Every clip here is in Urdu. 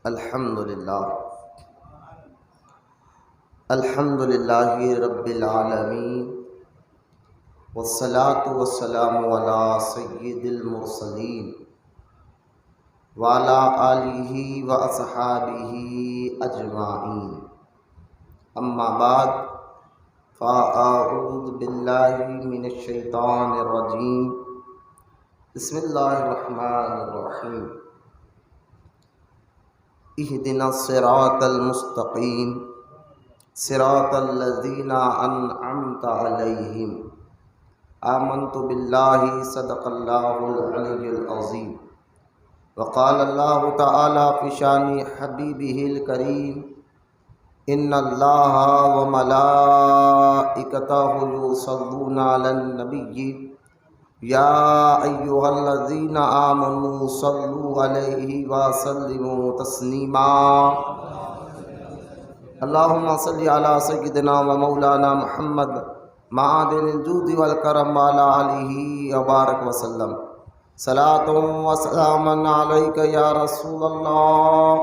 الحمدللہ الحمدللہ رب العالمین والصلاة والسلام علی سید المرسلین وعلی آلہ واصحابہ اجمعین، اما بعد فاعوذ باللہ من الشیطان الرجیم، بسم اللہ الرحمن الرحیم، اہدنا الصراط المستقیم صراط الذین انعمت علیہم، آمنت باللہ صدق اللہ العلی العظیم، وقال اللہ تعالی فی شان حبیبہ الکریم، ان اللہ وملائکتہ یصلون علی النبی یا ایہا الذین آمنوا صلوا علیہ وسلموا تسلیما، اللہم صلی علی سیدنا و مولانا محمد معدن الجود والکرم وعلی آلہ وبارک وسلم، صلاۃ و سلام علیک یا رسول اللہ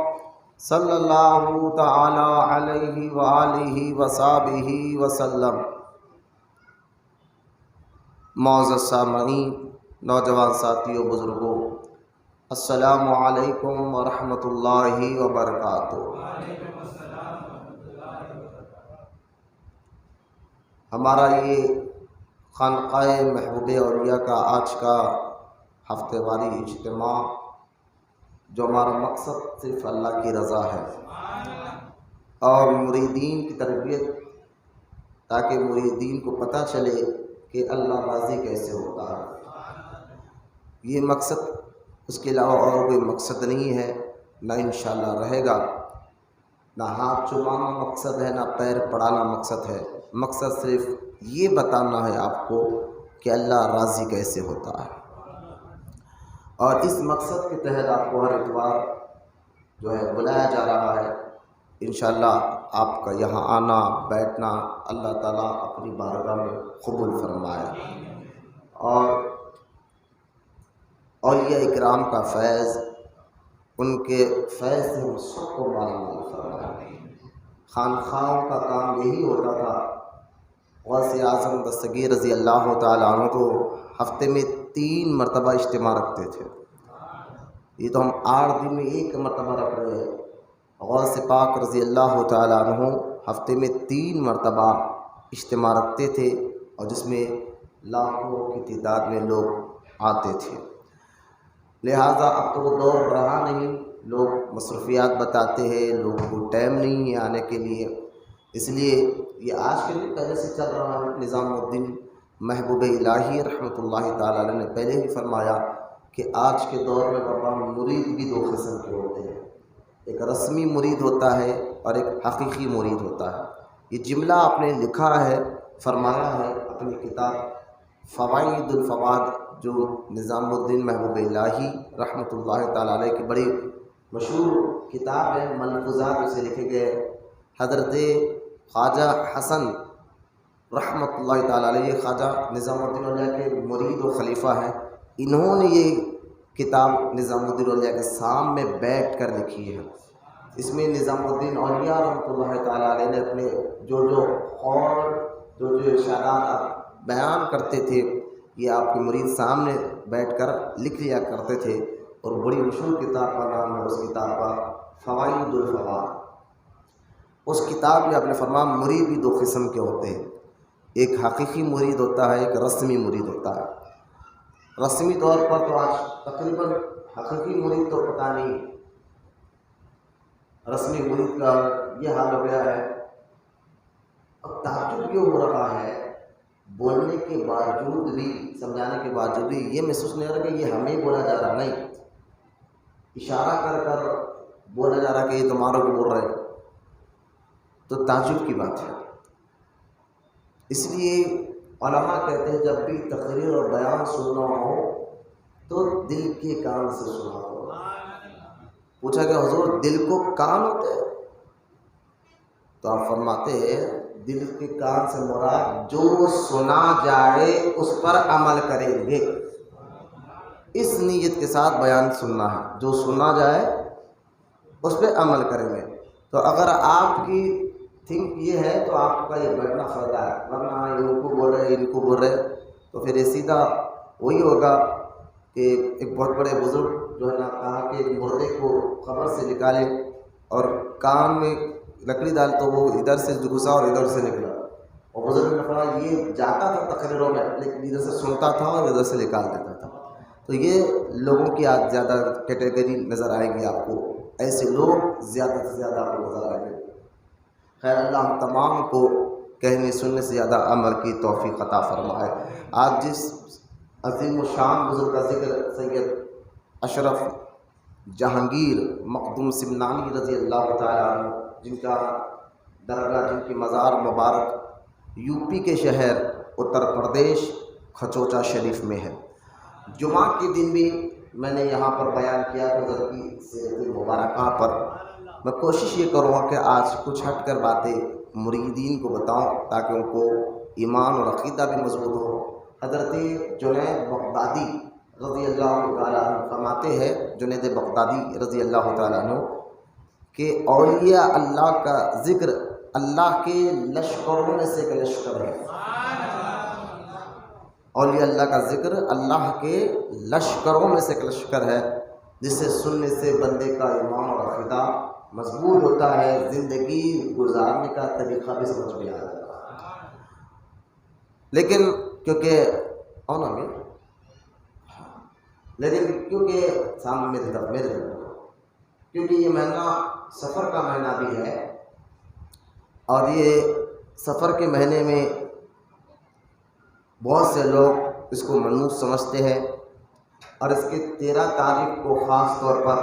صلی اللہ تعالی علیہ وآلہ وصحبہ وسلم۔ معزز سامعین، نوجوان ساتھیوں، بزرگوں، السلام علیکم ورحمۃ اللہ وبرکاتہ۔ ہمارا یہ خانقاہ محبوب اولیاء کا آج کا ہفتے واری اجتماع، جو ہمارا مقصد صرف اللہ کی رضا ہے اور مریدین کی تربیت، تاکہ مریدین کو پتہ چلے کہ اللہ راضی کیسے ہوتا ہے، یہ مقصد، اس کے علاوہ اور کوئی مقصد نہیں ہے، نہ انشاءاللہ رہے گا۔ نہ ہاتھ چمانا مقصد ہے، نہ پیر پڑانا مقصد ہے، مقصد صرف یہ بتانا ہے آپ کو کہ اللہ راضی کیسے ہوتا ہے۔ اور اس مقصد کے تحت آپ کو ہر اتوار جو ہے بلایا جا رہا ہے، انشاءاللہ آپ کا یہاں آنا بیٹھنا اللہ تعالیٰ اپنی بارگاہ میں قبول فرمائے، اور اولیاء اکرام کا فیض، ان کے فیض سے ہم سب کو مالا مال فرمائے۔ خانخواہوں کا کام یہی ہوتا تھا، غوث اعظم دستگیر رضی اللہ تعالیٰ عنہ کو ہفتے میں 3 مرتبہ اجتماع رکھتے تھے، یہ تو ہم 8 دن میں 1 مرتبہ رکھ رہے ہیں۔ غوث پاک رضی اللہ تعالیٰ عنہ ہفتے میں 3 مرتبہ اجتماع رکھتے تھے، اور جس میں لاکھوں کی تعداد میں لوگ آتے تھے۔ لہٰذا اب تو وہ دور رہا نہیں، لوگ مصروفیات بتاتے ہیں، لوگوں کو ٹائم نہیں ہے آنے کے لیے، اس لیے یہ آج کے دن پہلے سے چل رہا ہے۔ نظام الدین محبوب الہی رحمۃ اللہ تعالیٰ علیہ نے پہلے ہی فرمایا کہ آج کے دور میں بابا مرید بھی 2 قسم کے ہوتے ہیں، ایک رسمی مرید ہوتا ہے اور ایک حقیقی مرید ہوتا ہے۔ یہ جملہ آپ نے لکھا ہے، فرمایا ہے اپنی کتاب فوائد الفواد، جو نظام الدین محبوب الہی رحمۃ اللہ تعالیٰ علیہ کی بڑی مشہور کتاب ہے، ملفوظات اسے لکھے گئے۔ حضرت خواجہ حسن رحمۃ اللہ تعالیٰ علیہ، خواجہ نظام الدین اولیاء کے مرید و خلیفہ ہیں، انہوں نے یہ کتاب نظام الدین اولیاء کے سامنے بیٹھ کر لکھی ہے۔ اس میں نظام الدین اولیاء رحمۃ اللہ تعالیٰ علیہ نے اپنے جو قول، جو ارشادات بیان کرتے تھے، یہ آپ کے مرید سامنے بیٹھ کر لکھ لیا کرتے تھے، اور بڑی مشہور کتاب کا نام ہے اس کتاب کا فوائد الفواد۔ اس کتاب میں آپ نے فرمایا مرید بھی 2 قسم کے ہوتے ہیں، ایک حقیقی مرید ہوتا ہے، ایک رسمی مرید ہوتا ہے۔ رسمی طور پر تو آج تقریباً حقیقی مرید تو پتہ نہیں، رسمی مرید کا یہ حال ہو گیا ہے۔ اب تعجب یہ ہو رہا ہے، بولنے کے باوجود بھی، سمجھانے کے باوجود بھی یہ محسوس نہیں ہو رہا کہ یہ ہمیں بولا جا رہا، نہیں، اشارہ کر کر بولا جا رہا کہ یہ تمہاروں کو بول رہے، تو تعجب کی بات ہے۔ اس لیے علماء کہتے ہیں جب بھی تقریر اور بیان سننا ہو تو دل کے کان سے سنا ہو۔ پوچھا کہ حضور دل کو کان ہوتے ہیں؟ تو آپ فرماتے ہیں دل کے کان سے مراد جو سنا جائے اس پر عمل کریں گے، اس نیت کے ساتھ بیان سننا ہے، جو سنا جائے اس پہ عمل کریں گے. تو اگر آپ کی تھنک یہ ہے تو آپ کا یہ بیٹھنا فائدہ ہے، ورنہ ان کو بول رہے ان کو بول رہے تو پھر یہ سیدھا وہی ہوگا کہ ایک بہت بڑے بزرگ جو ہے نا کہا کہ مردے کو قبر سے نکالے اور کان میں لکڑی ڈال تو وہ ادھر سے گھسا اور ادھر سے نکلا، اور بزرگ نے فرمایا یہ جاتا تھا تقریروں میں لیکن ادھر سے سنتا تھا اور ادھر سے نکال دیتا تھا. تو یہ لوگوں کی آج زیادہ کیٹیگری نظر آئے گی آپ کو، ایسے لوگ زیادہ سے زیادہ آپ کو نظر آئیں گے. خیر اللہ ہم تمام کو کہنے سننے سے زیادہ عمل کی توفیق عطا فرمائے. آج جس عظیم و شان بزرگ کا ذکر سید اشرف جہانگیر مخدوم سمنانی رضی اللہ تعالیٰ عنہ، جن کا درگاہ جن کی مزار مبارک یو پی کے شہر اتر پردیش کھچوچا شریف میں ہے. جمعہ کے دن بھی میں نے یہاں پر بیان کیا حضرت کی سیرت مبارکہ پر. میں کوشش یہ کروں گا کہ آج کچھ ہٹ کر باتیں مریدین کو بتاؤں تاکہ ان کو ایمان اور عقیدہ بھی مضبوط ہو. حضرت جنید بغدادی رضی اللہ تعالیٰ عنہ فرماتے ہیں، جنید بغدادی رضی اللہ تعالیٰ عنہ، کہ اولیاء اللہ کا ذکر اللہ کے لشکروں میں سے ایک لشکر ہے. اولیاء اللہ کا ذکر اللہ کے لشکروں میں سے ایک لشکر ہے، جسے سننے سے بندے کا ایمان اور عقیدہ مضبوط ہوتا ہے، زندگی گزارنے کا طریقہ بھی سمجھ میں آ جاتا ہے. لیکن کیونکہ سامنے میرے طرف کیونکہ یہ مہینہ سفر کا مہینہ بھی ہے، اور یہ سفر کے مہینے میں بہت سے لوگ اس کو منحوس سمجھتے ہیں اور اس کے 13 تاریخ کو خاص طور پر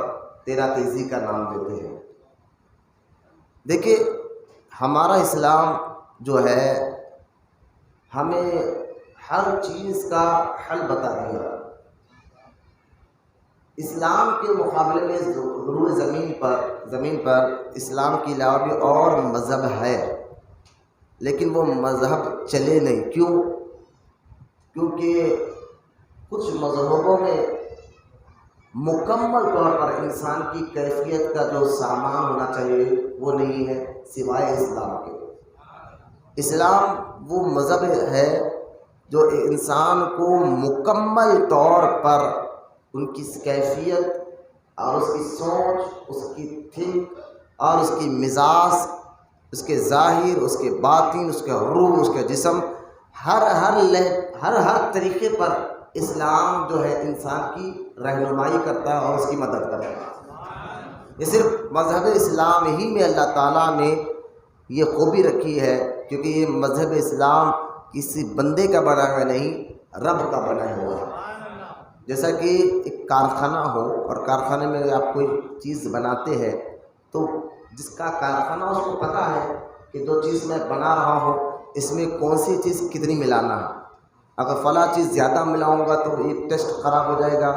13 تیزی کا نام دیتے ہیں. دیکھیے ہمارا اسلام جو ہے ہمیں ہر چیز کا حل بتا دیا. اسلام کے مقابلے میں ضرور زمین پر اسلام کے علاوہ بھی اور مذہب ہے، لیکن وہ مذہب چلے نہیں. کیونکہ کچھ مذہبوں میں مکمل طور پر انسان کی کیفیت کا جو سامان ہونا چاہیے وہ نہیں ہے سوائے اسلام کے. اسلام وہ مذہب ہے جو انسان کو مکمل طور پر ان کی کیفیت اور اس کی سوچ، اس کی تھنک اور اس کی مزاج، اس کے ظاہر، اس کے باطن، اس کا روح، اس کا جسم، ہر طریقے پر اسلام جو ہے انسان کی رہنمائی کرتا ہے اور اس کی مدد کرتا ہے. یہ صرف مذہب اسلام ہی میں اللہ تعالیٰ نے یہ خوبی رکھی ہے، کیونکہ یہ مذہب اسلام کسی بندے کا بنا ہوا نہیں، رب کا بنا ہوا ہے. جیسا کہ ایک کارخانہ ہو اور کارخانے میں آپ کوئی چیز بناتے ہیں تو جس کا کارخانہ اس کو پتہ ہے کہ جو چیز میں بنا رہا ہوں اس میں کون سی چیز کتنی ملانا ہے. اگر فلاں چیز زیادہ ملاؤں گا تو یہ ٹیسٹ خراب ہو جائے گا،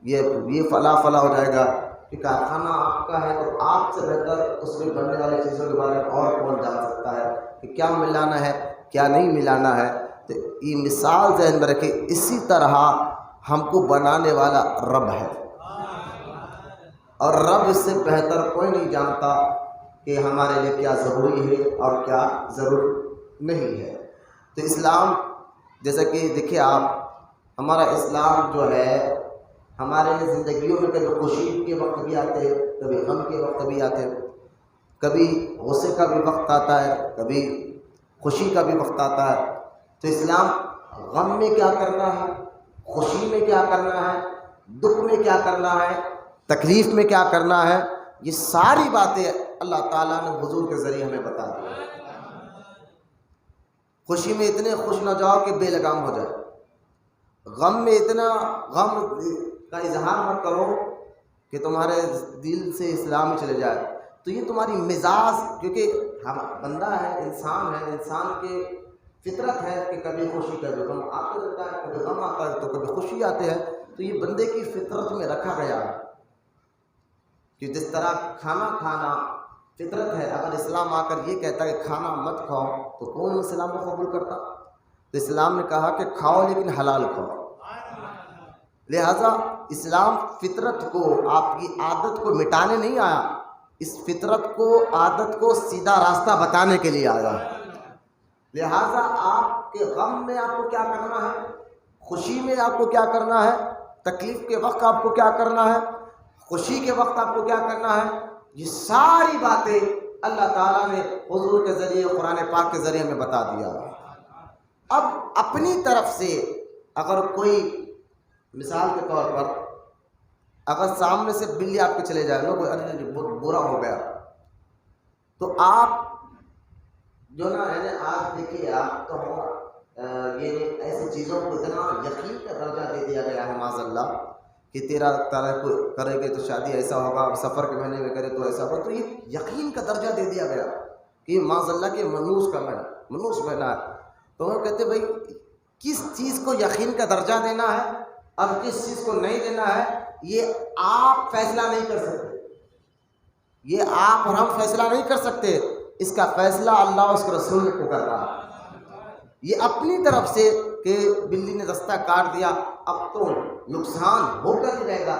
یہ فلاں ہو جائے گا. کہ کارخانہ آپ کا ہے تو آپ سے بہتر اس میں بننے والی چیزوں کے بارے میں اور کون جان سکتا ہے کہ کیا ملانا ہے کیا نہیں ملانا ہے. تو یہ مثال ذہن میں رکھے، اسی طرح ہم کو بنانے والا رب ہے، اور رب اس سے بہتر کوئی نہیں جانتا کہ ہمارے لیے کیا ضروری ہے اور کیا ضرور نہیں ہے. تو اسلام جیسا کہ دیکھیے آپ، ہمارا اسلام جو ہے ہمارے زندگیوں میں کبھی خوشی کے وقت بھی آتے ہیں، کبھی غم کے وقت بھی آتے ہیں، کبھی غصے کا بھی وقت آتا ہے، کبھی خوشی کا بھی وقت آتا ہے. تو اسلام غم میں کیا کرنا ہے، خوشی میں کیا کرنا ہے، دکھ میں کیا کرنا ہے، تکلیف میں کیا کرنا ہے، یہ ساری باتیں اللہ تعالیٰ نے حضور کے ذریعے ہمیں بتا دی. خوشی میں اتنے خوش نہ جاؤ کہ بے لگام ہو جائے، غم میں اتنا غم کا اظہار مت کرو کہ تمہارے دل سے اسلام چلے جائے. تو یہ تمہاری مزاج، کیونکہ ہم بندہ ہے، انسان کے فطرت ہے کہ کبھی خوشی کبھی غم آتا رہتا ہے، کبھی غم آتا ہے تو کبھی خوشی آتے ہیں. تو یہ بندے کی فطرت میں رکھا گیا ہے کہ جس طرح کھانا کھانا فطرت ہے. اگر اسلام آ کر یہ کہتا ہے کہ کھانا مت کھاؤ تو کون اسلام کو قبول کرتا؟ تو اسلام نے کہا کہ کھاؤ لیکن حلال کھاؤ. لہذا اسلام فطرت کو، آپ کی عادت کو مٹانے نہیں آیا، اس فطرت کو، عادت کو سیدھا راستہ بتانے کے لیے آیا ہے۔ لہٰذا آپ کے غم میں آپ کو کیا کرنا ہے، خوشی میں آپ کو کیا کرنا ہے، تکلیف کے وقت آپ کو کیا کرنا ہے، خوشی کے وقت آپ کو کیا کرنا ہے، یہ ساری باتیں اللہ تعالیٰ نے حضور کے ذریعے، قرآن پاک کے ذریعے ہمیں بتا دیا۔ اب اپنی طرف سے اگر کوئی، مثال کے طور پر اگر سامنے سے بلی آپ کے چلے جائے، لوگ ارے بہت برا ہو گیا، تو آپ جو نا ہے نا، آج دیکھیے آپ تو یہ ایسی چیزوں کو اتنا یقین کا درجہ دے دیا گیا ہے معاذ اللہ کہ 13 تاریخ کو کرے گے تو شادی ایسا ہوگا، سفر کے مہینے میں کرے تو ایسا ہوگا، تو یہ یقین کا درجہ دے دیا گیا کہ معاذ اللہ کے منوس کا مہینہ ہے۔ تو وہ کہتے بھائی کس چیز کو یقین کا درجہ دینا ہے اور کس چیز کو نہیں دینا ہے، یہ آپ فیصلہ نہیں کر سکتے، یہ آپ اور ہم فیصلہ نہیں کر سکتے، اس کا فیصلہ اللہ اور اس کے رسول کو کر رہا ہے۔ یہ اپنی طرف سے کہ بلی نے رستہ کاٹ دیا، اب تو نقصان ہو کر ہی رہے گا،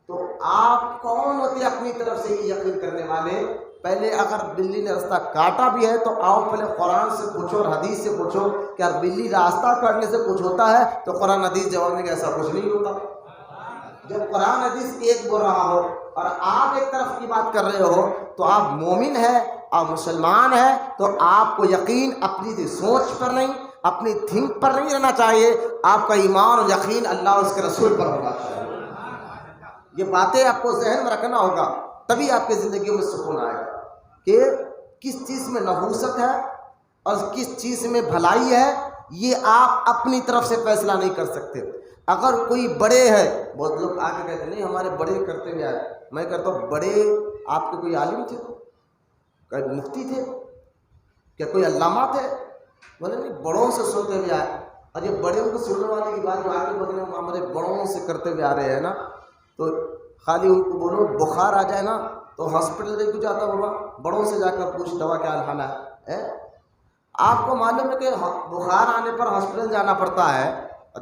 تو آپ کون ہوتے اپنی طرف سے یہ یقین کرنے والے؟ پہلے اگر بلی نے راستہ کاٹا بھی ہے تو آؤ پہلے قرآن سے پوچھو اور حدیث سے پوچھو کہ اگر بلی راستہ کاٹنے سے کچھ ہوتا ہے تو قرآن حدیث جواب میں کہ ایسا کچھ نہیں ہوتا۔ جب قرآن حدیث ایک بول رہا ہو اور آپ ایک طرف کی بات کر رہے ہو تو آپ مومن ہیں، آپ مسلمان ہیں، تو آپ کو یقین اپنی سوچ پر نہیں، اپنی تھنک پر نہیں رہنا چاہیے، آپ کا ایمان اور یقین اللہ اور اس کے رسول پر ہونا چاہیے۔ یہ باتیں آپ کو ذہن میں رکھنا ہوگا، تبھی آپ کی زندگی میں سکون آئے گا کہ کس چیز میں نحوست ہے اور کس چیز میں بھلائی ہے، یہ آپ اپنی طرف سے فیصلہ نہیں کر سکتے۔ اگر کوئی بڑے ہے، بہت لوگ آگے کہتے ہیں نہیں ہمارے بڑے کرتے ہوئے آئے، میں کہتا ہوں بڑے آپ کے کوئی عالم تھے، کوئی مفتی تھے، کیا کوئی علامہ تھے؟ بولے نہیں، بڑوں سے سنتے ہوئے آئے، اور یہ بڑے کو سننے والے کی بات جو آگے بولے ہمارے بڑوں سے کرتے ہوئے آ رہے ہیں نا، تو خالی ان کو بولو بخار آ جائے نا تو ہاسپٹل لے کے جاتا ہوگا، بڑوں سے جا کر پوچھ دوا کیا حال ہے۔ آپ کو معلوم ہے کہ بخار آنے پر ہاسپٹل جانا پڑتا ہے،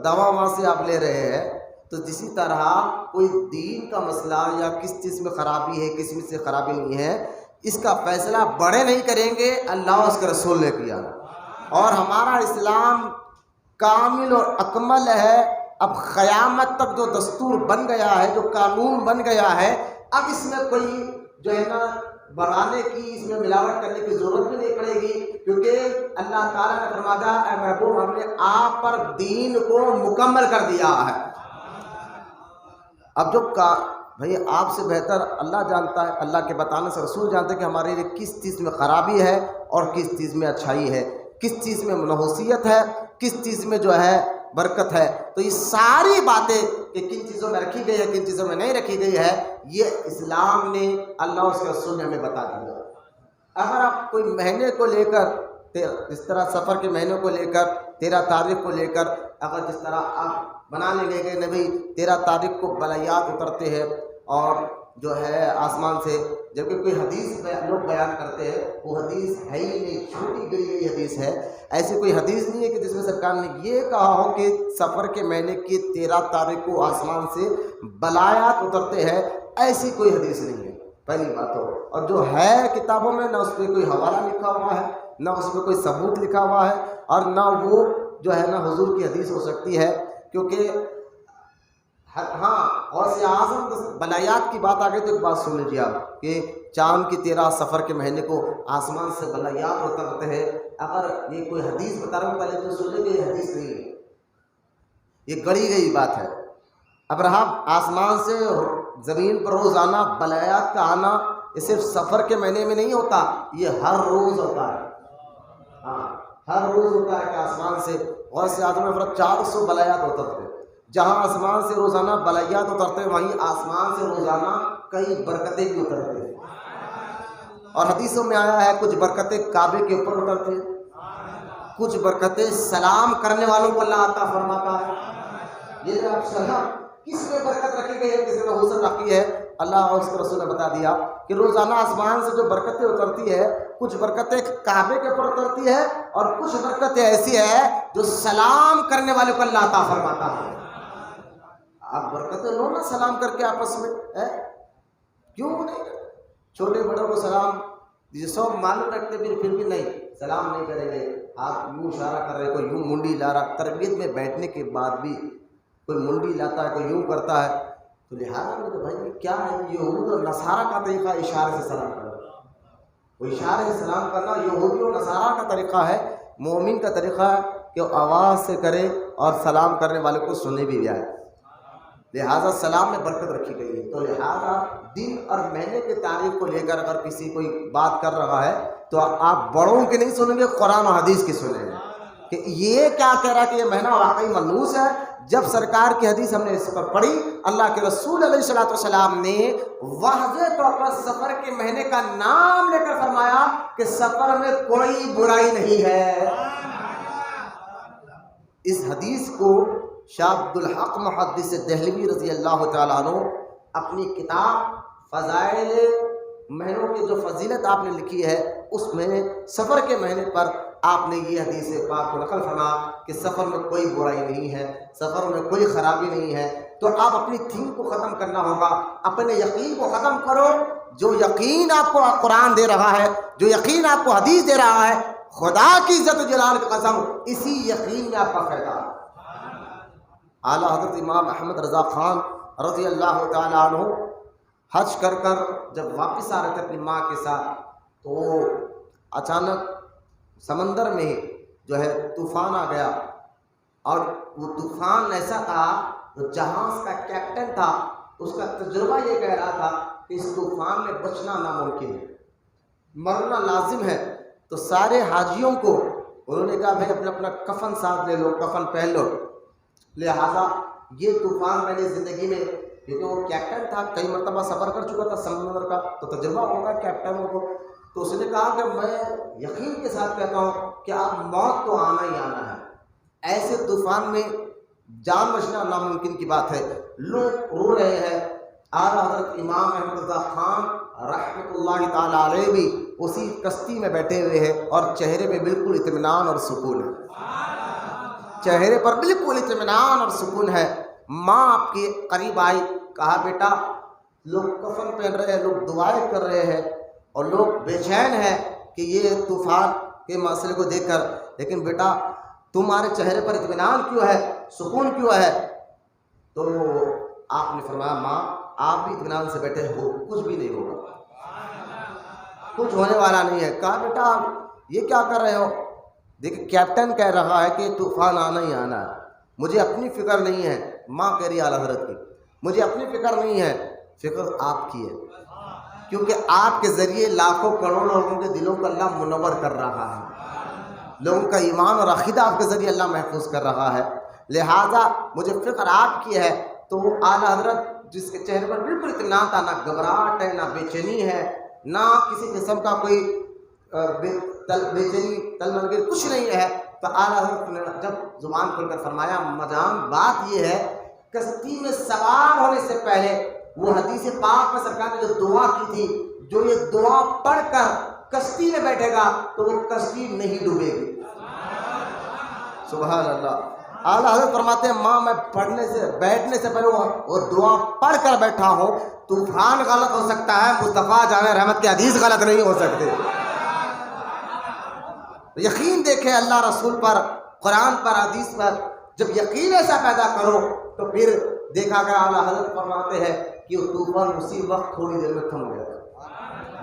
دوا وہاں سے آپ لے رہے ہیں، تو اسی طرح کوئی دین کا مسئلہ یا کس چیز میں خرابی ہے، کس میں سے خرابی نہیں ہے، اس کا فیصلہ بڑے نہیں کریں گے، اللہ اور اس کے رسول نے کیا۔ اور ہمارا اسلام کامل اور اکمل ہے۔ اب قیامت تک جو دستور بن گیا ہے، جو قانون بن گیا ہے، اب اس میں کوئی جو ہے نا بڑھانے کی، اس میں ملاوٹ کرنے کی ضرورت بھی نہیں پڑے گی، کیونکہ اللہ تعالیٰ نے فرمایا اے محبوب ہم نے آپ پر دین کو مکمل کر دیا ہے۔ اب جو بھئی آپ سے بہتر اللہ جانتا ہے، اللہ کے بتانے سے رسول جانتے ہیں کہ ہمارے لیے کس چیز میں خرابی ہے اور کس چیز میں اچھائی ہے، کس چیز میں نحوست ہے، کس چیز میں جو ہے برکت ہے۔ تو یہ ساری باتیں کہ کن چیزوں میں رکھی گئی ہے، کن چیزوں میں نہیں رکھی گئی ہے، یہ اسلام نے، اللہ اور اس کے رسول نے ہمیں بتا دیا۔ اگر آپ کوئی مہینے کو لے کر، جس طرح سفر کے مہینے کو لے کر 13 تاریخ کو لے کر، اگر جس طرح آپ بنانے لے گئے نبی 13 تاریخ کو بلیات اترتے ہیں اور جو ہے آسمان سے، جبکہ کوئی حدیث میں لوگ بیان کرتے ہیں وہ حدیث ہے ہی نہیں، چھوٹی گئی ہوئی حدیث ہے، ایسی کوئی حدیث نہیں ہے کہ جس میں سرکار نے یہ کہا ہو کہ سفر کے مہینے کی 13 تاریخ کو آسمان سے بلایات اترتے ہیں، ایسی کوئی حدیث نہیں ہے، پہلی بات ہو۔ اور جو ہے کتابوں میں نہ اس پہ کوئی حوالہ لکھا ہوا ہے، نہ اس پہ کوئی ثبوت لکھا ہوا ہے، اور نہ وہ جو ہے نا حضور کی حدیث ہو سکتی ہے، کیونکہ ہاں غوث اعظم بلایات کی بات آگے تو ایک بات سن لیجیے آپ کہ چاند کی 13 سفر کے مہینے کو آسمان سے بلایات اترتے ہیں۔ اگر یہ کوئی حدیث بتا رہا ہوں پہلے تو سن لیں کہ یہ حدیث نہیں ہے، یہ گڑی گئی بات ہے۔ اب رہا آسمان سے زمین پر روزانہ بلایات کا آنا، یہ صرف سفر کے مہینے میں نہیں ہوتا، یہ ہر روز ہوتا ہے، ہاں ہر روز ہوتا ہے کہ آسمان سے غوث اعظم میں 400 بلایات اترتے ہیں۔ جہاں آسمان سے روزانہ بلایات اترتے ہیں وہیں آسمان سے روزانہ کئی برکتیں بھی اترتے ہیں، اور حدیثوں میں آیا ہے کچھ برکتیں کعبے کے اوپر اترتے ہیں، کچھ برکتیں سلام کرنے والوں کو اللہ عطا فرماتا ہے۔ یہ جو آپ سلام کس میں برکت رکھی گئی ہے، کس میں حسن رکھی ہے، اللہ اور اس کے رسول نے بتا دیا کہ روزانہ آسمان سے جو برکتیں اترتی ہے، کچھ برکتیں کعبے کے اوپر اترتی ہے اور کچھ برکتیں ایسی ہے جو سلام کرنے والوں کو اللہ عطا فرماتا ہے۔ آپ برکتیں لو نا سلام کر کے آپس میں، کیوں نہیں؟ چھوٹے بڑوں کو سلام یہ سب معلوم رکھتے پھر بھی نہیں سلام نہیں کریں گے. آپ یوں اشارہ کر رہے, کوئی یوں منڈی لا رہا. تربیت میں بیٹھنے کے بعد بھی کوئی منڈی لاتا ہے, کوئی یوں کرتا ہے. تو لہٰذا میرے بھائی کیا ہے, یہود اور نصارہ کا طریقہ اشارے سے سلام کرنا. وہ اشارے سے سلام کرنا یہودی اور نصارہ کا طریقہ ہے. مومن کا طریقہ ہے کہ وہ آواز سے کرے اور سلام کرنے والے کو سننے بھی آئے. لہٰذا سلام میں برکت رکھی گئی ہے. تو لہٰذا دن اور مہینے کی تاریخ کو لے کر اگر کسی کوئی بات کر رہا ہے تو آپ بڑوں کی نہیں سنیں گے, قرآن و حدیث کی سنیں گے کہ یہ کیا کہہ رہا ہے کہ یہ مہینہ واقعی ملوث ہے. جب سرکار کی حدیث ہم نے اس پر پڑھی, اللہ کے رسول علیہ الصلوۃ والسلام نے واضح طور پر سفر کے مہینے کا نام لے کر فرمایا کہ سفر میں کوئی برائی نہیں ہے. اس حدیث کو شاہ عبد الحق محدث دہلوی رضی اللہ تعالیٰ عنہ اپنی کتاب فضائل مہینوں کی جو فضیلت آپ نے لکھی ہے اس میں سفر کے مہینے پر آپ نے یہ حدیث پاک کو نقل فرمایا کہ سفر میں کوئی برائی نہیں ہے, سفر میں کوئی خرابی نہیں ہے. تو آپ اپنی تھیم کو ختم کرنا ہوگا, اپنے یقین کو ختم کرو. جو یقین آپ کو قرآن دے رہا ہے, جو یقین آپ کو حدیث دے رہا ہے, خدا کی عزت و جلال کی قسم اسی یقین میں آپ کا فائدہ ہے. اعلیٰ حضرت امام احمد رضا خان رضی اللہ تعالیٰ عنہ حج کر جب واپس آ رہے تھے اپنی ماں کے ساتھ, تو اچانک سمندر میں جو ہے طوفان آ گیا. اور وہ طوفان ایسا تھا, جو جہاز کا کیپٹن تھا اس کا تجربہ یہ کہہ رہا تھا کہ اس طوفان میں بچنا ناممکن ہے, مرنا لازم ہے. تو سارے حاجیوں کو انہوں نے کہا بھائی اپنا اپنا کفن ساتھ لے لو, کفن پہن لو. لہٰذا یہ طوفان میں نے زندگی میں, کیونکہ وہ کیپٹن تھا, کئی مرتبہ سفر کر چکا تھا سمندر کا, تو تجربہ ہوگا کیپٹنوں کو. تو اس نے کہا کہ میں یقین کے ساتھ کہتا ہوں کہ آپ موت تو آنا ہی آنا ہے. ایسے طوفان میں جان بچنا ناممکن کی بات ہے. لوگ رو رہے ہیں. اعلیٰ حضرت امام احمد رضا خان رحمۃ اللہ تعالیٰ علیہ بھی اسی کشتی میں بیٹھے ہوئے ہیں اور چہرے پہ بالکل اطمینان اور سکون ہے. چہرے پر بالکل اطمینان اور سکون ہے. ماں آپ کے قریب آئی, کہا بیٹا لوگ کفن پہن رہے ہیں, لوگ دعائیں کر رہے ہیں اور لوگ بے چین ہیں کہ یہ طوفان کے مسئلے کو دیکھ کر, لیکن بیٹا تمہارے چہرے پر اطمینان کیوں ہے, سکون کیوں ہے؟ تو آپ نے فرمایا ماں آپ بھی اطمینان سے بیٹھے ہو, کچھ بھی نہیں ہوگا, کچھ ہونے والا نہیں ہے. کہا بیٹا یہ کیا کر رہے ہو؟ دیکھیں کیپٹن کہہ رہا ہے کہ طوفان آنا ہی آنا ہے, مجھے اپنی فکر نہیں ہے. ماں کہہ رہی ہے اعلیٰ حضرت کی مجھے اپنی فکر نہیں ہے, فکر آپ کی ہے, کیونکہ آپ کے ذریعے لاکھوں کروڑوں لوگوں کے دلوں کو اللہ منور کر رہا ہے, لوگوں کا ایمان اور عقیدہ آپ کے ذریعے اللہ محفوظ کر رہا ہے. لہٰذا مجھے فکر آپ کی ہے. تو اعلیٰ حضرت جس کے چہرے پر بالکل اطمینان تھا, نہ گھبراہٹ ہے, نہ بے چینی ہے, نہ کسی قسم کا کوئی بے چینی تلمنگیر کچھ نہیں ہے. تو اعلیٰ حضرت نے جب زبان کھول کر فرمایا مجان بات یہ ہے, کشتی میں سوار ہونے سے پہلے وہ حدیث پاک میں سرکار نے جو دعا کی تھی, جو یہ دعا پڑھ کر کشتی میں بیٹھے گا تو وہ کشتی نہیں ڈوبے گی. سبحان اللہ. اعلیٰ حضرت فرماتے ہیں ماں میں پڑھنے سے بیٹھنے سے پہلے وہ دعا پڑھ کر بیٹھا ہوں. طوفان غلط ہو سکتا ہے, مصطفیٰ جامع رحمت کی حدیث غلط نہیں ہو سکتے. یقین دیکھیں اللہ رسول پر, قرآن پر, حدیث پر. جب یقین ایسا پیدا کرو تو پھر دیکھا گیا اعلیٰ حضرت فرماتے ہیں کہ وہ طوفان اسی وقت تھوڑی دیر میں تھم گیا.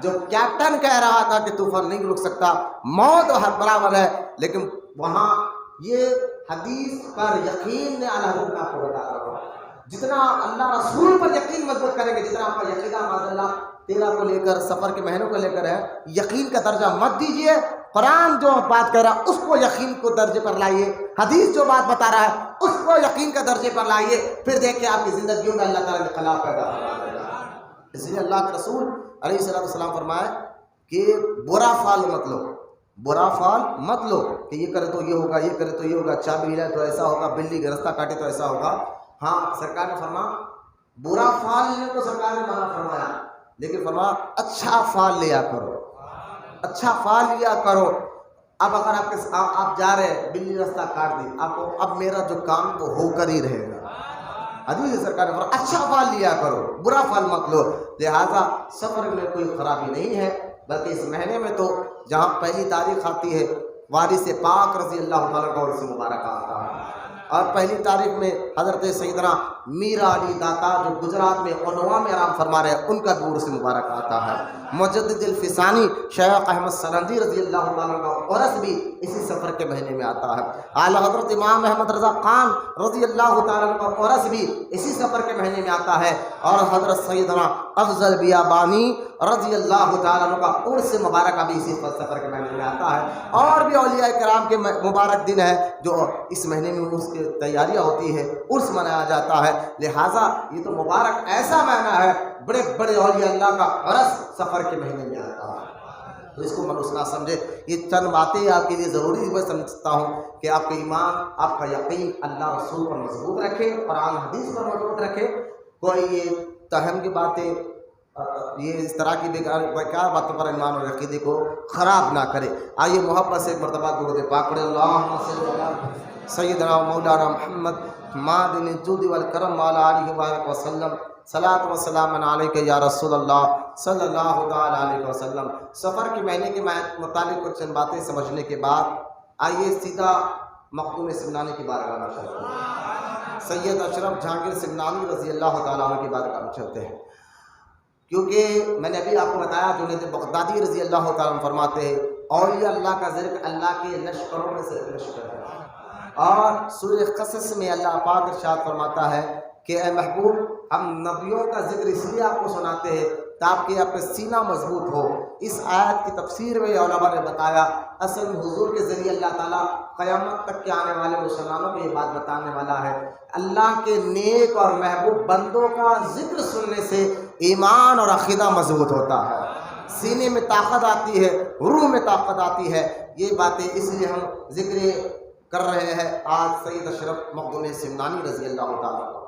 جو کیپٹن کہہ رہا تھا کہ طوفان نہیں رک سکتا, موت ہر برابر ہے, لیکن وہاں یہ حدیث پر یقین نے اعلیٰ حضرت آپ کو بتا رہا. جتنا اللہ رسول پر یقین مضبوط کریں گے, جتنا آپ کا یقینہ معاذ اللہ تیرہ کو لے کر سفر کے مہینوں کو لے کر ہے, یقین کا درجہ مت دیجیے. قرآن جو بات کر رہا ہے اس کو یقین کو درجے پر لائیے, حدیث جو بات بتا رہا ہے اس کو یقین کا درجے پر لائیے, پھر دیکھیں آپ کی زندگیوں میں اللہ تعالیٰ نے خلاف پیدا ہوگا. اس لیے اللہ کے رسول علیہ السلام فرمائے کہ برا فال مت لو, برا فال مت لو کہ یہ کرے تو یہ ہوگا, یہ کرے تو یہ ہوگا, چابی ہلائے تو ایسا ہوگا, بلی کا رستہ کاٹے تو ایسا ہوگا. ہاں سرکار نے فرمایا برا فال لینے کو سرکار نے منع فرمایا, لیکن فرمایا اچھا فال لیا کرو, اچھا فال لیا کرو. اب اگر آپ جا رہے ہیں, بلی راستہ کاٹ دی, آپ کو اب میرا جو کام وہ ہو کر ہی رہے گا. حدیث سرکار نے فرمایا اچھا پھل لیا کرو، برا پھل مت لو۔ لہٰذا سفر میں کوئی خرابی نہیں ہے، بلکہ اس مہینے میں تو جہاں پہلی تاریخ آتی ہے وارث پاک رضی اللہ تعالیٰ کا عرس مبارک آتا ہے، اور پہلی تاریخ میں حضرت سیدنا میرا علی داتا جو گجرات میں انوا میں آرام فرما رہے ہیں ان کا بھی عرس مبارک آتا ہے۔ مجدد الفسانی شیخ احمد سرندی رضی اللہ تعالیٰ کا عرس بھی اسی سفر کے مہینے میں آتا ہے۔ اعلیٰ حضرت امام احمد رضا خان رضی اللہ تعالیٰ کا عرس بھی اسی سفر کے مہینے میں آتا ہے، اور حضرت سیدنا افضل بیابانی رضی اللہ تعالیٰ کا عرس مبارک بھی اسی سفر کے مہینے میں آتا ہے۔ اور بھی اولیاء کرام کے مبارک دن ہے جو اس مہینے میں اس کی تیاریاں ہوتی ہے، عرس منایا جاتا ہے۔ لہٰذا یہ تو مبارک ایسا مہینہ ہے، بڑے بڑے اولیاء اللہ کا عرس سفر کے مہینے میں آتا ہے، تو اس کو ملوث نہ سمجھے۔ یہ چند باتیں آپ کے لیے ضروری میں سمجھتا ہوں کہ آپ کا ایمان، آپ کا یقین اللہ رسول پر مضبوط رکھے، قرآن حدیث پر مضبوط رکھے، کوئی یہ توہم کی باتیں، یہ اس طرح کی بیکار باتوں پر ایمان اور عقیدے کو خراب نہ کرے۔ آئیے محبت سے ایک مرتبہ درود پاک پڑھیں، اللہم صلی علی سیدنا و مولانا محمد معدن الجود والکرم وعلی آلہ وبارک وسلم، صلاۃ و سلام علیک یا رسول اللہ صلی اللہ تعالیٰ علیہ وسلم۔ سفر کے مہینے کے متعلق کچھ چند باتیں سمجھنے کے بعد آئیے سیدھا مخدوم سمنانی کی بارگاہ میں چلتے ہیں، سید اشرف جہانگیر سمنانی رضی اللہ تعالیٰ عنہ کی بارگاہ میں چلتے ہیں، کیونکہ میں نے ابھی آپ کو بتایا جنید بغدادی رضی اللہ تعالیٰ عنہ فرماتے ہیں اولیاء اللہ کا ذکر اللہ کے لشکروں میں سے ایک لشکر ہے، اور سورہ قصص میں اللہ پاک ارشاد فرماتا ہے کہ اے محبوب ہم نبیوں کا ذکر اس لیے آپ کو سناتے ہیں تاکہ آپ کا سینہ مضبوط ہو۔ اس آیت کی تفسیر میں علماء نے بتایا اصل میں حضور کے ذریعے اللہ تعالیٰ قیامت تک کے آنے والے مسلمانوں کو یہ بات بتانے والا ہے، اللہ کے نیک اور محبوب بندوں کا ذکر سننے سے ایمان اور عقیدہ مضبوط ہوتا ہے، سینے میں طاقت آتی ہے، روح میں طاقت آتی ہے۔ یہ باتیں اس لیے ہم ذکر کر رہے ہیں آج سید اشرف مخدوم سمنانی رضی اللہ تعالیٰ عنہ۔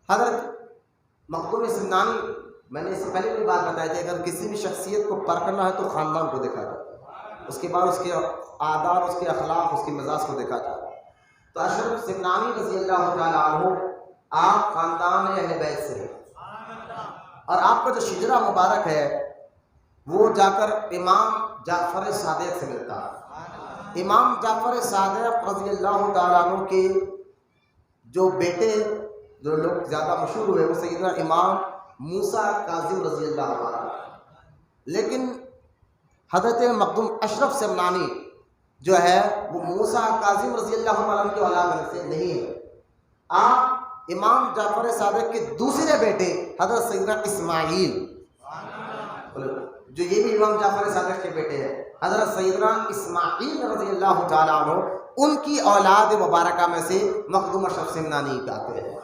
حضرت مخدوم سمنانی، میں نے اس سے پہلے بھی بات بتائی تھی، اگر کسی بھی شخصیت کو پرکھنا ہے تو خاندان کو دیکھا جائے، اس کے بعد اس کے آداب، اس کے اخلاق، اس کے مزاج کو دیکھا جائے۔ تو اشرف سمنانی رضی اللہ تعالیٰ عنہ آپ خاندان اہل بیت سے ہیں، اور آپ کا جو شجرہ مبارک ہے وہ جا کر امام جعفر صادق سے ملتا ہے۔ امام جعفر صادق رضی اللہ تعالیٰ عنہ کے جو بیٹے جو لوگ زیادہ مشہور ہوئے وہ سیدنا امام موسیٰ کاظم رضی اللہ عنہ، لیکن حضرت مخدوم اشرف سمنانی جو ہے وہ موسیٰ کاظم رضی اللہ عنہ کی اولاد میں سے نہیں ہے۔ آپ امام جعفر صادق کے دوسرے بیٹے حضرت سیدنا اسماعیل، جو یہ بھی امام جعفر صادق کے بیٹے ہیں، حضرت سیدنا اسماعیل رضی اللہ تعالیٰ عنہ، ان کی اولاد مبارکہ میں سے مخدوم اشرف سمنانی آتے ہیں۔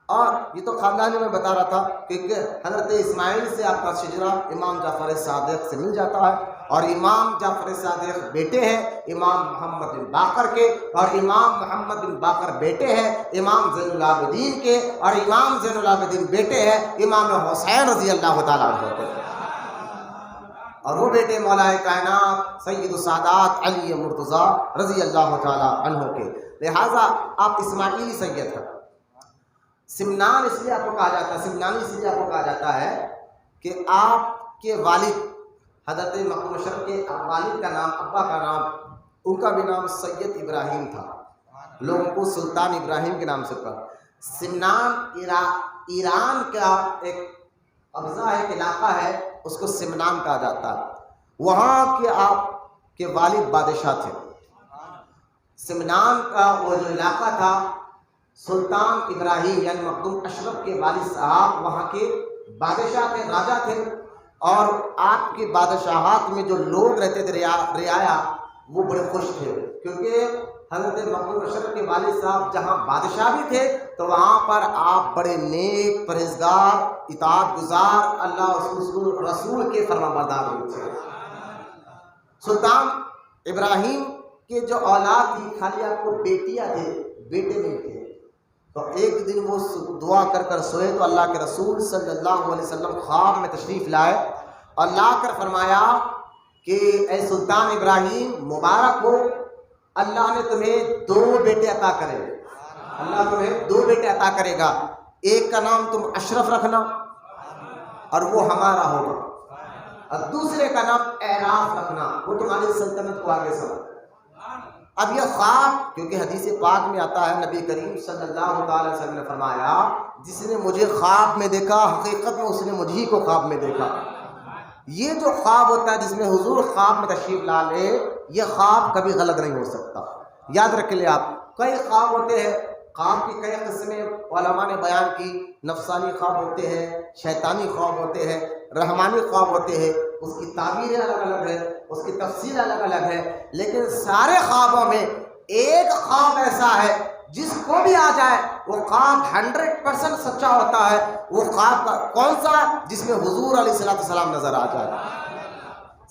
اور یہ تو خاندانی میں بتا رہا تھا کہ حضرت اسماعیل سے آپ کا شجرہ امام جعفر صادق سے مل جاتا ہے، اور امام جعفر صادق بیٹے ہیں امام محمد بن باقر کے، اور امام محمد بن باقر بیٹے ہیں امام زین العابدین کے، اور امام زین العابدین بیٹے ہیں امام حسین رضی اللہ تعالیٰ عنہ کے، اور وہ بیٹے مولا کائنات سید السادات علی مرتضیٰ رضی اللہ تعالیٰ عنہ کے۔ لہٰذا آپ اسماعیلی سید ہیں۔ سمنان اس لیے آپ کو کہا جاتا ہے، سمنانی اس لیے آپ کو کہا جاتا ہے کہ آپ کے والد حضرت مخدوم اشرف کے والد کا نام، ابا کا نام، ان کا بھی نام سید ابراہیم تھا، لوگ ان کو سلطان ابراہیم کے نام سے پکارتے۔ سمنان ایران کا ایک قبضہ ہے، ایک علاقہ ہے، اس کو سمنان کہا جاتا ہے، وہاں کے آپ کے والد بادشاہ تھے۔ سمنان کا وہ جو علاقہ تھا سلطان ابراہیم یعنی مخدوم اشرف کے والد صاحب وہاں کے بادشاہ تھے، راجہ تھے، اور آپ کی بادشاہات میں جو لوگ رہتے تھے رعایا وہ بڑے خوش تھے، کیونکہ حضرت مخدوم اشرف کے والد صاحب جہاں بادشاہ بھی تھے تو وہاں پر آپ بڑے نیک، پرہیزگار، اطاعت گزار، اللہ رسول کے فرما بردار ہوئے تھے۔ سلطان ابراہیم کے جو اولاد تھی خالی آپ کو بیٹیاں تھے، بیٹے نہیں تھے، تو ایک دن وہ دعا کر کر سوئے تو اللہ کے رسول صلی اللہ علیہ وسلم خواب میں تشریف لائے اور لا کر فرمایا کہ اے سلطان ابراہیم مبارک ہو، اللہ نے تمہیں 2 بیٹے عطا کرے، اللہ تمہیں 2 بیٹے عطا کرے گا، ایک کا نام تم اشرف رکھنا اور وہ ہمارا ہوگا، اور دوسرے کا نام اعراف رکھنا، وہ تمہاری سلطنت کو آگے سبھالے۔ اب یہ خواب، کیونکہ حدیث پاک میں آتا ہے، نبی کریم صلی اللہ تعالی وسلم نے فرمایا جس نے مجھے خواب میں دیکھا حقیقت میں اس نے مجھے کو خواب میں دیکھا۔ یہ جو خواب ہوتا ہے جس میں حضور خواب میں تشریف لا لے، یہ خواب کبھی غلط نہیں ہو سکتا، یاد رکھ لیں آپ۔ کئی خواب ہوتے ہیں، خواب کی کئی قسمیں علماء نے بیان کی، نفسانی خواب ہوتے ہیں، شیطانی خواب ہوتے ہیں، رحمانی خواب ہوتے ہیں، اس کی تعبیریں الگ الگ ہیں، اس کی تفسیر الگ الگ ہے، لیکن سارے خوابوں میں ایک خواب ایسا ہے جس کو بھی آ جائے وہ خواب 100% سچا ہوتا ہے۔ وہ خواب کا کون سا؟ جس میں حضور علیہ السلام نظر آ جائے۔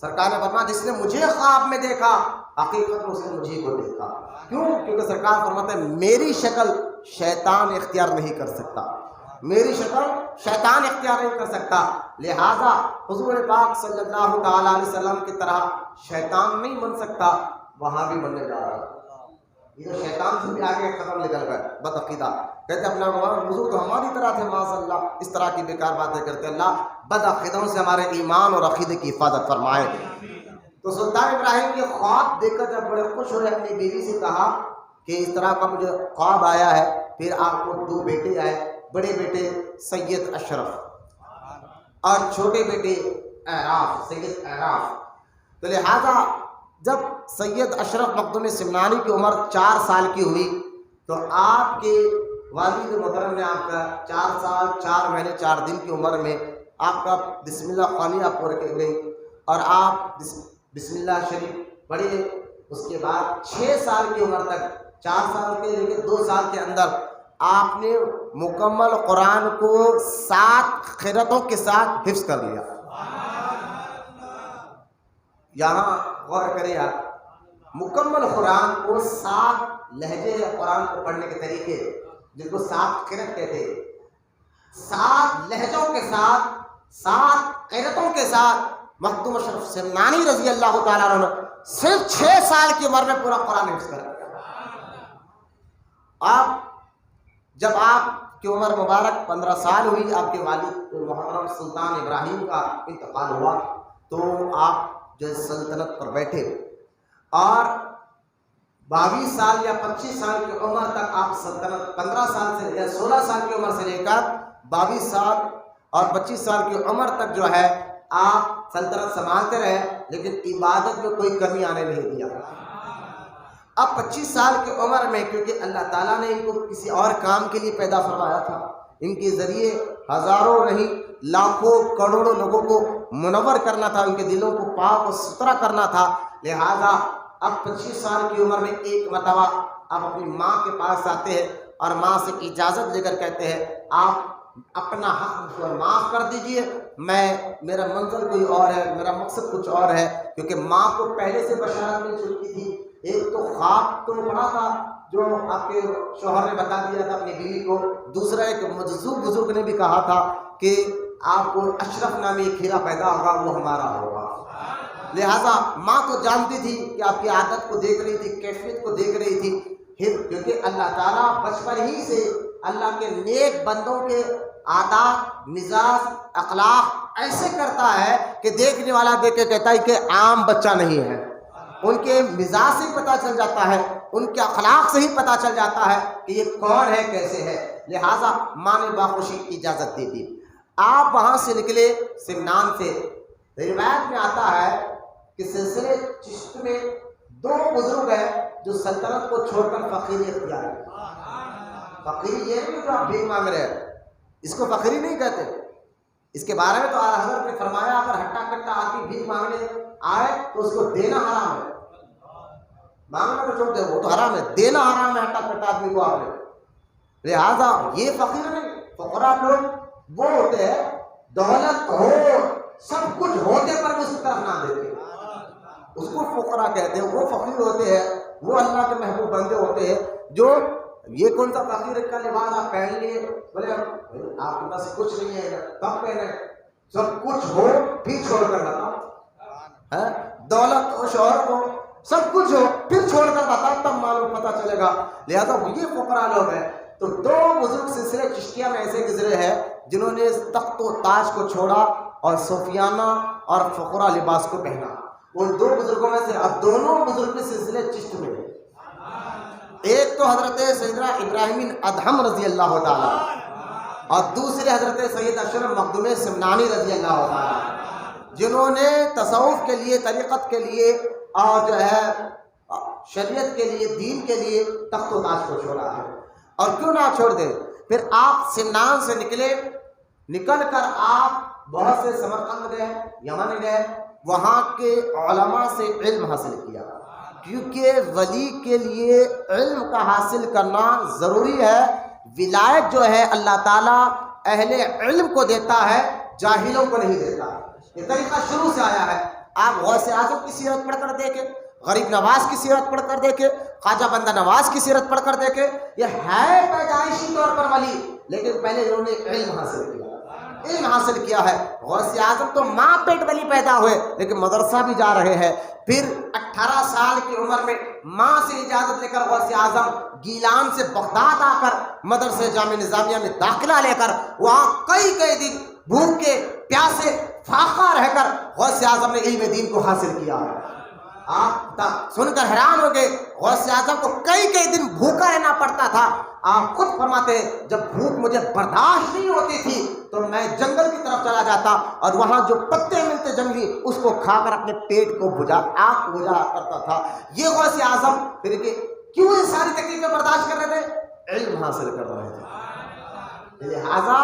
سرکار نے فرمایا جس نے مجھے خواب میں دیکھا حقیقت میں اس نے مجھے کو دیکھا۔ کیوں؟ کیونکہ سرکار فرماتے ہیں میری شکل شیطان اختیار نہیں کر سکتا، میری شکل شیطان اختیار نہیں کر سکتا، لہذا حضور پاک صلی اللہ تعالی علیہ وسلم کی طرح شیطان نہیں بن سکتا، وہاں بھی بننے جا رہا ہے۔ یہ تو شیطان سے بھی آگے ختم نکل گئے بد عقیدہ، کہتے اپنا حضور تو ہماری طرح تھے، معاذ اللہ، اس طرح کی بیکار باتیں کرتے۔ اللہ بد عقیدوں سے ہمارے ایمان اور عقیدے کی حفاظت فرمائے۔ تو سلطان ابراہیم یہ خواب دیکھ کر جب بڑے خوش ہوئے، اپنی بیوی سے کہا کہ اس طرح کا مجھے خواب آیا ہے۔ پھر آپ کو 2 بیٹے آئے، بڑے بیٹے سید اشرف اور چھوٹے بیٹے اعراف، سید اعراف۔ تو لہذا جب سید اشرف مخدوم سمنانی کی عمر 4 سال کی ہوئی تو آپ کے والد محترم نے آپ کا 4 سال 4 مہینے 4 دن کی عمر میں آپ کا بسم اللہ خوانی آپ کو رکھی گئی اور آپ بسم اللہ شریف پڑھے۔ اس کے بعد 6 سال کی عمر تک، 4 سال کے لے کے 2 سال کے اندر آپ نے مکمل قرآن کو 7 قرأتوں کے ساتھ حفظ کر لیا۔ یہاں غور کریں آپ، مکمل قرآن کو 7 لہجے قرآن کو پڑھنے کے طریقے جن کو 7 قرأت کہتے ہیں، 7 لہجوں کے ساتھ 7 قرأتوں کے ساتھ مخدوم اشرف سمنانی رضی اللہ تعالیٰ عنہ صرف 6 سال کی عمر میں پورا قرآن حفظ کر لیا۔ جب آپ کی عمر مبارک 15 سال ہوئی، آپ کے والد محترم سلطان ابراہیم کا انتقال ہوا، تو آپ جو سلطنت پر بیٹھے اور 22 سال یا 25 سال کی عمر تک آپ سلطنت 15 سال سے یا 16 سال کی عمر سے لے کر 22 سال اور 25 سال کی عمر تک جو ہے آپ سلطنت سنبھالتے رہے، لیکن عبادت میں کوئی کمی آنے نہیں دیا۔ اب 25 سال کی عمر میں، کیونکہ اللہ تعالیٰ نے ان کو کسی اور کام کے لیے پیدا فرمایا تھا، ان کے ذریعے ہزاروں نہیں لاکھوں کروڑوں لوگوں کو منور کرنا تھا، ان کے دلوں کو پاک و ستھرا کرنا تھا، لہذا اب 25 سال کی عمر میں ایک مرتبہ آپ اپنی ماں کے پاس آتے ہیں اور ماں سے اجازت لے کر کہتے ہیں آپ اپنا حق معاف کر دیجئے، میرا منظر کوئی اور ہے، میرا مقصد کچھ اور ہے۔ کیونکہ ماں کو پہلے سے بشارت مل چکی تھی، ایک تو خواب تو پڑا تھا جو آپ کے شوہر نے بتا دیا تھا اپنی بیوی کو، دوسرا ایک مجذوب بزرگ نے بھی کہا تھا کہ آپ کو اشرف نامی ایک ہیرا پیدا ہوگا، وہ ہمارا ہوگا۔ لہٰذا ماں تو جانتی تھی کہ آپ کی عادت کو دیکھ رہی تھی، کیفیت کو دیکھ رہی تھی، کیونکہ اللہ تعالیٰ بچپن ہی سے اللہ کے نیک بندوں کے عادات، مزاج، اخلاق ایسے کرتا ہے کہ دیکھنے والا دیکھ کے کہتا ہے کہ عام بچہ نہیں ہے، ان کے مزاج سے ہی پتہ چل جاتا ہے، ان کے اخلاق سے ہی پتہ چل جاتا ہے کہ یہ کون ہے، کیسے ہے۔ لہٰذا ماں نے باخوشی کی اجازت دے دی۔ آپ وہاں سے نکلے سمنان سے۔ روایت میں آتا ہے کہ سلسلے چشت میں 2 بزرگ ہیں جو سلطنت کو چھوڑ کر فقیری اختیار ہے۔ فقیری یہ نہیں جو آپ بھیک مانگ رہے ہیں، اس کو فقیری نہیں کہتے۔ اس کے بارے میں تو اعلیٰ حضرت نے فرمایا اگر ہٹا کٹا آدمی بھیک مانگنے آئے تو اس کو دینا حرام ہے، مانگنا تو چھوڑ دے، وہ تو حرام ہے، دینا حرام ہے ہٹا کٹا آدمی کو آپ نے۔ لہٰذا یہ فقیر نہیں، فقراء لوگ وہ ہوتے ہیں دولت ہو سب کچھ ہوتے پر بھی اس کی طرف نہ دیتے، اس کو فقراء کہتے ہیں۔ وہ فقیر ہوتے ہیں، وہ اللہ کے محبوب بندے ہوتے ہیں جو یہ کون سا فقیر کا لباس آپ پہن لیے، بولے آپ کے پاس کچھ نہیں ہے کب پہنے، سب کچھ ہو بھی چھوڑ کر بتاؤ، دولت ہو، شوہر ہو، سب کچھ ہو پھر چھوڑ کر بتا، تب معلوم پتہ چلے گا۔ لہذا یہ فقراء لوگ ہیں۔ تو دو بزرگ سلسلے چشتیہ میں ایسے گزرے ہیں جنہوں نے تخت و تاج کو چھوڑا اور صوفیانہ اور فقراء لباس کو پہنا۔ ان دو بزرگوں میں سے اب دونوں بزرگ کے سلسلے چشت میں ہیں۔ ایک تو حضرت سیدنا ابراہیم ادہم رضی اللہ تعالیٰ اور دوسرے حضرت سید اشرف مخدوم سمنانی رضی اللہ تعالیٰ، جنہوں نے تصوف کے لیے، طریقت کے لیے اور جو ہے شریعت کے لیے، دین کے لیے تخت و تاج کو چھوڑا ہے۔ اور کیوں نہ چھوڑ دے؟ پھر آپ سمنان سے نکل کر آپ بہت سے سمرقند گئے، یمن گئے، وہاں کے علماء سے علم حاصل کیا، کیونکہ ولی کے لیے علم کا حاصل کرنا ضروری ہے۔ ولایت جو ہے اللہ تعالیٰ اہل علم کو دیتا ہے، جاہلوں کو نہیں دیتا۔ یہ طریقہ شروع سے آیا ہے۔ آپ غوث اعظم کی سیرت پڑھ کر دیکھیں، غریب نواز کی سیرت پڑھ کر دیکھیں، خواجہ بندہ نواز کی سیرت پڑھ کر دیکھیں، یہ ہے پیدائشی طور پر ولی، لیکن پہلے انہوں نے علم حاصل کیا، علم حاصل کیا ہے۔ غوث اعظم تو ماں پیٹ ولی پیدا ہوئے لیکن مدرسہ بھی جا رہے ہیں۔ پھر 18 سال کی عمر میں ماں سے اجازت لے کر غوث اعظم گیلان سے بغداد آ کر مدرسہ جامعہ نظامیہ میں داخلہ لے کر وہاں کئی دن بھوکے پیاسے فاقہ رہ کر غوث اعظم نے علم دین کو حاصل کیا۔ آپ سن کر حیران ہو گئے، غوث اعظم کو کئی دن بھوکا رہنا پڑتا تھا۔ آپ خود فرماتے ہیں جب بھوک مجھے برداشت نہیں ہوتی تھی تو میں جنگل کی طرف چلا جاتا اور وہاں جو پتے ملتے جنگلی اس کو کھا کر اپنے پیٹ کو آگ بجھا کرتا تھا۔ یہ غوث اعظم پھر کیوں یہ ساری تکلیفیں برداشت کر رہے تھے؟ علم حاصل کر رہے تھے۔ لہذا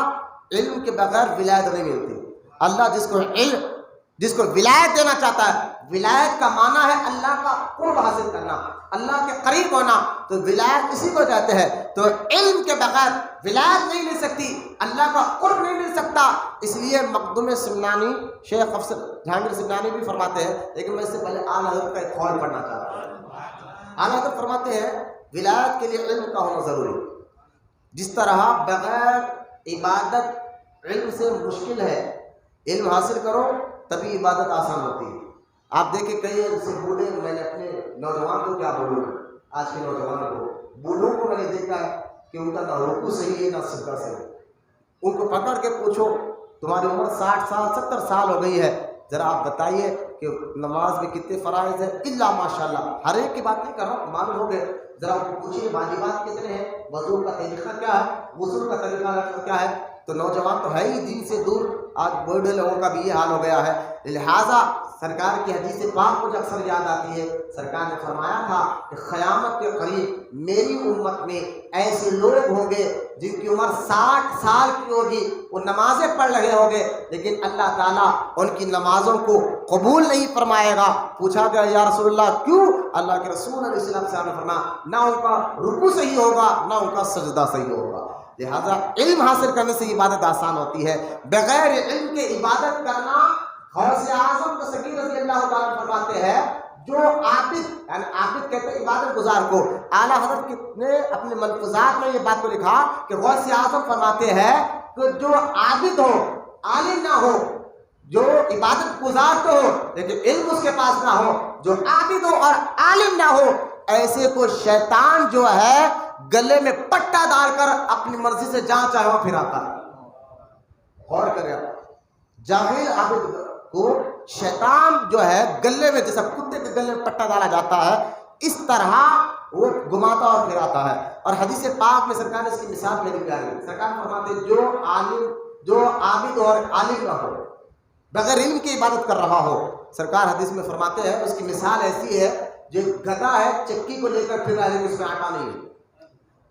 علم کے بغیر ولایت نہیں ملتی۔ اللہ جس کو ولایت دینا چاہتا ہے، ولایت کا معنی ہے اللہ کا قرب حاصل کرنا، اللہ کے قریب ہونا، تو ولایت اسی کو کہتے ہیں۔ تو علم کے بغیر ولایت نہیں مل سکتی، اللہ کا قرب نہیں مل سکتا۔ اس لیے مخدوم سمنانی، شیخ افسر جہانگیر سمنانی بھی فرماتے ہیں، لیکن میں اس سے پہلے اعلیٰ حضرت کا ایک قول پڑھنا چاہتا ہوں۔ اعلیٰ حضرت فرماتے ہیں ولایت کے لیے علم کا ہونا ضروری ہے۔ جس طرح بغیر عبادت علم سے مشکل ہے، علم حاصل کرو تبھی عبادت آسان ہوتی ہے۔ آپ دیکھیں کئی سے بوڑھے، میں نے اپنے نوجوان کو کیا بولوں، آج کے نوجوانوں کو، بوڑھوں کو میں نے دیکھا کہ ان کا نہ رکوع صحیح ہے نہ سجدہ صحیح ہے۔ ان کو پکڑ کے پوچھو تمہاری عمر 60 سال 70 سال ہو گئی ہے، ذرا آپ بتائیے کہ نماز میں کتنے فرائض ہیں؟ الا ماشاءاللہ، ہر ایک کی بات نہیں کر رہا ہوں، معلوم ہو گئے، ذرا ان کو پوچھیے واجبات کتنے ہیں، وضو کا طریقہ کیا ہے، غسل کا طریقہ کیا ہے؟ تو نوجوان تو ہے ہی دین سے دور، آج بوڑھے لوگوں کا بھی یہ حال ہو گیا ہے۔ لہٰذا سرکار کی حدیث پاک مجھے اکثر یاد آتی ہے، سرکار نے فرمایا تھا کہ قیامت کے قریب میری امت میں ایسے لوگ ہوں گے جن کی عمر 60 سال کی ہوگی، وہ نمازیں پڑھ رہے ہوں گے لیکن اللہ تعالیٰ ان کی نمازوں کو قبول نہیں فرمائے گا۔ پوچھا گیا یا رسول اللہ کیوں؟ اللہ کے رسول علیہ السلام سے نے فرمایا نہ ان کا رکوع صحیح ہوگا نہ ان کا سجدہ صحیح ہوگا۔ لہذا علم حاصل کرنے سے عبادت آسان ہوتی ہے، بغیر علم کے عبادت کرنا۔ غوث اعظم کو صدیق رضی اللہ تعالیٰ فرماتے ہیں جو عابد، یعنی عابد کہتے ہیں عبادت گزار کو۔ اعلیٰ حضرت نے اپنے ملفوظات میں یہ بات کو لکھا کہ غوث اعظم فرماتے ہیں کہ جو عابد ہو، عالم نہ ہو، جو عبادت گزار تو ہو لیکن علم اس کے پاس نہ ہو، جو عابد ہو اور عالم نہ ہو، ایسے کو شیطان جو ہے گلے میں پٹا ڈال کر اپنی مرضی سے جہاں چاہے وہاں پھراتا ہے۔ غور کریں، جاہل عابد کو شیطان جو ہے گلے میں، جیسا کتے کے گلے میں پٹا ڈالا جاتا ہے، اس طرح وہ گھماتا اور پھراتا ہے۔ اور حدیث پاک میں سرکار نے اس کی مثال میری پیاری ہے۔ سرکار فرماتے ہیں جو عابد اور عالم نہ ہو، بغیر علم کی عبادت کر رہا ہو، سرکار حدیث میں فرماتے ہیں اس کی مثال ایسی ہے جو گدھا ہے چکی کو لے کر پھر رہا ہے لیکن اس میں آٹا نہیں ہے،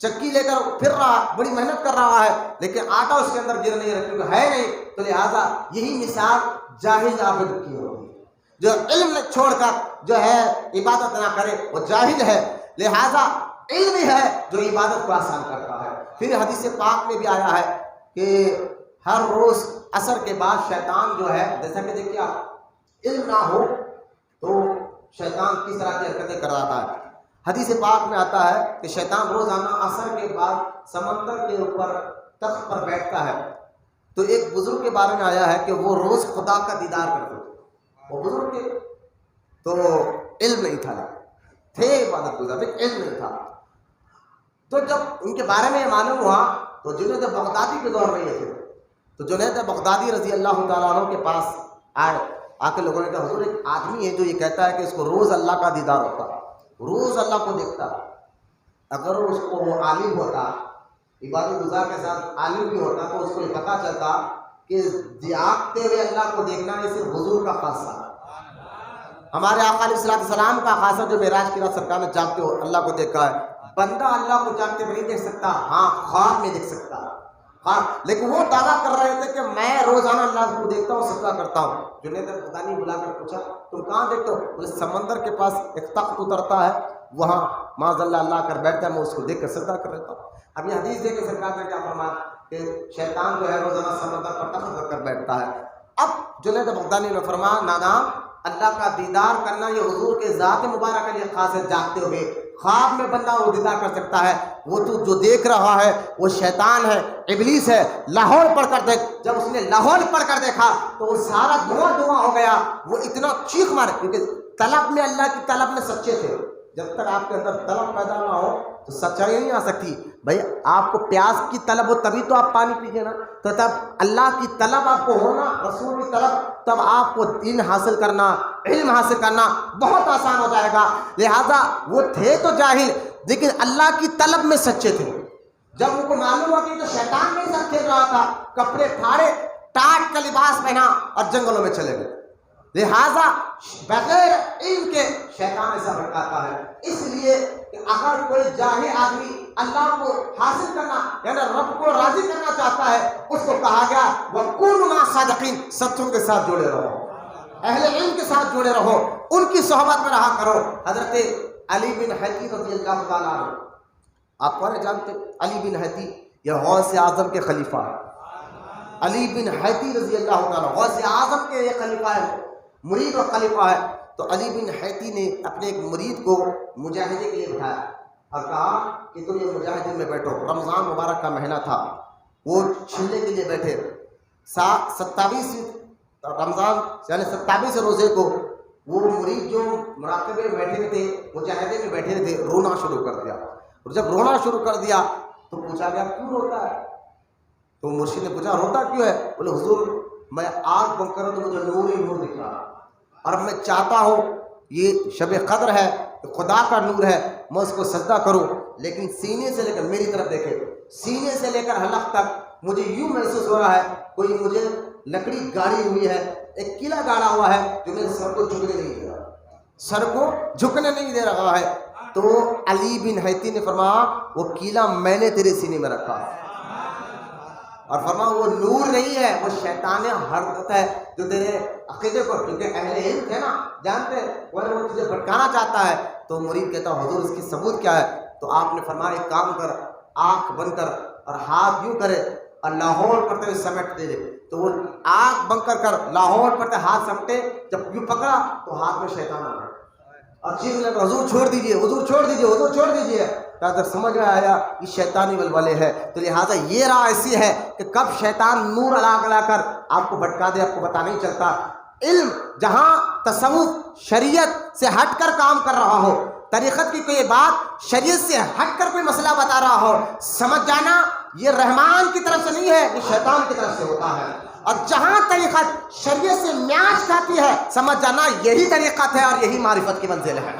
چکی لے کر پھر رہا، بڑی محنت کر رہا ہے لیکن آٹا اس کے اندر گر نہیں رہا کیونکہ ہے نہیں۔ تو لہٰذا یہی مثال جاہل عابد کی ہوگی، جو علم چھوڑ کر جو ہے عبادت نہ کرے وہ جاہل ہے۔ لہٰذا علم ہی ہے جو عبادت کو آسان کرتا ہے۔ پھر حدیث پاک میں بھی آیا ہے کہ ہر روز عصر کے بعد شیطان جو ہے، جیسا کہ دیکھیے آپ علم نہ ہو تو شیطان کس طرح کی حرکتیں کراتا ہے۔ حدیث پاک میں آتا ہے کہ شیطان روزانہ عصر کے بعد سمندر کے اوپر تخت پر بیٹھتا ہے۔ تو ایک بزرگ کے بارے میں آیا ہے کہ وہ روز خدا کا دیدار کرتے تھے، وہ بزرگ تھے تو علم نہیں تھا، تھے عبادت گزار، لیکن علم نہیں تھا۔ تو جب ان کے بارے میں یہ معلوم ہوا تو جنید بغدادی کے دور میں یہ تھے، تو جنید بغدادی رضی اللہ تعالیٰ عنہ کے پاس آئے، آ کے لوگوں نے کہا حضور ایک آدمی ہے جو یہ کہتا ہے کہ اس کو روز اللہ کا دیدار ہوتا، روز اللہ کو دیکھتا، اگر اس کو وہ عالم ہوتا، عبادت گزار کے ساتھ عالم بھی ہوتا تو اس کو یہ پتہ چلتا کہ جاگتے ہوئے اللہ کو دیکھنا یہ صرف حضور کا خاصہ ہے، ہمارے آقا علیہ السلام کا خاصہ جو معراج کی رات سرکار نے جاگتے ہوئے اللہ کو دیکھا ہے۔ بندہ اللہ کو جاگتے ہوئے نہیں دیکھ سکتا، ہاں خواب میں دیکھ سکتا، ہاں، لیکن وہ دعویٰ کر رہے تھے کہ میں روزانہ اللہ کو دیکھتا ہوں، سجدہ کرتا ہوں۔ جنید بغدادی بلا کر پوچھا تم کہاں دیکھتے ہو؟ بولے سمندر کے پاس ایک تخت اترتا ہے، وہاں معاذ اللہ کر بیٹھتا ہے، میں اس کو دیکھ کر سجدہ کر لیتا ہوں۔ اب یہ حدیث دیکھ کے سرکار نے کیا فرمایا کہ شیطان جو ہے روزانہ سمندر پر تخت کر بیٹھتا ہے۔ اب جنید بغدادی نے فرمایا نادام، اللہ کا دیدار کرنا یہ حضور کے ذات مبارک کے لیے خاص ہے، جاگتے ہوئے خواب میں بندہ وہ دیدار کر سکتا ہے، وہ تو جو دیکھ رہا ہے وہ شیطان ہے، ابلیس ہے۔ لاہور پڑھ کر دیکھ، جب اس نے لاہور پڑھ کر دیکھا تو وہ سارا دھواں دھواں ہو گیا، وہ اتنا چیخ مارے، کیونکہ طلب میں اللہ کی طلب میں سچے تھے۔ جب تک آپ کے اندر طلب پیدا نہ ہو تو سچائی نہیں آ سکتی۔ بھائی آپ کو پیاس کی طلب ہو تبھی تو آپ پانی پیجیے نا، تو تب اللہ کی طلب آپ کو ہونا، رسول کی طلب، تب آپ کو دین حاصل کرنا، علم حاصل کرنا بہت آسان ہو جائے گا۔ لہذا وہ تھے تو جاہل لیکن اللہ کی طلب میں سچے تھے۔ جب ان کو معلوم ہوا کہ تو شیطان میں ساتھ کھیل رہا تھا، کپڑے پھاڑے، ٹاٹ کا لباس پہنا اور جنگلوں میں چلے گئے۔ لہذا بغیر علم کے شیطان ایسا بھٹکاتا ہے۔ اس لیے کہ اگر کوئی جاہل آدمی اللہ کو حاصل کرنا یعنی رب کو راضی کرنا چاہتا ہے، اس کو کہا گیا وَكُونُوا مَعَ الصَّادِقِينَ، سچوں کے ساتھ جڑے رہو، اہل علم کے ساتھ جڑے رہو، ان کی صحبت میں رہا کرو۔ حضرت علی بن حیتی رضی اللہ تعالیٰ عنہ، آپ کون جانتے؟ علی بن حیتی یہ غوث اعظم کے خلیفہ ہے۔ علی بن حیتی رضی اللہ تعالیٰ غوث اعظم کے یہ خلیفہ ہے، مرید اور خلیفہ ہے۔ تو علی بن حیتی نے اپنے ایک مرید کو مجاہدے کے لیے بٹھایا اور کہا کہ تم یہ مجاہدے میں بیٹھو۔ رمضان مبارک کا مہینہ تھا، وہ چھلنے کے لیے بیٹھے۔ 27 رمضان یعنی 27 روزے کو وہ مرید جو مراقبے میں بیٹھے تھے، مجاہدے میں بیٹھے تھے، رونا شروع کر دیا۔ اور جب رونا شروع کر دیا تو پوچھا گیا کیوں روتا ہے؟ تو مرشد نے پوچھا روتا کیوں ہے؟ بولے حضور میں آنکھ بند کروں تو مجھے نور ہی نور دکھ رہا، اور میں چاہتا ہوں یہ شب قدر ہے، خدا کا نور ہے، میں اس کو سجدہ کروں، لیکن سینے سے لے کر میری طرف دیکھے، سینے سے لے کر حلق تک مجھے یوں محسوس ہو رہا ہے کوئی مجھے لکڑی گاڑی ہوئی ہے، ایک قلعہ گاڑا ہوا ہے جو میرے سر کو جھکنے نہیں دے رہا، سر کو جھکنے نہیں دے رہا ہے۔ تو علی بن حیتی نے فرمایا وہ قلعہ میں نے تیرے سینے میں رکھا، اور فرمایا وہ نور نہیں ہے، وہ شیطان حرکت ہے جو تیرے عقیدے کو، کیونکہ اہل علم تھے نا، جانتے وہ تجھے بھٹکانا چاہتا ہے۔ تو مرید کہتا حضور اس کی ثبوت کیا ہے؟ تو آپ نے فرمایا ایک کام کر، آنکھ بند کر اور ہاتھ یوں کرے اور لاہور پڑھتے ہوئے سمیٹ دے۔ تو وہ آنکھ بند کر لاہور پڑھتے ہاتھ سمٹے، جب یوں پکڑا تو ہاتھ میں شیطان آ گیا اور چیخ لگا حضور چھوڑ دیجیے، حضور چھوڑ دیجیے، حضور چھوڑ دیجیے۔ تب سمجھ میں آیا یہ شیطانی ولولے ہے۔ تو لہٰذا یہ راہ ایسی ہے کہ کب شیطان نور لا کر آپ کو بھٹکا دے آپ کو پتہ نہیں چلتا۔ علم جہاں تصوف شریعت سے ہٹ کر کام کر رہا ہو، طریقت کی کوئی بات شریعت سے ہٹ کر کوئی مسئلہ بتا رہا ہو، سمجھ جانا یہ رحمان کی طرف سے نہیں ہے، یہ شیطان کی طرف سے ہوتا ہے۔ اور جہاں طریقت شریعت سے میاج کھاتی ہے، سمجھ جانا یہی طریقت ہے اور یہی معرفت کی منزل ہے،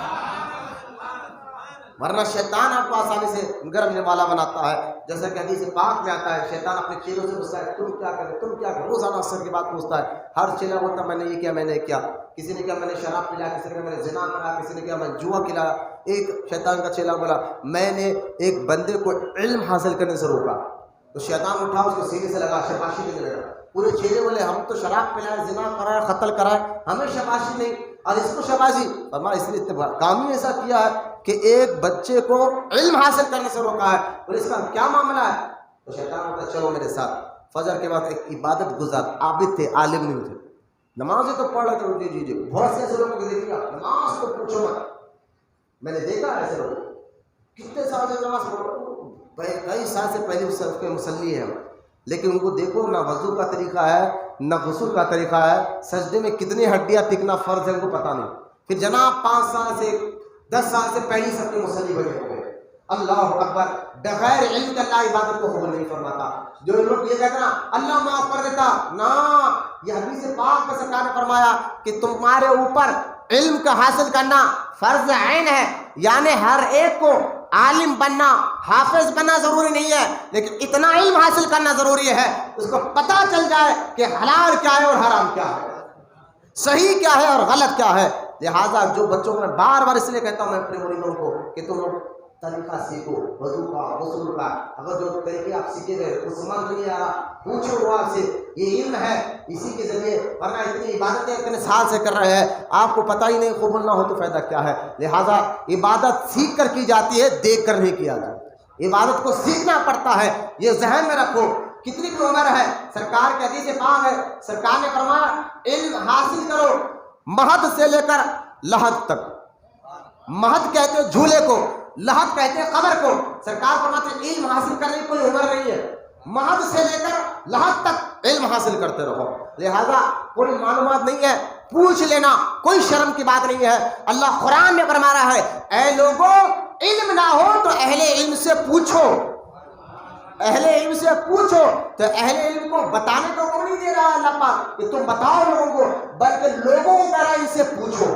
ورنہ شیطان آپ کو آسانی سے گرم والا بناتا ہے۔ جیسا کہ حدیث پاک میں آتا ہے شیطان اپنے چیلوں سے پوچھتا ہے تم کیا کرے، تم کیا کرے، روزانہ اثر کی بات پوچھتا ہے۔ ہر چیلا بولتا میں نے یہ کیا، میں نے کیا، کسی نے کیا میں نے شراب پلایا، کسی نے کیا میں نے زنا کرا، کسی نے کیا میں نے جوا کھلایا۔ ایک شیطان کا چیلا بولا میں نے ایک بندے کو علم حاصل کرنے سے روکا، تو شیطان اٹھا اس کو سینے سے لگا، شاباشی دینے لگا۔ پورے چیلے بولے ہم تو شراب پلائے، زنا کرائے، قتل کرائے، ہمیں شاباشی نہیں، اور اس کو شاباشی۔ فرمایا اس نے کام ہی ایسا کیا ہے کہ ایک بچے کو علم حاصل کرنے سے روکا ہے، اور اس کا کیا معاملہ ہے؟ تو شیطان ہوتا چلو میرے ساتھ۔ فجر کے بعد ایک عبادت گزار عابد تھے، عالم نہیں تھے، نمازیں تو پڑھ رہے تھے، جی بہت سے ایسے لوگوں کو دیکھیے نماز کو پوچھو مت، میں نے دیکھا ایسے لوگ کتنے سال سے نماز پڑھو، کئی سال سے پہلے صف کے مصلی ہیں، لیکن ان کو دیکھو نہ وضو کا طریقہ ہے نہ غسل کا طریقہ ہے، سجدے میں کتنی ہڈیاں ٹکنا فرض ہے ان کو پتہ نہیں۔ پھر جناب 5 سال سے 10 سال سے پہلی سب کے مصلی بنے ہوئے. اللہ اکبر. بغیر علم کے اللہ عبادت کو قبول نہیں فرماتا. جو لوگ یہ کہتے ہیں نا اللہ معاف کر دیتا, نا, یہ حدیث پاک میں سرکار نے فرمایا کہ تمہارے اوپر علم کا حاصل کرنا فرض عین ہے. یعنی ہر ایک کو عالم بننا, حافظ بننا ضروری نہیں ہے, لیکن اتنا علم حاصل کرنا ضروری ہے اس کو پتہ چل جائے کہ حلال کیا ہے اور حرام کیا ہے, صحیح کیا ہے اور غلط کیا ہے. لہٰذا جو بچوں کو میں بار بار اس لیے کہتا ہوں میں اپنے مریدوں کو کہ تم لوگ طریقہ سیکھو, وضو کا, غسل کا. اگر جو طریقے آپ سیکھے گئے اس سمجھ نہیں آ رہا, پوچھو وہ آپ سے, یہ علم ہے اسی کے ذریعے. ورنہ اتنی عبادتیں اتنے سال سے کر رہے ہیں, آپ کو پتہ ہی نہیں, قبول نہ ہو تو فائدہ کیا ہے. لہٰذا عبادت سیکھ کر کی جاتی ہے, دیکھ کر نہیں کیا جاتا. عبادت کو سیکھنا پڑتا ہے, یہ ذہن میں رکھو. کتنی بھی عمر ہے, سرکار کے حدیث پاک ہے, سرکار نے فرمایا علم حاصل کرو مہد سے لے کر لحد تک. مہد کہتے ہیں جھولے کو, لحد کہتے ہیں قبر کو. سرکار فرماتے ہیں علم حاصل کرنے کی کوئی عمر نہیں ہے, مہد سے لے کر لحد تک علم حاصل کرتے رہو. لہذا کوئی معلومات نہیں ہے پوچھ لینا, کوئی شرم کی بات نہیں ہے. اللہ قرآن میں فرما رہا ہے اے لوگوں علم نہ ہو تو اہل علم سے پوچھو, اہل علم سے پوچھو. تو اہل علم کو بتانے کو نہیں دے رہا ہے اللہ پاک کہ تم بتاؤ لوگوں کو, بلکہ لوگوں کو کہہ رہا ہے ان سے پوچھو.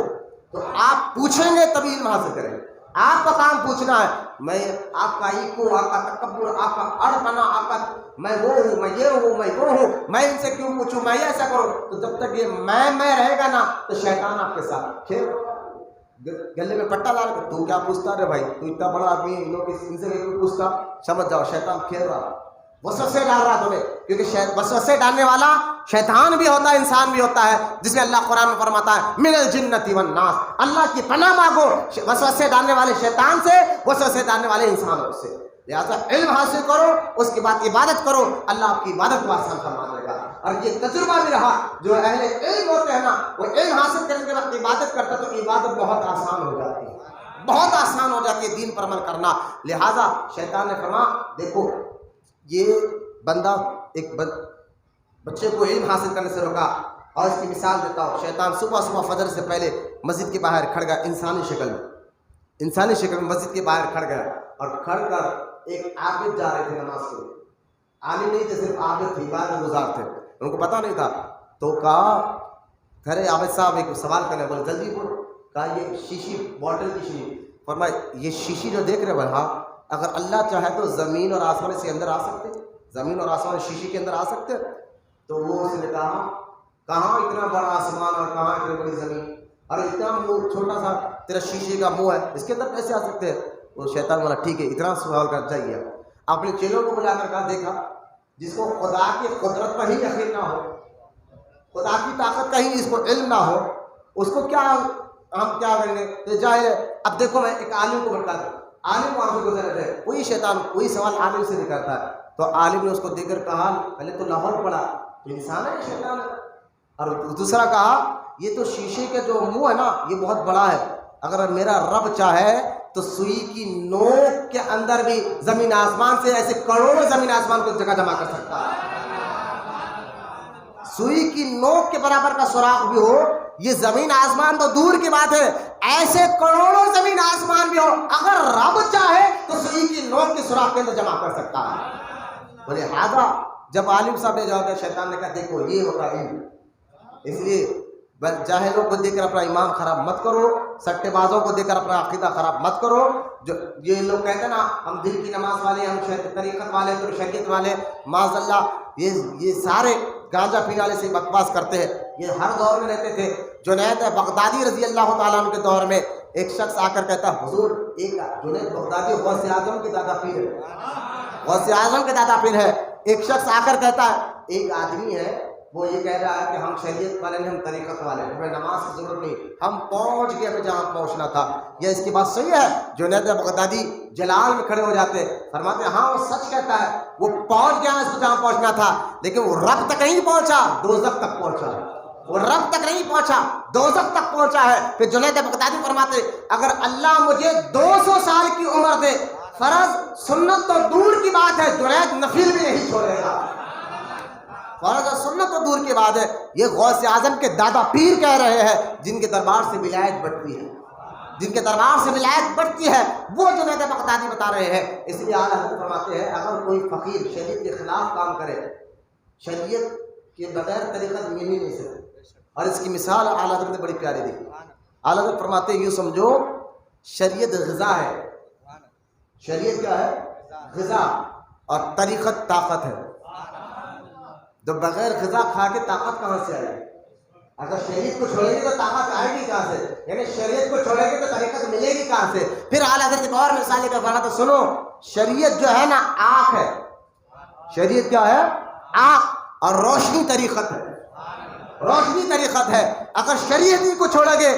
تو آپ پوچھیں گے تبھی علم حاصل کریں گے. آپ کا کام پوچھنا ہے. میں آپ کا ایکو, آپ کا تکبر, آپ کا اڑپنا, آپ کا میں وہ ہوں, میں یہ ہوں, میں وہ ہوں, میں ان سے کیوں پوچھوں, میں ایسا کروں. تو جب تک یہ میں رہے گا نا تو شیطان آپ کے ساتھ کھیل, گلے میں پٹا ڈال کر تو کیا پوچھتا رہے بھائی, تو اتنا بڑا آدمی ہے, ان لوگ ان سے کیوں پوچھتا. سمجھ جاؤ شیطان کھیل رہا, وسوسے ڈال رہا تمہیں, کیونکہ وسوسے ڈالنے والا شیطان بھی ہوتا ہے, انسان بھی ہوتا ہے, جس میں اللہ قرآن میں فرماتا ہے من الجنۃ والناس. اللہ کی پناہ مانگو وسوسے ڈالنے والے شیطان سے, وسوسے ڈالنے والے انسانوں سے. لہٰذا علم حاصل کرو, اس کے بعد عبادت کرو, اللہ آپ کی عبادت کو آسان فرما دے گا. اور یہ تجربہ بھی رہا, جو اہل علم ہوتے ہیں نا وہ علم حاصل کرنے کے بعد عبادت کرتا تو عبادت بہت آسان ہو جاتی ہے, بہت آسان ہو جاتی ہے دین پر عمل کرنا. لہٰذا شیطان نے فرمایا دیکھو یہ بندہ ایک بچے کو علم حاصل کرنے سے روکا. اور اس کی مثال دیتا ہوں. شیطان صبح صبح فجر سے پہلے مسجد کے باہر کھڑ گیا, انسانی شکل میں مسجد کے باہر کھڑ گیا, اور کھڑ کر ایک عابد جا رہے تھے نماز کے لیے. عالم نہیں تھے, صرف عابد تھے, عبادت گزار تھے, ان کو پتہ نہیں تھا. تو کہا خیرے عابد صاحب ایک سوال کرنے, بولے جلدی بولو. کہا یہ شیشی, بوٹل کی شیشی. فرمایا یہ شیشی جو دیکھ رہے بھائی, ہاں اگر اللہ چاہے تو زمین اور آسمان اس کے اندر آ سکتے, زمین اور آسمان شیشی کے اندر آ سکتے. تو وہ اس نے کہا کہاں اتنا بڑا آسمان اور کہاں اتنی بڑی زمین, اور اتنا منہ چھوٹا سا تیرا شیشے کا منہ ہے, اس کے اندر کیسے آ سکتے ہیں. وہ شیطان بولا ٹھیک ہے اتنا سوال کر جائیے. اپنے چیلوں کو بلا کر کہا دیکھا جس کو خدا کی قدرت پر ہی یقین نہ ہو, خدا کی طاقت کا ہی اس کو علم نہ ہو, اس کو کیا ہم کیا کریں گے. تو جائے اب دیکھو میں ایک عالم کو بھٹکا دوں, عالم وہاں سے گزر رہے, وہی شیطان وہی سوال عالم سے نہیں کرتا ہے. تو عالم نے اس کو دیکھ کر کہا پہلے تو لاہور پڑا, تو انسان ہے شیطان ہے. اور دوسرا کہا یہ تو شیشے کا جو منہ ہے نا یہ بہت بڑا ہے, اگر میرا رب چاہے تو سوئی کی نوک کے اندر بھی زمین آسمان سے ایسے کروڑوں زمین آسمان کو جگہ جمع کر سکتا ہے. سوئی کی نوک کے برابر کا سوراخ بھی ہو, یہ زمین آسمان تو دور کی بات ہے, ایسے کروڑوں زمین آسمان بھی ہو, اگر رب چاہے تو سوئی کی نوک کے سوراخ کے اندر جمع کر سکتا ہے. بولے ہاضا جب عالم صاحب نے جواب دیا, شیطان نے کہا دیکھو یہ ہوتا علم. اس لیے جاہلوں کو دیکھ کر اپنا ایمان خراب مت کرو, سٹے بازوں کو دیکھ کر اپنا عقیدہ خراب مت کرو. جو یہ لوگ کہتے ہیں نا ہم دل کی نماز والے, ہم طریقت والے, تو شریعت والے, معاذ اللہ یہ سارے گانجا پینے والے سے بکواس کرتے ہیں. یہ ہر دور میں رہتے تھے. جنید بغدادی رضی اللہ تعالیٰ عنہ کے دور میں ایک شخص آ کر کہتا حضور, ایک جنید بغدادی غوث اعظم کے دادا پیر ہے, غوث اعظم کے دادا پیر ہے. ایک شخص آ کر کہتا ہے ایک آدمی ہے وہ یہ کہہ رہا ہے کہ ہم شریعت والے نہیں, ہم طریقت والے, ہمیں نماز کی ضرورت نہیں, ہم پہنچ گئے ہمیں جہاں پہنچنا تھا. یہ اس کی بات صحیح ہے. جنید بغدادی جلال میں کھڑے ہو جاتے, فرماتے ہاں وہ سچ کہتا ہے, وہ پہنچ گیا اس کو جہاں پہنچنا تھا, لیکن وہ رب تک نہیں پہنچا, دوزخ تک پہنچا. وہ رب تک نہیں پہنچا, دوزخ تک پہنچا ہے. پھر جنید بغدادی فرماتے اگر اللہ مجھے 200 سال کی عمر دے, فرض سنت تو دور کی بات ہے, جنید نفل بھی نہیں چھوڑے گا. فرض اور سنت تو دور کی بات ہے, یہ غوث اعظم کے دادا پیر کہہ رہے ہیں, جن کے دربار سے ولایت بٹتی ہے, جن کے دربار سے ولایت بڑھتی ہے، وہ جنید بغدادی بتا رہے ہیں۔ اس لیے اعلیٰ حضرت فرماتے ہیں اگر کوئی فقیر شریعت کے خلاف کام کرے، شریعت کے بغیر طریقت مل ہی نہیں سکتی۔ اور اس کی مثال اعلیٰ حضرت نے بڑی پیاری دی۔ اعلیٰ حضرت فرماتے ہیں یوں سمجھو شریعت غذا ہے، شریعت کیا ہے؟ غذا، اور طریقت طاقت ہے۔ تو بغیر غذا کھا کے طاقت کہاں سے آئے گی؟ اگر شریعت کو چھوڑیں گے تو طاقت آئے گی کہاں سے؟ یعنی شریعت کو چھوڑیں گے تو طریقت ملے گی کہاں سے؟ پھر اعلیٰ حضرت ایک اور مثال کا فرماتے تو سنو، شریعت جو ہے نا آنکھ ہے، شریعت کیا ہے؟ آنکھ، اور روشنی طریقت ہے، روشنی طریقت ہے۔ اگر شریعت ہی کو چھوڑیں گے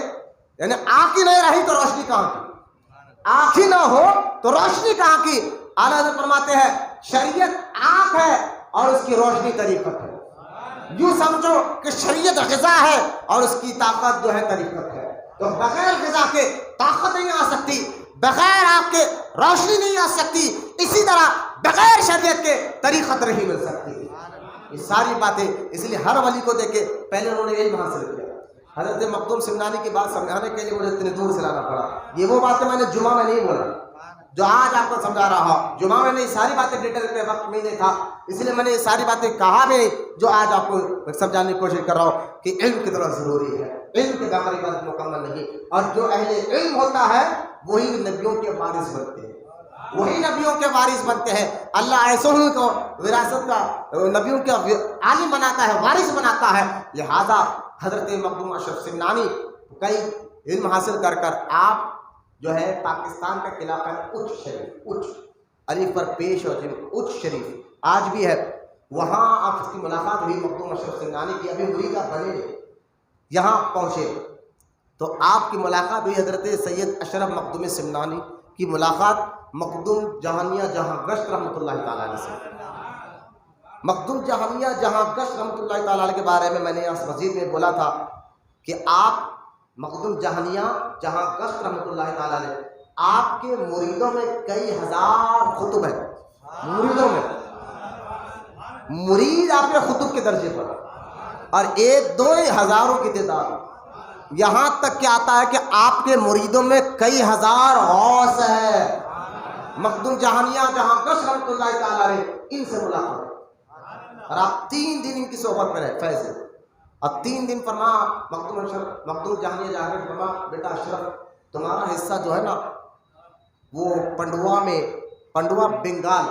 یعنی آنکھ ہی نہیں رہی تو روشنی کہاں کی؟ آنکھ ہی نہ ہو تو روشنی کہاں کی؟ اعلیٰ حضرت فرماتے ہیں شریعت آنکھ ہے اور اس کی روشنی طریقت ہے۔ یوں سمجھو کہ شریعت غذا ہے اور اس کی طاقت جو ہے طریقت ہے۔ تو بغیر غذا کے طاقت نہیں آ سکتی، بغیر آپ کے روشنی نہیں آ سکتی، اسی طرح بغیر شریعت کے طریقت نہیں مل سکتی۔ یہ ساری باتیں اس لیے ہر ولی کو دیکھے پہلے انہوں نے علم حاصل کیا۔ حضرت مخدوم سمنانی کی بات سمجھانے کے لیے مجھے اتنے دور سے لانا پڑا۔ یہ وہ باتیں میں نے جمعہ میں نہیں بولا جو آج آپ کو سمجھا رہا ہوں، جمعہ میں نے یہ ساری باتیں ڈیٹیل پہ وقت میں نہیں تھا، اس لیے میں نے یہ ساری باتیں کہا بھی نہیں جو آج آپ کو سمجھانے کی کوشش کر رہا ہوں کہ علم کتنا ضروری ہے، علم کے بغیر عبادت مکمل نہیں۔ اور جو اہل علم ہوتا ہے وہی نبیوں کے وارث بنتے ہیں، وہی نبیوں کے وارث بنتے ہیں۔ اللہ ایسوں کو وراثت کا نبیوں کا عالم بناتا ہے، وارث بناتا ہے۔ لہذا حضرت مخدوم اشرف سمنانی کئی علم حاصل کر کر آپ جو ہے پاکستان کا علاقہ ہے اچ شریف، اچ الف پر پیش اور اچ شریف آج بھی ہے، وہاں آپ کی ملاقات ہوئی مخدوم اشرف سمنانی کی، ابھی مرید بنے یہاں پہنچے تو آپ کی ملاقات ہوئی حضرت سید اشرف مخدوم سمنانی کی ملاقات مخدوم جہانیہ جہاں گشت رحمۃ اللہ تعالیٰ علیہ سے۔ مخدوم جہانیہ جہاں گشت رحمۃ اللہ تعالیٰ علیہ کے بارے میں نے اس مسجد میں بولا تھا کہ آپ مخدوم جہانیہ جہاں گشت رحمۃ اللہ تعالیٰ علیہ، آپ کے مریدوں میں کئی ہزار خطب ہیں، مریدوں میں مرید آپ کے خطب کے درجے پر، اور ایک دو ہزاروں کی تعداد، یہاں تک کہ آتا ہے کہ آپ کے مریدوں میں کئی ہزار غوث ہے۔ مخدوم جہانیہ جہاں گشت رحمۃ اللہ تعالیٰ علیہ ان سے ملاقات، اور آپ 3 دن ان کی صحبت میں رہے فیض، اور 3 دن فرما مخدوم جہانیہ جا کر فرما بیٹا اشرف تمہارا حصہ جو ہے نا وہ پنڈوا میں، پنڈوا بنگال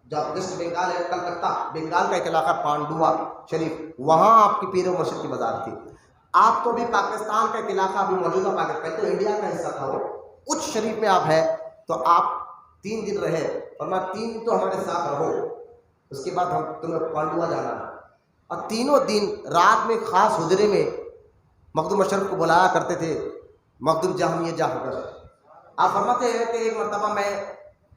جو ویسٹ بنگال ہے، کلکتہ بنگال کا ایک علاقہ پانڈوا شریف، وہاں آپ کی پیر و مرشد کی مزار تھی۔ آپ کو بھی پاکستان کا ایک علاقہ ابھی موجودہ پاکستان تو انڈیا کا حصہ تھا وہ اچ شریف میں آپ ہے، تو آپ 3 دن رہے، فرمایا 3 دن تو ہمارے ساتھ رہو، اس کے بعد ہم تمہیں پانڈوا جانا ہے۔ اور تینوں دن رات میں خاص حجرے میں مخدوم اشرف کو بلایا کرتے تھے مخدوم جہانیہ جہاں گشت۔ آپ فرماتے ہیں کہ ایک مرتبہ میں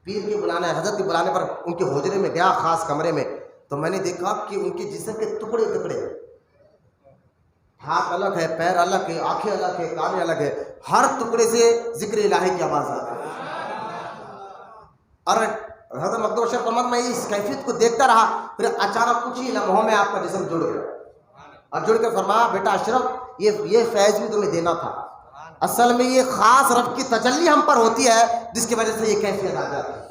پیر کے بلانے، حضرت کے بلانے پر ان کے حجرے میں گیا، خاص کمرے میں، تو میں نے دیکھا کہ ان کے جسم کے ٹکڑے ٹکڑے، ہاتھ الگ ہے، پیر الگ ہے، آنکھیں الگ ہے، کان الگ ہے، ہر ٹکڑے سے ذکر الہی کی آواز آتی ہے۔ اور حضرت مخدوم اشرف فرماتے میں اس کیفیت کو دیکھتا رہا، پھر اچانک کچھ ہی لمحوں میں آپ کا جسم جڑ گیا، اور جڑ کر فرمایا بیٹا اشرف یہ فیض بھی تمہیں دینا تھا، اصل میں یہ خاص رب کی تجلی ہم پر ہوتی ہے جس کی وجہ سے یہ کیفیت آ جاتی ہے،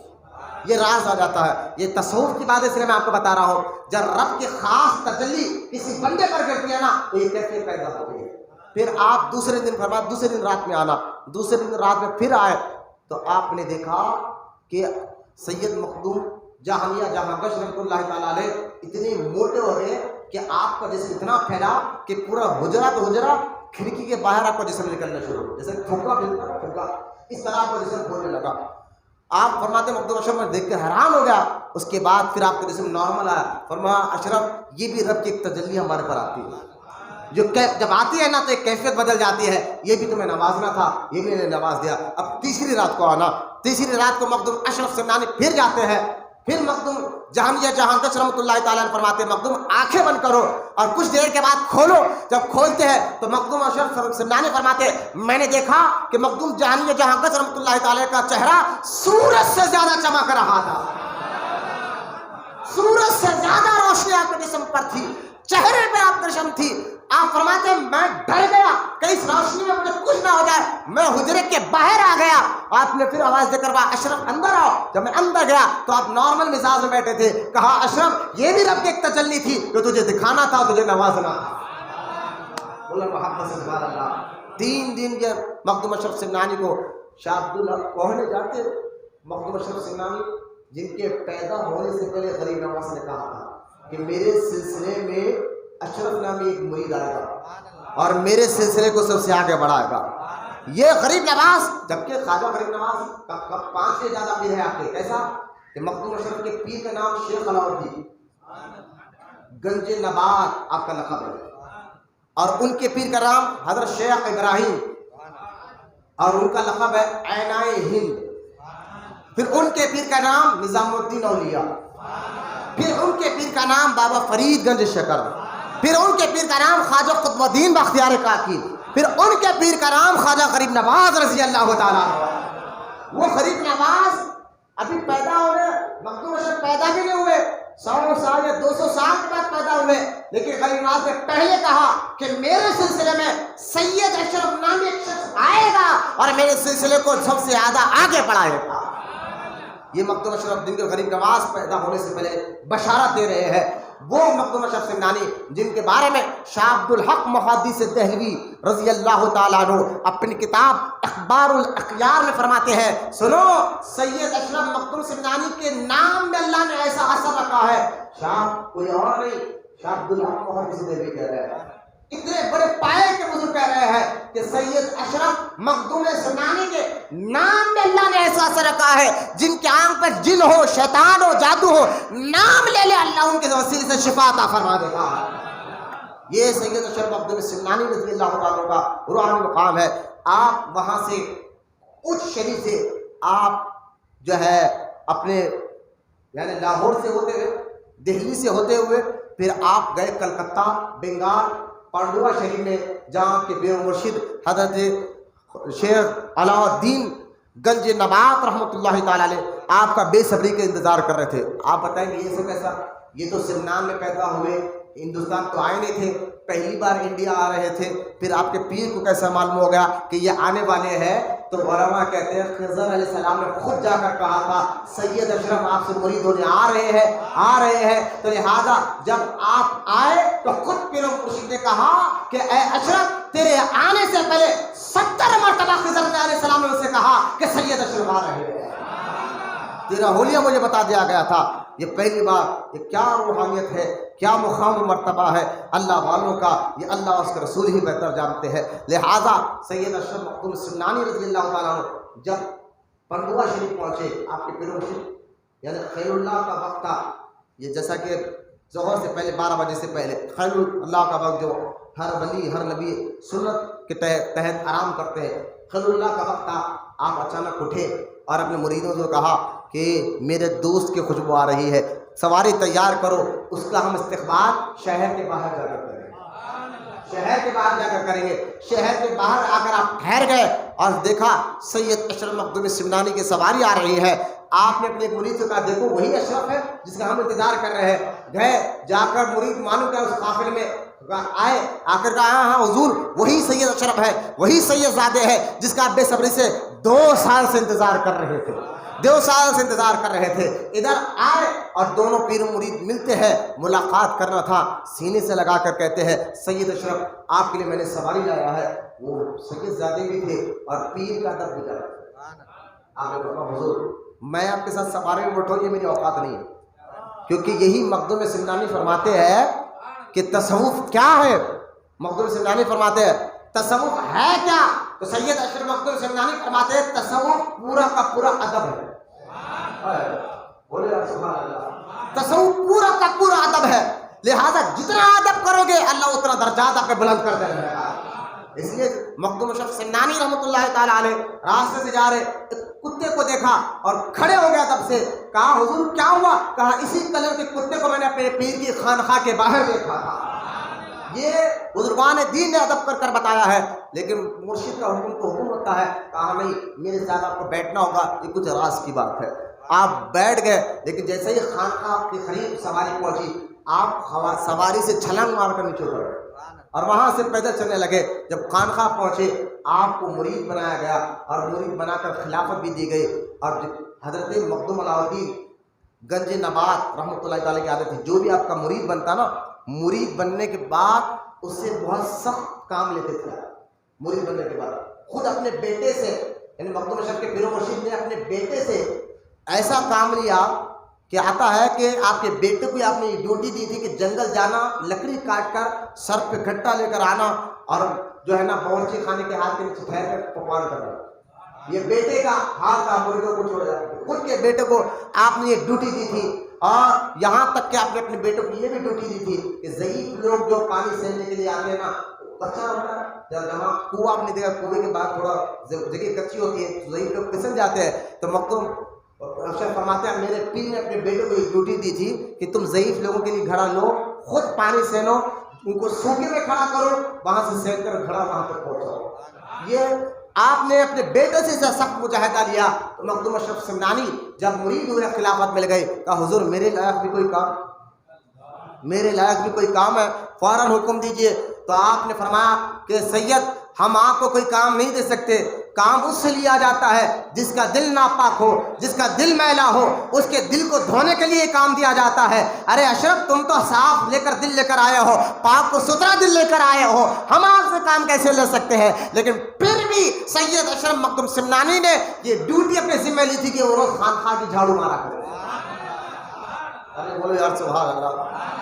یہ راز آ جاتا ہے۔ یہ تصوف کی بات ہے، اس لیے میں آپ کو بتا رہا ہوں جب رب کی خاص تجلی کسی بندے پر کرتی ہے نا تو یہ کیفیت پیدا ہوتی ہے۔ پھر آپ دوسرے دن فرمایا دوسرے دن رات میں آنا، دوسرے دن رات میں پھر آئے تو آپ نے دیکھا کہ سید مخدوم جہانیہ جہاں گشت رحمۃ اللہ تعالیٰ علیہ اتنے موٹے ہو گئے کہ آپ کا جسم اتنا پھیلا کہ پورا حجرہ تو حجرہ کھڑکی کے باہر آپ کا جسم نکلنا شروع ہو، جیسے پھوکا ملتا ہے پھوکا، اس طرح آپ کا جسم کھولنے لگا۔ آپ فرماتے مخدوم اشرف میں دیکھ کر حیران ہو گیا، اس کے بعد پھر آپ کا جسم نارمل آیا۔ فرمایا اشرف یہ بھی رب کی ایک تجلی ہمارے پر آتی ہے، جو جب آتی ہے نا تو ایک کیفیت بدل جاتی ہے، یہ بھی تمہیں نوازنا تھا، یہ بھی میں نے نواز دیا۔ اب تیسری رات کو آنا، تیسری رات کو مخدوم اشرف سمنانی پھر جاتے ہیں، پھر مخدوم جہانیہ جہاں گشت رحمۃ اللہ تعالیٰ عنہ فرماتے ہیں مخدوم آنکھیں بند کرو اور کچھ دیر کے بعد کھولو۔ جب کھولتے ہیں تو مخدوم اشرف سمنانی فرماتے ہیں میں نے دیکھا کہ مخدوم جہانیہ جہاں گشت رحمۃ اللہ تعالیٰ کا چہرہ سورج سے زیادہ چمک رہا تھا، سورج سے زیادہ روشنی آپ کے جسم پر تھی، چہرے پہ آپ درشم تھی۔ آپ فرماتے ہیں میں ڈر گیا کہ اس روشنی میں مجھے کچھ نہ ہو جائے، میں حجرے کے باہر آ گیا، آپ نے پھر آواز دے کر کہا اشرف اندر آؤ۔ جب میں اندر گیا تو آپ نارمل مزاج میں بیٹھے تھے۔ کہا اشرف یہ بھی رب کی ایک تجلی تھی جو تجھے دکھانا تھا، تجھے نوازنا تھا۔ بولے محمد سے سبحان اللہ۔ 3 دن کے مخدوم اشرف سمنانی کو شاہ عبدالحق کوہنے جاتے، مخدوم اشرف سمنانی جن کے پیدا ہونے سے پہلے غریب نواز نے کہا تھا کہ میرے سلسلے میں اشرف نامی ایک مرید آئے گا اور میرے سلسلے کو سب سے آگے بڑھائے گا۔ یہ غریب نواز، جبکہ خواجہ غریب نواز کا 5 سے زیادہ پیر ہے آپ کے، کیسا کہ مخدوم اشرف کے پیر کا نام شیخ علاؤالدین گنج نبات آپ کا لقب ہے، اور ان کے پیر کا نام حضرت شیخ ابراہیم اور ان کا لقب ہے عینائے ہند۔ پھر ان کے پیر کا نام نظام الدین اولیاء، پھر ان کے پیر کا نام بابا فرید گنج شکر، پھر ان کے پیر کا نام خواجہ قطب الدین بختیار کاکی، پھر ان کے پیر کا نام خواجہ غریب نواز رضی اللہ تعالیٰ عنہ۔ وہ غریب نواز ابھی پیدا ہوئے، مخدوم اشرف پیدا بھی نہیں ہوئے، 100 سال یا 200 سال کے بعد پیدا ہوئے، لیکن غریب نواز نے پہلے کہا کہ میرے سلسلے میں سید اشرف نامی ایک شخص آئے گا اور میرے سلسلے کو سب سے زیادہ آگے بڑھائے گا۔ یہ مخدوم اشرف جن کے غریب نواز پیدا ہونے سے پہلے بشارت دے رہے ہیں، وہ مخدوم اشرف سمنانی جن کے بارے میں شاہ عبدالحق محدث دہلوی رضی اللہ تعالیٰ عنہ اپنی کتاب اخبار الاخیار میں فرماتے ہیں، سنو سید اشرف مخدوم سمنانی کے نام میں اللہ نے ایسا اثر رکھا ہے، شاہ کوئی اور نہیں، شاہ عبدالحق محدث دہلوی کہہ رہے ہیں، اتنے بڑے پائے کے بزرگ کہہ رہے ہیں کہ سید اشرف مخدوم سمنانی کے نام میں اللہ نے ایسا اثر رکھا ہے، جن کے آنکھ پر جن ہو، شیطان ہو، جادو ہو، نام لے لے اللہ ان کے وسیلے سے شفا عطا فرما دے گا۔ یہ سید اشرف مخدوم سمنانی رضی اللہ تعالیٰ کا روحانی مقام ہے۔ آپ وہاں سے اچ شریف سے آپ جو ہے اپنے یعنی لاہور سے ہوتے ہوئے، دہلی سے ہوتے ہوئے پھر آپ گئے کلکتہ، بنگال، پانڈوا شریف میں، جہاں کے پیر مرشد حضرت شیخ علاؤالدین گنج نبات رحمۃ اللہ تعالیٰ علیہ آپ کا بے صبری کے انتظار کر رہے تھے۔ آپ بتائیں گے یہ سب کیسا؟ یہ تو سمنان میں پیدا ہوئے، ہندوستان تو آئے نہیں تھے، پہلی بار انڈیا آ رہے تھے، پھر آپ کے پیر کو کیسا معلوم ہو گیا کہ یہ آنے والے ہیں؟ تو علماء کہتے ہیں خضر علیہ السلام نے خود جا کر کہا تھا سید اشرف آپ سے مرید ہونے آ رہے ہیں، تو لہذا جب آپ آئے تو خود پیر مرشد نے کہا کہ اے اشرف تیرے آنے سے پہلے 70 مرتبہ خضر علیہ السلام نے اسے کہا کہ سید اشرف آ رہے ہیں، تیرا حلیہ مجھے بتا دیا گیا تھا۔ یہ پہلی بار، یہ کیا روحانیت ہے، کیا مقام و مرتبہ ہے اللہ والوں کا، یہ اللہ اور اس کے رسول ہی بہتر جانتے ہیں۔ لہذا سید اشرف مخدوم سمنانی رضی اللہ تعالیٰ عنہ جب پنڈوا شریف پہنچے، آپ کے پیر مرشد یعنی خیل اللہ کا وقت تھا، یہ جیسا کہ ظہر سے پہلے 12 بجے سے پہلے خیل اللہ کا وقت جو ہر ولی ہر نبی سنت کے تحت آرام کرتے ہیں، خیل اللہ کا وقت تھا۔ آپ اچانک اٹھے اور اپنے مریدوں سے کہا کہ میرے دوست کی خوشبو آ رہی ہے، سواری تیار کرو، اس کا ہم استقبال شہر کے باہر جا کر کریں گے، شہر کے باہر جا کر کریں گے۔ شہر کے باہر آ کر آپ ٹھہر گئے اور دیکھا سید اشرف مخدوم سمنانی کی سواری آ رہی ہے۔ آپ نے اپنے مرید سے کہا دیکھو وہی اشرف ہے جس کا ہم انتظار کر رہے ہیں۔ گئے جا کر مرید معلوم کیا اس قافلے میں آئے، آ کر کہا ہاں حضور وہی سید اشرف ہے، وہی سید زادے ہے جس کا آپ بے صبری سے 2 سال سے انتظار کر رہے تھے، 2 سال سے انتظار کر رہے تھے۔ ادھر آئے اور دونوں پیر مرید ملتے ہیں، ملاقات کرنا تھا، سینے سے لگا کر کہتے ہیں سید اشرف آپ کے لیے میں نے سواری لایا ہے۔ وہ سید زادے بھی تھے اور پیر کا ادب بھی تھا۔ آپ نے کہا حضور میں آپ کے ساتھ سواری میں بیٹھوں، یہ میری اوقات نہیں ہے، کیونکہ یہی مخدوم سمنانی فرماتے ہیں کہ تصوف کیا ہے۔ مخدوم سمنانی فرماتے ہیں تصوف ہے کیا؟ تو سید اشرف مخدوم سمنانی فرماتے ہیں تصوف پورا کا پورا ادب ہے۔ تصوف پورا کا پورا ادب ہے، لہذا جتنا ادب کرو گے اللہ اتنا درجات آپ کے بلند کر دے گا۔ اس لیے مخدوم اشرف سمنانی رحمۃ اللہ تعالیٰ علیہ راستے سے جا رہے کتے کو دیکھا اور کھڑے ہو گیا ادب سے، کہا حضور کیا ہوا؟ کہا اسی کلر کے کتے کو میں نے اپنے پیر کی خانقاہ کے باہر دیکھا تھا۔ یہ بزرگان دین نے ادب کر کر بتایا ہے، لیکن مرشد کا حکم تو حکم ہوتا ہے۔ کہا نہیں میرے ساتھ آپ کو بیٹھنا ہوگا، یہ کچھ راز کی بات ہے۔ آپ بیٹھ گئے، لیکن جیسے ہی خانقاہ کے قریب سواری پہنچی آپ سواری سے چھلانگ مار کر نیچے اتر گئے۔ اور وہاں سے پیدل چلنے لگے. جب خانقاہ پہنچے آپ کو مرید بنایا گیا اور مرید بنا کر خلافت بھی دی گئی. اور حضرت مخدوم علاء الدین گنج نبات رحمۃ اللہ تعالیٰ کی عادت تھی، جو بھی آپ کا مرید بنتا نا، مرید بننے کے بعد اس سے بہت سخت کام لیتے تھے. مرید بننے کے بعد خود اپنے بیٹے سے، یعنی مخدوم اشرف کے پیر و مرشد نے اپنے بیٹے سے ایسا کام لیا کہ آتا ہے کہ آپ کے بیٹے کو آپ نے یہ ڈیوٹی دی تھی کہ جنگل جانا، لکڑی کاٹ کر سر پہ گھٹا لے کر آنا اور جو ہے نا باورچی خانے کے ہاتھ کے نیچے ٹھہر کر پکوان کرنا. یہ بیٹے کا ہاتھ کا مرغوں کو چھوڑ جاتا ہے. خود کے بیٹے کو آپ نے یہ ڈیوٹی دی تھی. اور یہاں تک کہ آپ نے اپنے بیٹے کو یہ بھی ڈیوٹی دی تھی کہ ضعیف لوگ جو پانی سیننے کے لیے آتے ہیں نا، بچہ ہوتا ہے جب جہاں کنواں آپ نے دیکھا، کنویں کے بعد تھوڑا جگہ کچی ہوتی ہے تو ضعیف لوگ پھسل جاتے ہیں. تو مخدوم اشرف فرماتے ہیں میرے پیر نے اپنے بیٹے کو یہ ڈیوٹی دی تھی کہ تم ضعیف لوگوں کے لیے گھڑا لو، خود پانی سینو، ان کو سوکھے میں کھڑا کرو، وہاں سے سین کر گھڑا وہاں تک پہنچاؤ. یہ آپ نے اپنے بیٹے سے سخت مجاہدہ لیا. تو مخدوم اشرف سمنانی جب مرید ہوئے خلافت میں لگئے، کہا حضور میرے لائق بھی کوئی کام، میرے لائق بھی کوئی کام ہے، فوراً حکم دیجئے. تو آپ نے فرمایا کہ سید ہم آپ کو کوئی کام نہیں دے سکتے، کام اس سے لیا جاتا ہے جس کا دل ناپاک ہو، جس کا دل میلا ہو، اس کے دل کو دھونے کے لیے کام دیا جاتا ہے. ارے اشرف تم تو صاف لے کر دل لے کر آئے ہو، پاک کو ستھرا دل لے کر آئے ہو، ہم آپ سے کام کیسے لے سکتے ہیں؟ لیکن پھر بھی سید اشرف مخدوم سمنانی نے یہ ڈیوٹی اپنے ذمہ لی تھی کہ وہ روز خانقاہ کی جھاڑو مارا کرے. ارے بولو یار سبحان اللہ.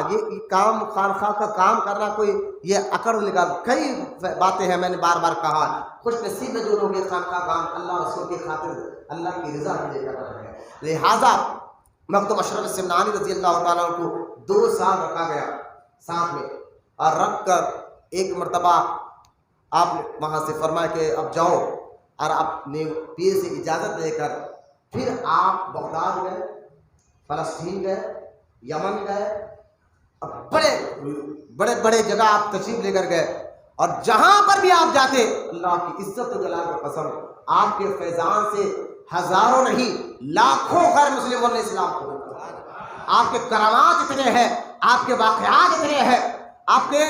یہ کام خانقاہ کا کام کرنا کوئی یہ اکڑ نکال. کئی باتیں ہیں، میں نے بار بار کہا، خوش نصیب ہے جو لوگ یہ خانقاہ کام اللہ رسول کی خاطر اللہ کی رضا کے لیے کر رہے ہیں. لہٰذا مخدوم اشرف سمنانی رضی اللہ تعالیٰ عنہ کو 2 سال رکھا گیا ساتھ میں، اور رکھ کر ایک مرتبہ آپ نے وہاں سے فرمایا کہ اب جاؤ، اور اپنے پیر سے اجازت لے کر پھر آپ بغداد گئے، فلسطین گئے، یمن گئے، بڑے بڑے جگہ آپ تشریف لے کر گئے. اور جہاں پر بھی آپ جاتے اللہ کی عزت و جلال کا قسم آپ کے فیضان سے ہزاروں نہیں لاکھوں غیر مسلموں نے اسلام کو دیا. آپ کے کرامات اتنے ہیں، آپ کے واقعات اتنے ہیں، آپ کے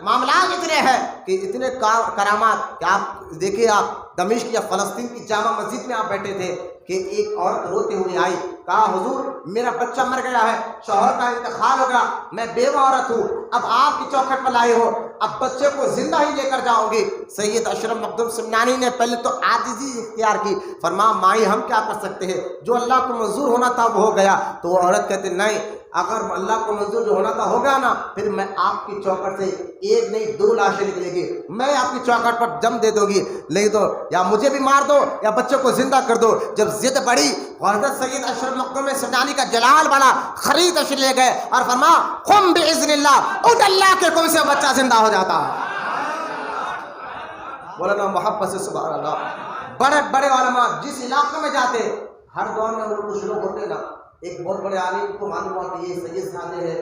معاملات اتنے ہیں کہ اتنے کرامات کہ آپ دیکھیں، آپ دمشق یا فلسطین کی جامع مسجد میں آپ بیٹھے تھے کہ ایک عورت روتے ہوئے آئی، کہا حضور میرا بچہ مر گیا ہے، شوہر کا انتقال ہو گیا، میں بیوہ عورت ہوں، اب آپ کی چوکھٹ پر لائے ہو، اب بچے کو زندہ ہی لے کر جاؤ گے. سید اشرف مخدوم سمنانی نے پہلے تو عاجزی اختیار کی، فرمایا مائی ہم کیا کر سکتے ہیں، جو اللہ کو منظور ہونا تھا وہ ہو گیا. تو وہ عورت کہتے نہیں، اگر اللہ کو منظور جو ہونا تھا ہو گیا نا، پھر میں آپ کی چوکھٹ سے 1 نہیں 2 لاشیں نکلے گی، میں آپ کی چوکھٹ پر جم دے دو گی، نہیں تو یا مجھے بھی مار دو یا بچے کو زندہ کر دو. جب ضد بڑی، حضرت سید اشرف مخدوم سمنانی کا جلال بڑا، خرید تشریف لے گئے اور فرمایا قم باذن اللہ، اٹھ اللہ کے حکم سے بچہ زندہ ہو جاتا ہے. مولانا محبت سے سبحان اللہ. بڑے بڑے علماء جس علاقے میں جاتے، ہر دور میں وہ کچھ لوگ ہوتے نا، ایک بہت بڑے عالم کو معلوم ہوا کہ یہ سید صالح ہے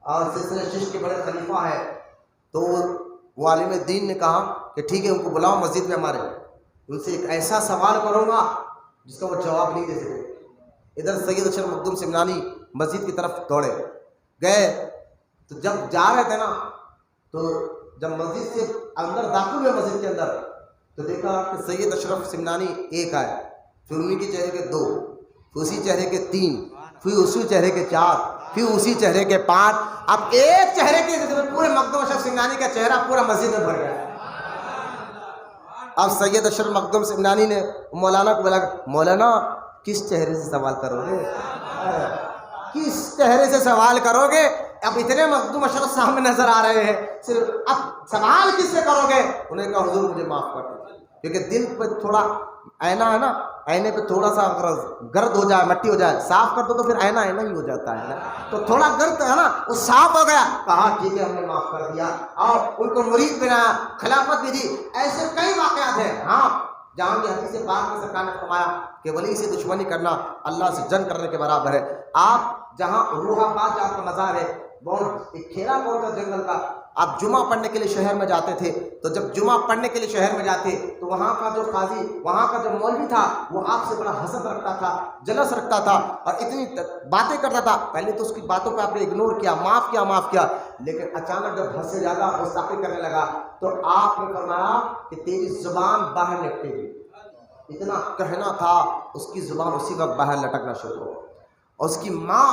اور سلسلہ چشت کے بڑے خلیفہ ہے، تو وہ عالم دین نے کہا کہ ٹھیک ہے ان کو بلاؤ مسجد میں ہمارے، ان سے ایک ایسا سوال کروں گا جس کا وہ جواب نہیں دے سکتے. ادھر سید اشرف مخدوم سمنانی مسجد کی طرف دوڑے گئے. تو جب جا رہے تھے نا، تو جب مسجد سے اندر داخل ہوئے مسجد کے اندر، تو دیکھا کہ سید اشرف سمنانی ایک آئے، پھر انہیں کے چہرے کے 2، پھر اسی چہرے کے 3، پھر اسی چہرے کے 4، پھر اسی چہرے کے 5. اب ایک چہرے کے پورے مخدوم اشرف سمنانی کا چہرہ پورا مسجد میں بھر گیا. اب سید اشرف مخدوم سمنانی نے مولانا کو بولا، مولانا کس چہرے سے سوال کرو گے، کس چہرے سے سوال کرو گے؟ اب اتنے مخدوم اشرف سامنے نظر آ رہے ہیں، صرف اب سوال کس سے کرو گے؟ انہیں کہا حضور مجھے معاف کر دو، کیونکہ دل پہ تھوڑا آئینہ ہے نا، آئینے پہ تھوڑا سا گرد ہو جائے، مٹی ہو جائے، صاف کر دو تو پھر آئینہ آئینہ ہی ہو جاتا ہے نا، تو تھوڑا گرد ہے نا وہ صاف ہو گیا. کہا ٹھیک ہے ہم نے معاف کر دیا، اور ان کو مرید بنایا، خلافت بھی دی. ایسے کئی واقعات ہیں. ہاں جہاں کی حدیث پاک میں سرکار نے فرمایا کہ ولی سے دشمنی کرنا اللہ سے جنگ کرنے کے برابر ہے. آپ جہاں روح آباد جہاں کا مزار ہے، بہت ایک کھیلا کون تھا جنگل کا، آپ جمعہ پڑھنے کے لیے شہر میں جاتے تھے، تو جب جمعہ پڑھنے کے لیے شہر میں جاتے تو وہاں کا جو قاضی، وہاں کا جو مولوی تھا، وہ آپ سے بڑا حسد رکھتا تھا، جلس رکھتا تھا، اور اتنی باتیں کرتا تھا. پہلے تو اس کی باتوں پہ آپ نے اگنور کیا، معاف کیا، لیکن اچانک جب حد سے زیادہ گستاخی کرنے لگا تو آپ نے فرمایا کہ تیری زبان باہر لٹکے گی. اتنا کہنا تھا اس کی زبان اسی وقت باہر لٹکنا شروع ہو. اور اس کی ماں،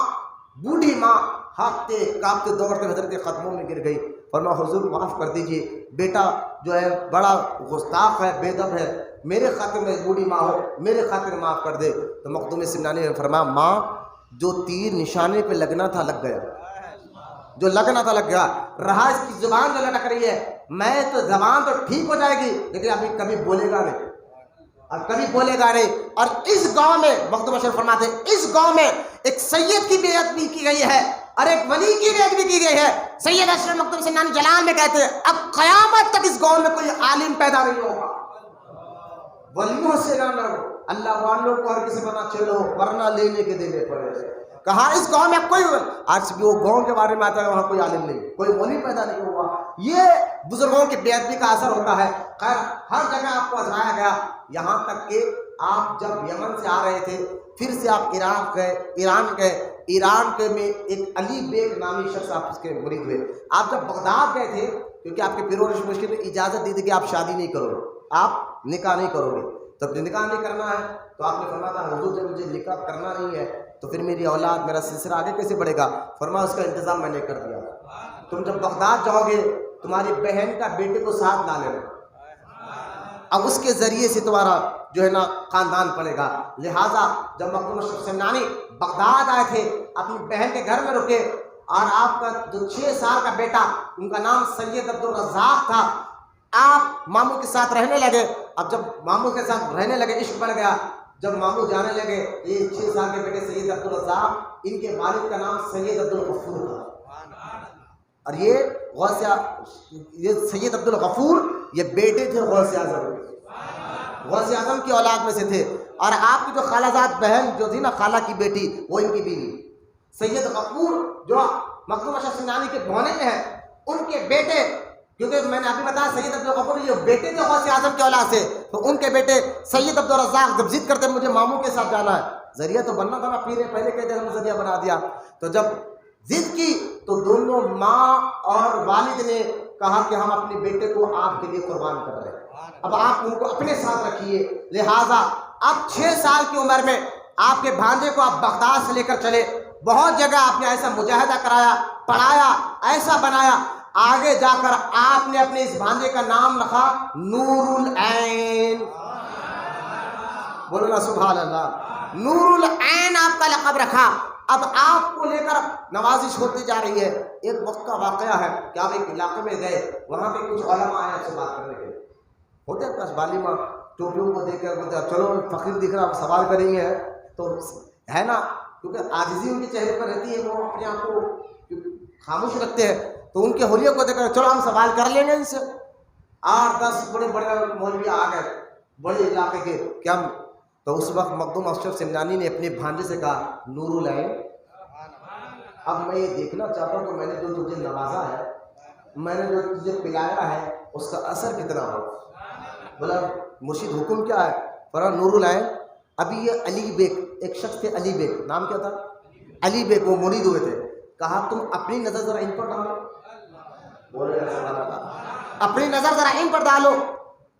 بوڑھی ماں، ہانپتے کانپتے دوڑتے حضرت کے قدموں میں گر گئی. فرمایا حضور معاف کر دیجئے، بیٹا جو ہے بڑا گستاخ ہے، بے ادب ہے، میرے خاطر میں بوڑھی ماں ہو، میرے خاطر معاف کر دے. تو مخدوم سمنانی نے فرمایا ماں، جو تیر نشانے پہ لگنا تھا لگ گیا، جو لگنا تھا لگ گیا. رہا اس کی زبان جو لٹک رہی ہے، میں تو زبان تو ٹھیک ہو جائے گی لیکن ابھی کبھی بولے گا نہیں، اور کبھی بولے گا نہیں. اور اس گاؤں میں مخدوم اشرف فرماتے ہیں اس گاؤں میں ایک سید کی بیعت بھی کی گئی ہے اور ایک ولی کی بیعت بھی کی گئی ہے. سید اشرف مخدوم سمنانی جلال میں کہتے ہیں اب قیامت تک اس گاؤں میں کوئی عالم پیدا نہیں ہوگا. ولیوں سے نہ لڑو، اللہ والوں کو ہر کسی بنا چلو ورنہ لینے کے دینے پڑے. کہا اس گاؤں میں کوئی، آج بھی وہ گاؤں کے بارے میں آتا ہے وہاں کوئی عالم نہیں، کوئی ولی پیدا نہیں ہوا. یہ بزرگوں کی بے ادبی کا اثر ہوتا ہے. خیر ہر جگہ آپ کو آزمایا گیا، یہاں تک کہ آپ جب یمن سے آ رہے تھے پھر سے آپ ایران گئے. ایران کے میں ایک علی بیگ نامی شخص آپ اس کے مرید ہوئے. آپ جب بغداد گئے تھے کیونکہ آپ کے پیر و مرشد نے اجازت دی تھی کہ آپ شادی نہیں کرو گے، آپ نکاح نہیں کرو گے. جب نکاح نہیں کرنا ہے تو آپ نے فرمایا تھا حضور جب مجھے نکاح کرنا نہیں ہے تو پھر میری اولاد، میرا سلسلہ آگے کیسے بڑھے گا؟ فرمایا اس کا انتظام میں نے کر دیا. تم جب بغداد جاؤ گے تمہاری بہن کا بیٹے کو ساتھ لا لینا، اب اس کے ذریعے سے تمہارا جو ہے نا خاندان پڑے گا. لہٰذا جب مخدوم اشرف سمنانی بغداد آئے تھے اپنی بہن کے گھر میں رکے اور آپ کا جو 6 سال کا بیٹا، ان کا نام سید عبدالرزاق تھا، آپ ماموں کے ساتھ رہنے لگے. اب جب ماموں کے ساتھ رہنے لگے عشق بڑھ گیا. جب ماموں جانے لگے یہ 6 سال کے بیٹے سید عبدالرزاق، ان کے والد کا نام سید عبدالغفور تھا. اور یہ سید عبدالغفور یہ بیٹے تھے غوث اعظم کی اولاد میں سے تھے. اور آپ کی جو خالہ زاد بہن جو تھی نا، خالہ کی بیٹی، وہ ان کی بیوی. سید غفور جو مخدوم اشرف سمنانی کے بھونے میں ہے، ان کے بیٹے، کیونکہ میں نے ابھی بتایا سید عبدالغفور یہ بیٹے تھے غوث اعظم کی اولاد سے، تو ان کے بیٹے سید عبدالرزاق جب ضد کرتے مجھے ماموں کے ساتھ جانا ہے، ذریعہ تو بننا تھا نا، پیرے پہلے کہتے ہم ذریعہ بنا دیا. تو جب ضد کی تو دونوں ماں اور والد نے کہا کہ ہم اپنے بیٹے کو آپ کے لیے قربان کر رہے ہیں، اب آپ ان کو اپنے ساتھ رکھیے. لہٰذا اب 6 سال کی عمر میں آپ کے بھانجے کو آپ بغداد سے لے کر چلے. بہت جگہ آپ نے ایسا مجاہدہ کرایا، پڑھایا، ایسا بنایا. آگے جا کر آپ نے اپنے اس بھانجے کا نام رکھا نور العین. بولنا سبحان اللہ. نور العین آپ کا لقب رکھا. اب آپ کو لے کر نوازش ہوتی جا رہی ہے. ایک وقت کا واقعہ ہے کہ آپ ایک علاقے میں گئے، وہاں پہ کچھ علماء آئے آپ سے بات کرنے کے لیے. ہوتے ہیں پاس بالیما ٹوپیوں کو دیکھ کر بولتے چلو فقیر دکھ رہا سوال کریں گے، تو ہے نا، کیونکہ عاجزی ان کے چہرے پر رہتی ہے، وہ اپنے آپ کو خاموش رکھتے ہیں. تو ان کے حلیوں کو دیکھ کر چلو ہم سوال کر لیں گے ان سے. 8-10 بڑے بڑے مولوی آ گئے بڑے علاقے کے کیا. تو اس وقت مخدوم اشرف سمنانی نے اپنے بھانجے سے کہا نور العین، اب میں یہ دیکھنا چاہتا ہوں کہ میں نے جو تجھے نوازا ہے، میں نے جو تجھے پلایا ہے، اس کا اثر کتنا ہو. بولا مرشد حکم کیا ہے؟ فرمایا نور العین. ابھی یہ علی بیگ ایک شخص تھے، علی بیگ نام کیا تھا؟ علی بیگ، وہ مرید ہوئے تھے. کہا تم اپنی نظر ذرا ان پر ڈالو. بولے اپنی نظر ذرا ان پر ڈالو.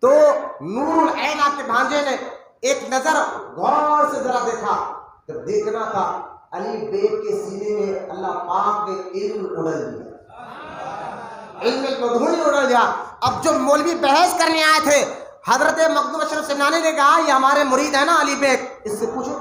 تو نور العین آپ کے بھانجے نے ایک نظر غور سے ذرا دیکھا. جب دیکھنا تھا علی بیگ کے سینے میں اللہ پاک نے علم اڑل دیا، علم مدھونی اڑل دیا. اب جو مولوی بحث کرنے آئے تھے حضرت مخدوم اشرف سمنانی نے کہا یہ ہمارے مرید ہے نا علی بیگ، اس سے پوچھو،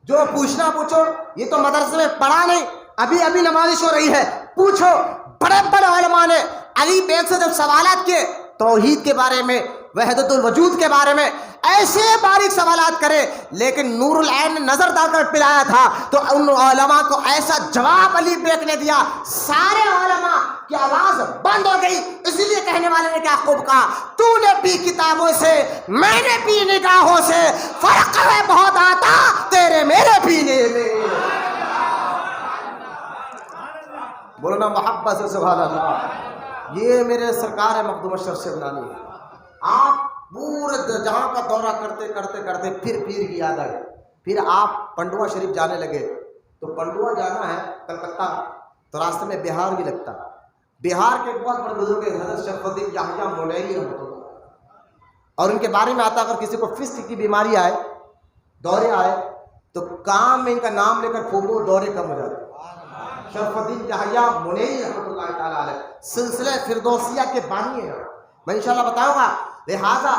جو پوچھنا پوچھو. یہ تو مدرسے میں پڑھا نہیں، ابھی ابھی نمازش ہو رہی ہے، پوچھو. بڑے بڑے علماء نے علی بیگ سے جب سوالات کیے توحید کے بارے میں، وحدت الوجود کے بارے میں، ایسے باریک سوالات کرے، لیکن نور العین نے نظر ڈال کر پلایا تھا تو ان علماء کو ایسا جواب علی بیگ نے دیا، سارے علماء کی آواز بند ہو گئی. اسی لیے کہنے والے نے کیا خوب کہا، تو نے پی کتابوں سے، میں نے پی نگاہوں سے، فرق ہے بہت آتا تیرے میرے پینے میں. بولنا محبت سے سبحان اللہ. یہ میرے سرکار ہے مخدوم اشرف سمنانی. آپ پورے جہاں کا دورہ کرتے کرتے کرتے پھر پیر کی یاد آئی. پھر آپ پنڈوا شریف جانے لگے. تو پنڈوا جانا ہے کلکتہ، تو راستے میں بہار بھی لگتا. بہار کے ایک بہت بڑے بزرگ حضرت شرف الدین یحییٰ منیری رحمۃ اللہ، اور ان کے بارے میں آتا اگر کسی کو فسق کی بیماری آئے، دورے آئے، تو کام میں ان کا نام لے کر پھونکو، دورے کم ہو جاتے. شرف الدین یحییٰ منیری رحمۃ اللہ تعالیٰ علیہ سلسلہ فردوسیہ کے بانی ہیں. میں انشاءاللہ بتاؤں گا. لہٰذا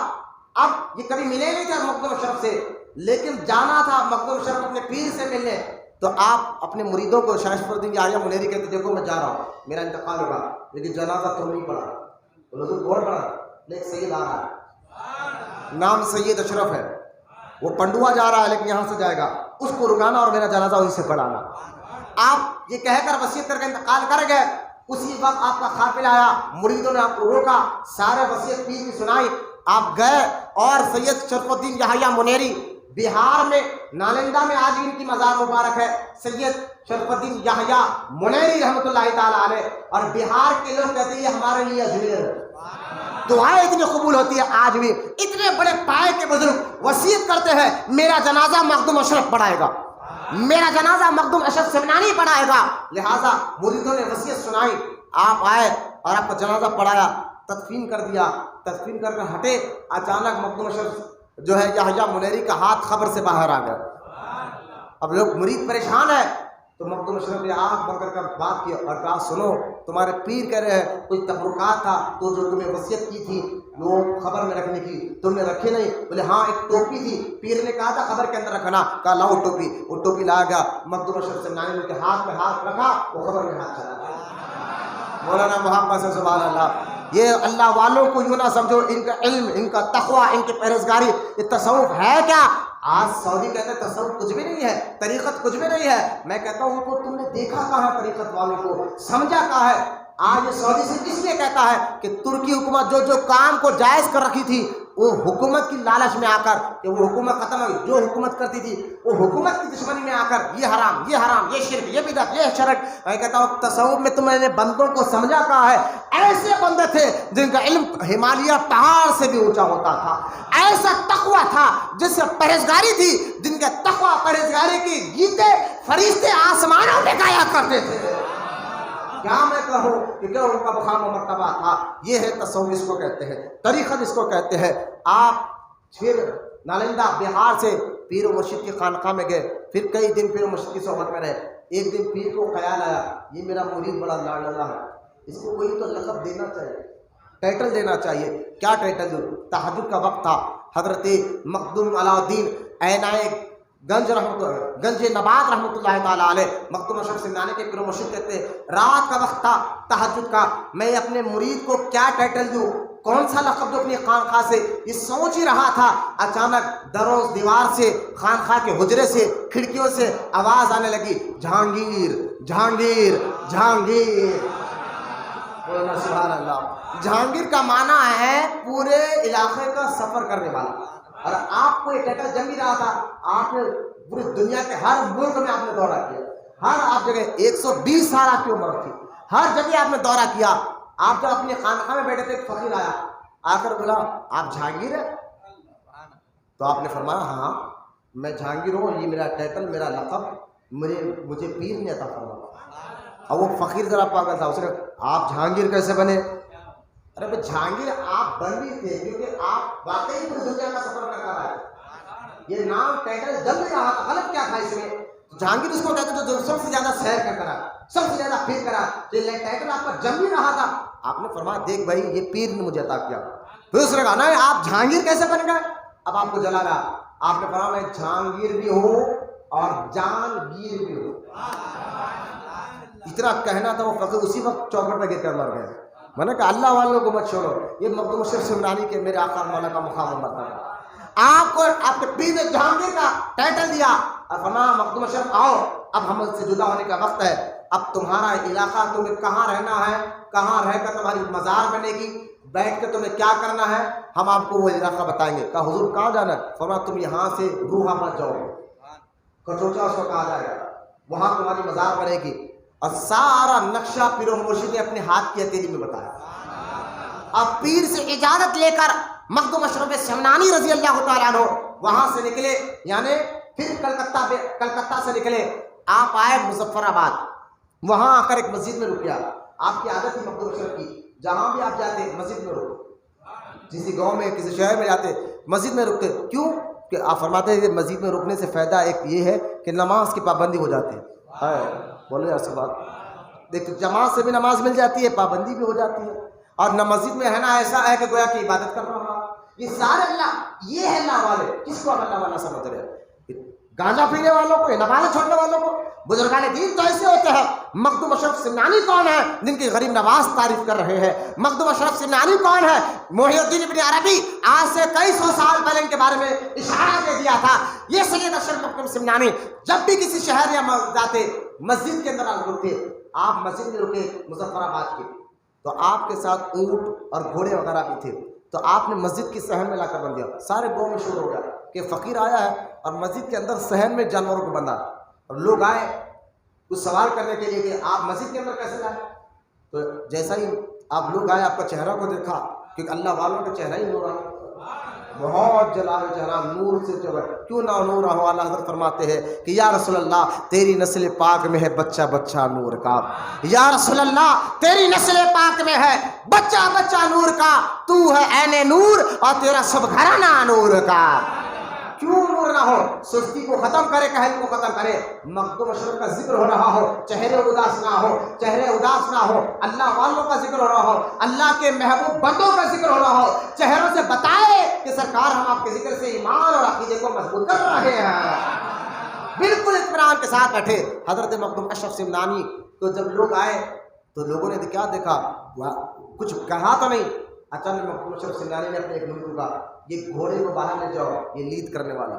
اب یہ کبھی ملے نہیں تھے مخدوم اشرف سے، لیکن جانا تھا مخدوم اشرف اپنے پیر سے ملنے. تو آپ اپنے مریدوں کو شرف الدین یحییٰ منیری کہتے دیکھو میں جا رہا ہوں، میرا انتقال ہوگا، لیکن جنازہ تو نہیں پڑا. حضور بہت بڑا لیکن سید آ رہا ہے، نام سید اشرف ہے، وہ پنڈوا جا رہا ہے لیکن یہاں سے جائے گا، اس کو رکانا اور میرا جنازہ وہیں سے پڑھانا. آپ یہ کہہ کر وصیت کر کے انتقال کر گئے. اسی وقت آپ کا قافلہ آیا، مریدوں نے آپ کو روکا، سارے وصیت پیر کی سنائی، آپ گئے اور سید شرف الدین یحییٰ منیری بہار میں نالندہ میں آج ان کی مزار مبارک ہے. سید شرف الدین یحییٰ منیری رحمۃ اللہ تعالیٰ علیہ. اور بہار کے لوگ کہتے ہیں یہ ہمارے لیے اجمیر ہے. دعائیں اتنی قبول ہوتی ہے آج بھی. اتنے بڑے پائے کے بزرگ وصیت کرتے ہیں میرا جنازہ مخدوم اشرف پڑھائے گا، میرا جنازہ مخدوم اشرف سمنانی پڑھائے گا. لہٰذا مریدوں نے وصیت سنائی، آپ آئے اور آپ کا جنازہ پڑھایا، تدفین کر دیا. تدفین کر کے ہٹے، اچانک مخدوم اشرف جو ہے یحییٰ منیری کا ہاتھ خبر سے باہر آ گیا. اب لوگ مرید پریشان ہے، تو مخدوم اشرف نے آنکھ بند کر بات کی اور کہا سنو تمہارے پیر کہہ رہے ہیں کوئی تبرکات تھا تو جو تمہیں وصیت کی تھی وہ خبر میں رکھنے کی، تم نے رکھے نہیں. بولے ہاں ایک ٹوپی تھی، پیر نے کہا تھا خبر کے اندر رکھنا، کہا لاؤ ٹوپی. وہ ٹوپی لایا گیا، مخدوم اشرف سے نانے کے ہاتھ میں ہاتھ رکھا، وہ خبر میں ہاتھ چلا گیا. مولانا محمد سے سبحان اللہ. یہ اللہ والوں کو یوں نہ سمجھو ان کا علم، ان کا تقوی، ان کی پرہیزگاری یہ تصوف ہے کیا. آج سعودی کہتے ہیں تصوف کچھ بھی نہیں ہے، طریقت کچھ بھی نہیں ہے. میں کہتا ہوں ان کو تم نے دیکھا کہاں ہے، طریقت والوں کو سمجھا کہاں ہے. آج یہ سعودی سے کس لیے کہتا ہے کہ ترکی حکومت جو کام کو جائز کر رکھی تھی وہ حکومت کی لالچ میں آ کر کہ وہ حکومت ختم ہوئی، جو حکومت کرتی تھی وہ حکومت کی دشمنی میں آ کر یہ حرام، یہ شرک، یہ بدعت، یہ شرک. میں کہتا ہوں تصوف میں تم نے بندوں کو سمجھا کہا ہے. ایسے بندے تھے جن کا علم ہمالیہ پہاڑ سے بھی اونچا ہوتا تھا، ایسا تقوی تھا جس سے پرہیزگاری تھی، جن کے تقوی پرہیزگاری کی گیتیں فرشتے آسمانوں میں گایا کرتے تھے. کیا میں کہوں کہ کیا ان کا مقام و مرتبہ تھا. یہ ہے تصوف، اس کو کہتے ہیں طریقت، اس کو کہتے ہیں. آپ پھر نالندہ بہار سے پیر و مرشد کی خانقاہ میں گئے، پھر کئی دن پیر و مرشد کی صحبت میں رہے. ایک دن پیر کو خیال آیا یہ میرا مرید بڑا لاڈلا ہے، اس کو کوئی تو لقب دینا چاہیے، ٹائٹل دینا چاہیے. کیا ٹائٹل دوں؟ تہجد کا وقت تھا. حضرت مخدوم علاء الدین عینائے گنج نبات رحمۃ اللہ تعالیٰ علیہ مخدوم اشرف سمنانی کے پیر و مرشد کہتے ہیں رات کا وقت تھا تہجد کا، میں اپنے مرید کو کیا ٹائٹل دوں، کون سا لقب دوں اپنی خانقاہ سے، یہ سوچ ہی رہا تھا. اچانک دروں دیوار سے، خانقاہ کے حجرے سے، کھڑکیوں سے آواز آنے لگی جہانگیر جہانگیر جہانگیر. سبحان اللہ. جہانگیر کا معنی ہے پورے علاقے کا سفر کرنے والا. اور آپ کو یہ ٹائٹل جم بھی رہا تھا، آپ نے پوری دنیا کے ہر ملک میں آپ نے دورہ کیا، ہر آپ جگہ 120 سال آپ کی عمر تھی، ہر جگہ آپ نے دورہ کیا. آپ جب اپنی خانقاہ میں بیٹھے تھے ایک فقیر آیا، آ کر بولا آپ جہانگیر ہیں؟ تو آپ نے فرمایا ہاں میں جہانگیر ہوں، یہ میرا ٹائٹل، میرا لقب مجھے پیر نے عطا فرمایا. اور وہ فقیر ذرا پاگل تھا، اس نے آپ جہانگیر کیسے بنے؟ ارے بھائی جہانگیر آپ بن بھی تھے کیونکہ آپ واقعی پوری دنیا کا سفر کر رہا ہے. یہ نام ٹائٹل جم نہیں رہا تھا، غلط کیا تھا اس میں؟ جہانگیر اس کو کہتے جو سب سے زیادہ سیر کر کرا، سب سے زیادہ پھر کرا. یہ ٹائٹل آپ کا جم نہیں رہا تھا. آپ نے فرمایا دیکھ بھائی یہ پیر نے مجھے عطا کیا. پھر اس نے کہا نا آپ جہانگیر کیسے بن گئے؟ اب آپ کو جلا رہا. آپ نے فرمایا میں جہانگیر بھی ہوں اور جانگیر بھی ہوں. اتنا کہنا تھا وہ فقیر اسی وقت چوکٹ پہ گر کر مر گئے. میں نے کہا اللہ والوں کو مت چھوڑو، یہ مخدوم اشرف سمنانی کے میرے آقا مولا کا مقام مرتبہ. آپ کو آپ کے پیر نے جہانگیر کا ٹائٹل دیا اور فرمایا مخدوم اشرف آؤ اب ہم سے جدا ہونے کا وقت ہے. اب تمہارا علاقہ تمہیں کہاں رہنا ہے، کہاں رہ کر تمہاری مزار بنے گی، بیٹھ کے تمہیں کیا کرنا ہے، ہم آپ کو وہ علاقہ بتائیں گے. کہا حضور کہاں جانا ہے؟ فرمایا تم یہاں سے روحا مت جاؤ، کچوچا اس کو کہا جائے گا، وہاں تمہاری مزار بنے گی. اور سارا نقشہ پیر و مرشد نے اپنے ہاتھ کی ہتھیلی میں بتایا. اب پیر سے اجازت لے کر مخدوم اشرف سمنانی رضی اللہ تعالیٰ عنہ وہاں سے نکلے، یعنی پھر کلکتہ سے نکلے. آپ آئے مظفر آباد. وہاں آ کر ایک مسجد میں رک گیا. آپ کی عادت تھی مقدم اشرف کی, جہاں بھی آپ جاتے مسجد میں رکو. کسی گاؤں میں کسی شہر میں جاتے مسجد میں رکتے. کیوں کہ آپ فرماتے ہیں کہ مسجد میں رکنے سے فائدہ ایک یہ ہے کہ نماز کی پابندی ہو جاتی ہے. بولے ایسا بات دیکھ, جماعت سے بھی نماز مل جاتی ہے, پابندی بھی ہو جاتی ہے. اور نہ مسجد میں ہے نا ایسا ہے کہ گویا کہ عبادت کر رہا ہوں. یہ سارے اللہ یہ ہے اللہ والے. کس کو اللہ والا سمجھ رہے ہیں؟ گانجا پینے والوں کو, نماز چھوڑنے والوں کو. بزرگان دین تو ایسے ہوتے ہیں. مخدوم اشرف سمنانی کون ہے جن کی غریب نواز تعریف کر رہے ہیں؟ مخدوم اشرف سمنانی کون ہے؟ محی الدین ابن عربی آج سے کئی سو سال پہلے ان کے بارے میں اشارہ دے دیا تھا. یہ سید اشرف مخدوم سمنانی جب بھی کسی شہر یا جاتے مسجد کے اندر رکتے. آپ مسجد میں رکے مظفر آباد کے, تو آپ کے ساتھ اونٹ اور گھوڑے وغیرہ بھی تھے, تو آپ نے مسجد کی صحن میں لا کر بند دیا. سارے گاؤں میں شروع ہو گیا کہ فقیر آیا ہے اور مسجد کے اندر صحن میں جانوروں کو بندھا. اور لوگ آئے کچھ سوال کرنے کے لیے کہ آپ مسجد کے اندر کیسے آئے. تو جیسا ہی آپ لوگ آئے, آپ کا چہرہ کو دیکھا کہ اللہ والوں کا چہرہ ہی نور ہے, بہت جلال چہرہ, نور سے جو ہے کیوں نہ نور ہو. اللہ حضرت فرماتے ہیں کہ یا رسول اللہ تیری نسل پاک میں ہے بچہ بچہ نور کا. یا رسول اللہ تیری نسل پاک میں ہے بچہ بچہ نور کا. تو ہے عین نور اور تیرا سب گھرانہ نور کا. کیوں نور نہ ہو؟ سستی کو ختم کرے, کہل کو ختم کرے. مخدوم اشرف کا ذکر ہو رہا ہو, چہرے اداس نہ ہو, چہرے اداس نہ ہو. اللہ والوں کا ذکر ہو رہا ہو, اللہ کے محبوب بندوں کا ذکر ہو رہا ہو. چہروں سے بتائے کہ سرکار ہم آپ کے ذکر سے ایمان اور عقیدے کو مضبوط کر رہے ہیں. بالکل اطمینان کے ساتھ بیٹھے حضرت مخدوم اشرف سمنانی. تو جب لوگ آئے تو لوگوں نے کیا دیکھا, کچھ کہا تو نہیں. اچانک مخدوم اشرف سمنانی نے اپنے ایک مرید کو کہا یہ گھوڑے کو باہر لے جاؤ, یہ لیڈ کرنے والا.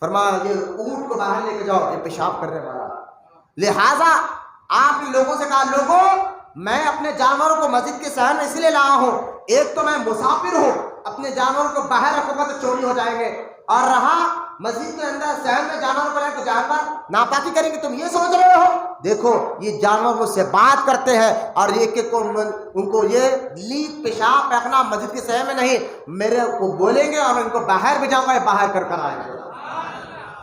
فرمایا یہ اونٹ کو باہر لے کے جاؤ, یہ پیشاب کرنے والا. لہذا آپ نے لوگوں سے کہا لوگوں میں اپنے جانوروں کو مسجد کے صحن میں اس لیے لایا ہوں, ایک تو میں مسافر ہوں, اپنے جانوروں کو باہر رکھوں گا تو چوری ہو جائیں گے, اور رہا مسجد کے اندر صحن میں جانوروں کو لے کے جانور ناپاکی کریں گے, تم یہ سوچ رہے ہو. دیکھو یہ جانور مجھ سے بات کرتے ہیں اور ان کو یہ لیک پیشاب پیخنا مسجد کے صحن میں نہیں, میرے کو بولیں گے اور ان کو باہر بھیجاؤں گا, یہ باہر کر آئیں گے.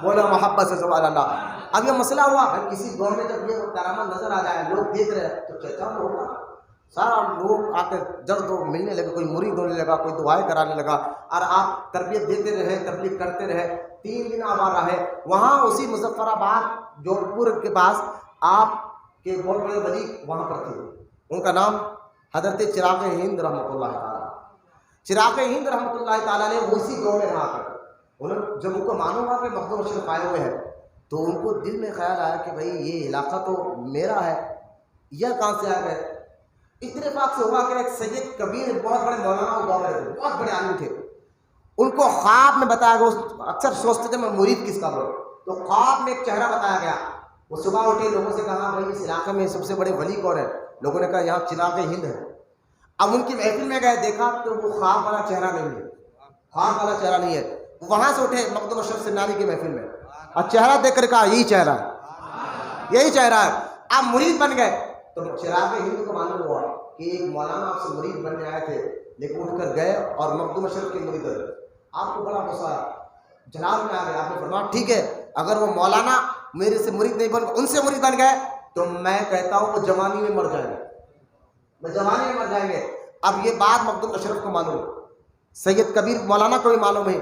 بولو محبت سے سبحان اللہ. اب یہ مسئلہ ہوا کسی گاؤں میں جب یہ کرامت نظر آ جائے, لوگ دیکھ رہے ہیں تو چرچا میں ہوگا. سارا لوگ آ کے جلد ملنے لگے, کوئی مرید ہونے لگا, کوئی دعائیں کرانے لگا, اور آپ تربیت دیتے رہے, تبلیغ کرتے رہے. 3 دن آپ رہے وہاں اسی مظفر آباد جوڑ پور کے پاس. آپ کے بہت بڑے ولی وہاں پر تھے, ان کا نام حضرت چراغ ہند رحمۃ اللہ تعالیٰ. چراغ ہند رحمۃ اللہ تعالیٰ نے اسی گاؤں میں رہا کر جب ان کو معلوم ہوا کہ مخدوم اشرف آئے ہوئے ہیں تو ان کو دل میں خیال آیا کہ بھائی یہ علاقہ تو میرا ہے, یہ کہاں سے آ گئے. اتفاق سے ہوا کہ ایک سید کبیر بہت بڑے مولانا گاؤں میں تھے, بہت بڑے عالم تھے. ان کو خواب میں بتایا گیا, اکثر سوچتے تھے میں مرید کس کا بولوں, تو خواب میں ایک چہرہ بتایا گیا. وہ صبح اٹھے, لوگوں سے کہا بھائی اس علاقے میں سب سے بڑے ولی کون ہے؟ لوگوں نے کہا یہاں چراغ ہند ہے. اب ان کی محفل میں گئے, دیکھا تو وہ خواب والا چہرہ نہیں ہے, خواب والا چہرہ نہیں ہے. وہاں سے اٹھے مخدوم اشرف سمنانی کی محفل میں, اور چہرہ دیکھ کر کہا یہی چہرہ ہے, یہی چہرہ ہے. آپ مرید بن گئے. تو چراغ ہند کو معلوم ہوا کہ ایک مولانا آپ سے مرید بننے آئے تھے, لیکن اٹھ کر گئے اور مخدوم اشرف کے مرید ہوئے. آپ کو بڑا غصہ جلال میں آ گیا. آپ نے فرمایا ٹھیک ہے, اگر وہ مولانا میرے سے مرید نہیں بن ان سے مرید بن گئے تو میں کہتا ہوں وہ جوانی میں مر جائیں گے, وہ جوانی میں مر جائیں گے. اب یہ بات مخدوم اشرف کو معلوم, سید کبیر مولانا کو بھی معلوم ہے.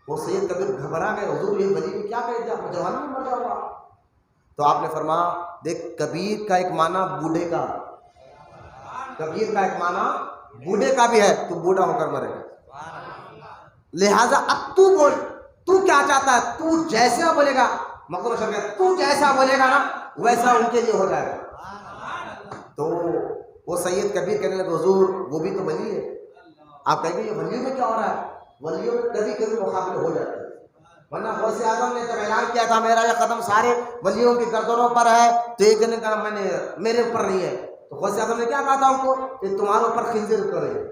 وہ سید کبیر گھبرا گئے, حضور یہ ولی نے کیا کہہ دیا, میں جوانی میں مر جاؤں گا. تو آپ نے فرمایا دیکھ کبیر کا ایک معنی بوڑھے کا, کبیر کا ایک معنی بوڑھے کا بھی ہے, تو بوڑھا ہو کر مرے گا. لہٰذا اب تو بول, تو کیا چاہتا ہے, تو جیسا بولے گا مخدوم اشرف تو جیسا بولے گا نا ویسا ان کے لیے ہو جائے گا. تو وہ سید کبیر کہنے لگے حضور وہ بھی تو ولی ہے. آپ کہیں گے یہ ولیوں میں کیا ہو رہا ہے, ولیوں میں کبھی کبھی مقابلے ہو جاتے ہیں, ورنہ غوث اعظم نے جب اعلان کیا تھا میرا یہ قدم سارے ولیوں کی گردنوں پر ہے, تو ایک نے کہا میرے اوپر نہیں ہے. تو غوث اعظم نے کیا کہا تھا ان کو کہ تمہارے اوپر خنزیر کریں گے,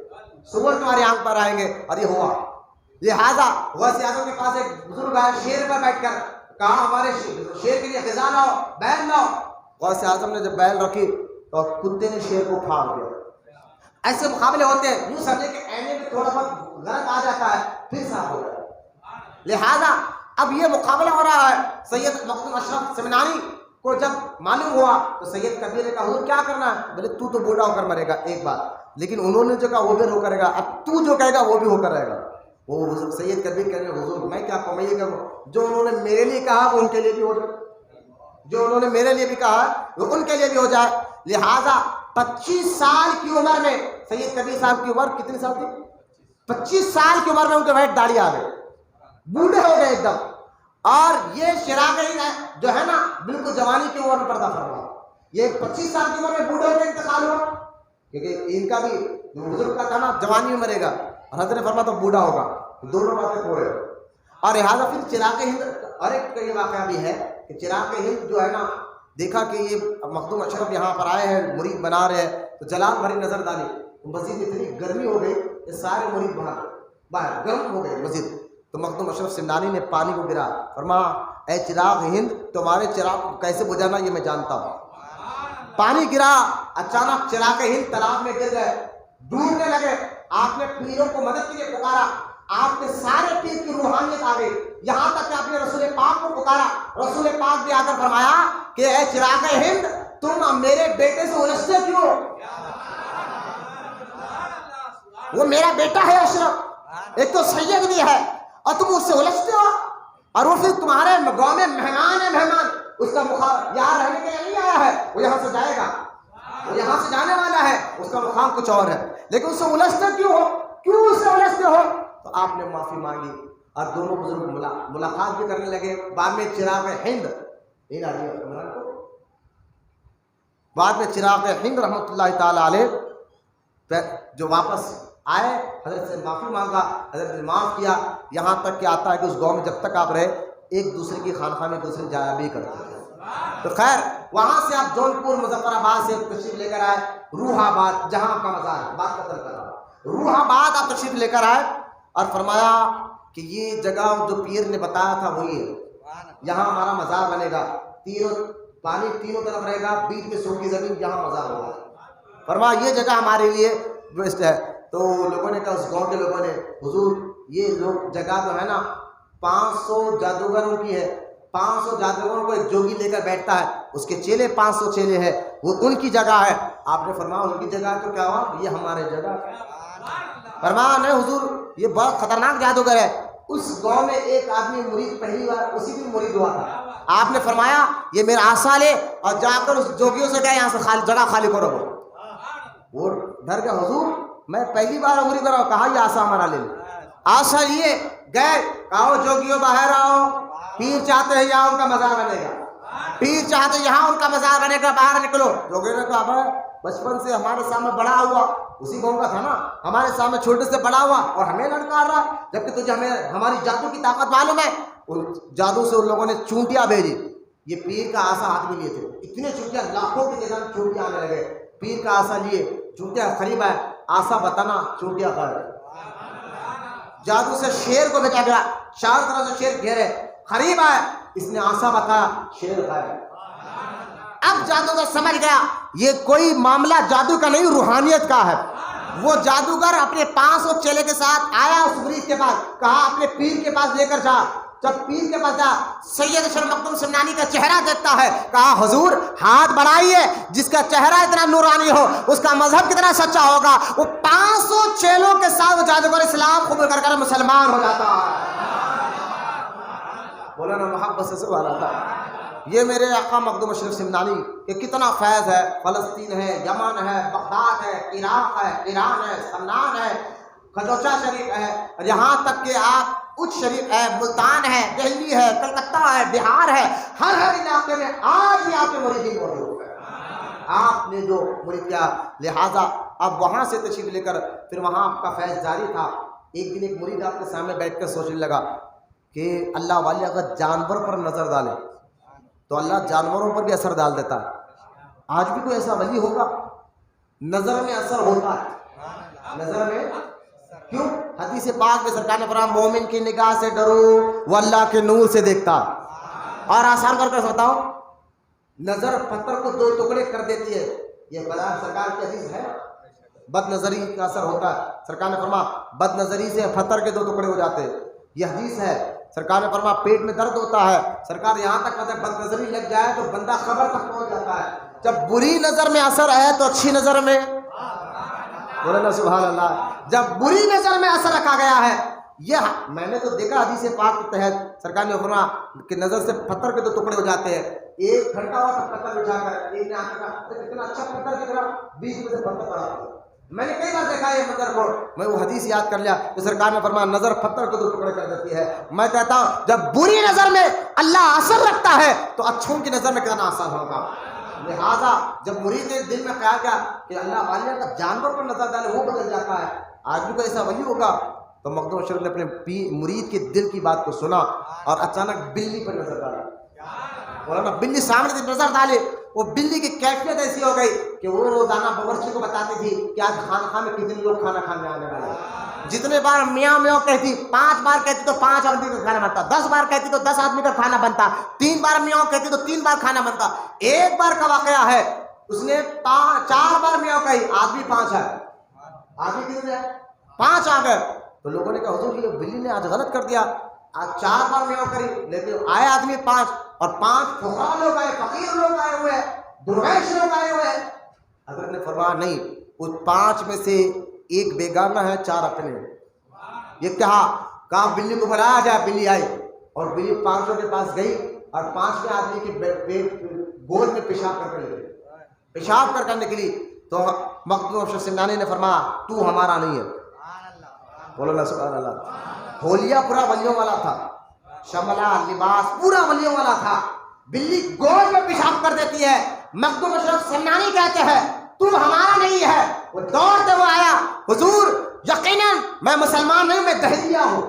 سور تمہاری آنکھ پر آئیں گے, اور یہ ہوا. لہٰذا غوث اعظم کے پاس ایک بزرگ آیا, شیر پر بیٹھ کر کہا ہمارے شیر کے لیے خزاں لاؤ, بیل لاؤ. غوث اعظم نے جب بیل رکھی تو کتے نے شیر کو پھاڑ دیا. ایسے مقابلے ہوتے ہیں, یوں سمجھے کہ اینے میں تھوڑا بہت غلط آ جاتا ہے پھر صاف ہو جاتا ہے. لہذا اب یہ مقابلہ ہو رہا ہے. سید مخدوم اشرف سمنانی کو جب معلوم ہوا تو سید کبیر نے کہا حضور کیا کرنا ہے؟ بولے تو بوڑھا ہو کر مرے گا ایک بات، لیکن انہوں نے جو کہا وہ بھی ہو کرے گا، اب تو جو کہے گا وہ بھی ہو کر رہے گا۔ وہ حضور سید کبیر کہہ رہے حضور میں کیا کہوں، میں یہ کہوں جو انہوں نے میرے لیے کہا وہ ان کے لیے بھی ہو جائے، جو انہوں نے میرے لیے بھی کہا وہ ان کے لیے بھی ہو جائے۔ لہٰذا 25 سال کی عمر میں سید کبیر صاحب کی عمر کتنی سال تھی؟ 25 سال کی عمر میں ان کے ویٹ داڑھی آ گئے، بوڑھے ہو گئے ایک دم۔ اور یہ چراغ ہند جو ہے نا بالکل جوانی کی عمر میں پردہ فرما، یہ 25 سال کی عمر میں بوڑھے ہو گئے، انتقال ہوا، کیونکہ ان کا بھی بزرگ کا تھا نا جوانی میں مرے گا، اور حضرت نے فرمایا تو بوڑھا ہوگا، دونوں باتیں پورے ہو۔ اور لہٰذا پھر چراغ ہند اور ایک یہ واقعہ بھی ہے کہ چراغ ہند جو ہے نا دیکھا کہ یہ مخدوم اشرف یہاں پر آئے ہیں، مرید بنا رہے ہیں، تو جلال بھری نظر ڈالی، مسجد اتنی گرمی ہو گئی کہ سارے مرید باہر گرم ہو گئے مسجد، تو مخدوم اشرف سمنانی نے پانی کو گرا، فرمایا اے چراغ ہند تمہارے چراغ کو کیسے بجھانا یہ میں جانتا ہوں۔ پانی گرا، اچانک چراغ ہند تالاب میں گر گئے، ڈوبنے لگے۔ آپ نے پیروں کو مدد کے لیے پکارا، آپ نے سارے پیر کی روحانیت آ گئی، یہاں تک کہ آپ نے رسول پاک کو پکارا، رسول پاک بھی آ کر فرمایا کہ اے چراغ ہند تم میرے بیٹے سے الجھتے کیوں؟ وہ میرا بیٹا ہے اشرف، ایک تو سید بھی ہے اور تم اس سے الجھتے ہو، اور وہ پھر تمہارے گاؤں میں مہمان ہے، مہمان اس کا مقام یہاں رہنے کے لیے نہیں آیا ہے، وہ یہاں سے جائے گا، وہ یہاں سے جانے والا ہے، اس کا مقام کچھ اور ہے، لیکن اس سے الجھتے کیوں ہو، کیوں اس سے الجھتے ہو؟ تو آپ نے معافی مانگی اور دونوں بزرگ ملاقات بھی کرنے لگے۔ بعد میں چراغ ہند رحمۃ اللہ تعالی علیہ جو واپس آئے، حضرت سے معافی مانگا، حضرت نے معاف کیا، یہاں تک کہ آتا ہے کہ اس گاؤں میں جب تک آپ رہے ایک دوسرے کی خانقاہ میں دوسرے جایا بھی کرتے تھے۔ تو خیر وہاں سے آپ جونپور مظفر آباد سے تشریف لے کر آئے روح آباد، جہاں آپ کا مزار ہے، بات قتل کر رہا روح آباد آپ تشریف لے کر آئے اور فرمایا کہ یہ جگہ جو پیر نے بتایا تھا وہی ہے، یہاں ہمارا مزار بنے گا، پانی تینوں طرف رہے گا، بیچ میں سوکھی زمین، یہاں مزار ہوگا۔ فرمایا یہ جگہ ہمارے لیے بیسٹ ہے۔ تو لوگوں نے کہا، اس گاؤں کے لوگوں نے، حضور یہ لوگ جگہ تو ہے نا 500 جادوگروں کی ہے، 500 جادوگروں کو ایک جوگی لے کر بیٹھتا ہے، اس کے چیلے 500 چیلے ہیں، وہ ان کی جگہ ہے۔ آپ نے فرمایا ان کی جگہ ہے تو کیا ہوا؟ یہ ہمارے جگہ ہے۔ فرمایا نہیں حضور یہ بہت خطرناک جادوگر ہے۔ اس گاؤں میں ایک آدمی مرید پہلی بار اسی دن مرید ہوا تھا، آپ نے فرمایا یہ میرا آسا لے اور جا کر اس جوگیوں سے کہا یہاں سے جگہ خالی کرو۔ وہ ڈر گیا، حضور میں پہلی بار مرید ہوا، کہا یہ آسا ہمارا لے لو۔ آسا لیے گئے، کہا جوگیوں باہر آؤ، پیر چاہتے ہیں یہاں ان کا مزار بنے گا، پیر چاہتے یہاں ان کا مزار بنے گا، باہر نکلو۔ جوگیوں نے کہا بچپن سے ہمارے سامنے بڑا ہوا، اسی گاؤں کا تھا نا، ہمارے سامنے چھوٹے سے بڑا ہوا اور ہمیں لڑکا رہا، جبکہ تجھے ہماری جادو کی طاقت معلوم ہے۔ جادو سے ان لوگوں نے چونٹیاں بھیجی، یہ پیر کا آسا ہاتھ میں لیے تھے، اتنے چونٹیاں لاکھوں کی تعداد میں چونٹیاں آنے لگے، پیر کا آسا لیے، چونٹیاں قریب ہے، آسا بتانا چونٹیاں قریب۔ جادو سے شیر کو بھیجا گیا، چار طرف سے شیر گھیرے، قریب ہے، اس نے آسا بتایا، شیر غائب۔ اب جادوگر سمجھ گیا یہ کوئی معاملہ جادو کا نہیں روحانیت کا ہے۔ وہ جادوگر اپنے 500 چیلے کے ساتھ آیا اس مریض کے پاس، کہا اپنے پیر کے پاس لے کر جا۔ جب پیر کے پاس جا، سید اشرف مخدوم سمنانی کا چہرہ دیکھتا ہے، کہا حضور ہاتھ بڑھائیے، جس کا چہرہ اتنا نورانی ہو اس کا مذہب کتنا سچا ہوگا۔ وہ 500 چیلوں کے ساتھ وہ جادوگر اسلام قبول کر مسلمان ہو جاتا ہے۔ مولانا محبت سے سوال آتا ہے، یہ میرے آقا مخدوم اشرف سمنانی کہ کتنا فیض ہے، فلسطین ہے، یمن ہے، بغداد ہے، عراق ہے، ایران ہے، سمنان ہے، خدوچہ شریف ہے، اور یہاں تک کہ آپ اچ شریف ہے، ملتان ہے، دہلی ہے، کلکتہ ہے، بہار ہے، ہر علاقے میں آج بھی آپ کے مریدین موجود ہیں، آپ نے جو مرید کیا۔ لہٰذا اب وہاں سے تشریف لے کر پھر وہاں آپ کا فیض جاری تھا۔ ایک دن ایک مرید آپ کے سامنے بیٹھ کر سوچنے لگا کہ اللہ والے اگر جانور پر نظر ڈالے تو اللہ جانوروں پر بھی اثر ڈال دیتا ہے۔ آج بھی کوئی ایسا ولی ہوگا؟ نظر میں اثر ہوتا ہے، نظر میں کیوں؟ حدیث پاک میں سرکار نے فرمایا مومن کی نگاہ سے ڈرو وہ اللہ کے نور سے دیکھتا۔ اور آسان کر کے بتاؤ، نظر پتھر کو 2 ٹکڑے کر دیتی ہے، یہ بلا سرکار کی حدیث ہے۔ بد نظری کا اثر ہوتا ہے، سرکار نے فرمایا بد نظری سے پتھر کے 2 ٹکڑے ہو جاتے ہیں، یہ حدیث ہے۔ سرکار نے فرمایا پیٹ میں درد ہوتا ہے، سرکار یہاں تک کہتے ہیں بد نظری لگ جائے تو بندہ خبر تک پہنچ جاتا ہے، جب بری نظر میں اثر ہے تو اچھی نظر میں، بولنا سبحان اللہ، جب بری نظر میں اثر رکھا گیا ہے، یہ میں نے تو دیکھا حدیث پاک کے تحت سرکار نے فرمایا کہ نظر سے پتھر کے 2 ٹکڑے ہو جاتے ہیں، ایک گھنٹہ ہوا تھا پتھر بچھا کر، ایک نے آ کر کتنا اچھا پتھر دکھ رہا، بیچ میں سے پتھر پڑا ہوا، میں نے کئی بار دیکھا یہ منظر کو، میں وہ حدیث یاد کر لیا کہ سرکار نے فرمایا نظر پتھر کو 2 ٹکڑے کر دیتی ہے۔ میں کہتا ہوں جب بری نظر میں اللہ اثر رکھتا ہے تو اچھوں کی نظر میں کرنا آسان ہوگا۔ لہٰذا جب مرید کے دل میں خیال کیا کہ اللہ والیہ کا جانور پر نظر ڈالے وہ بدل جاتا ہے، آج بھی کوئی ایسا ولی ہوگا، تو مخدوم شریف نے اپنے مرید کے دل کی بات کو سنا اور اچانک بلی پر نظر ڈالا، مولانا بلی سامنے سے نظر ڈالے، وہ بلی کی کیفیت ایسی ہو گئی کہ وہ روزانہ باورچی کو بتاتی تھی کہ آج خانقاہ میں کتنے لوگ کھانا کھانے آنے والے ہیں، جتنے بار میاں میاں کہتی، 5 بار کہتی تو 5 آدمی کا کھانا بنتا، 10 بار کہتی تو 10 آدمی کا کھانا بنتا، 3 بار میاں کہتی تو 3 بار کھانا بنتا۔ ایک بار کا واقعہ ہے، اس نے 4 بار میاں کہی، آدمی 5 ہے، آدمی کتنے ہیں 5 آ گئے، تو لوگوں نے کہا حضور یہ بلی نے آج غلط کر دیا، آج 4 بار میاں کری لیکن آئے آدمی 5، اور 5 فقراء لوگ آئے، فقیر لوگ آئے ہوئے ہیں، درویش لوگ آئے ہوئے ہیں۔ حضرت نے فرمایا نہیں، اس 5 میں سے ایک بیگانہ ہے، 4 اپنے ہیں۔ یہ کہا بلی کو بلایا جائے، بلی آئی اور بلی 500 کے پاس گئی اور 5ویں آدمی کے گود میں پیشاب کر نکلی، پیشاب کر نکلی، تو مخدوم اشرف سمنانی نے فرمایا تو ہمارا نہیں ہے، بولو نا سبحان اللہ۔ حولیہ پورا ولیوں والا تھا، شملہ لباس پورا ولیوں والا تھا، بلی گود میں پیشاب کر دیتی ہے، مخدوم اشرف سمنانی کہتے ہیں تو ہمارا نہیں ہے، وہ دوڑتے ہوئے آیا، حضور یقیناً میں مسلمان نہیں، میں دہریہ ہوں،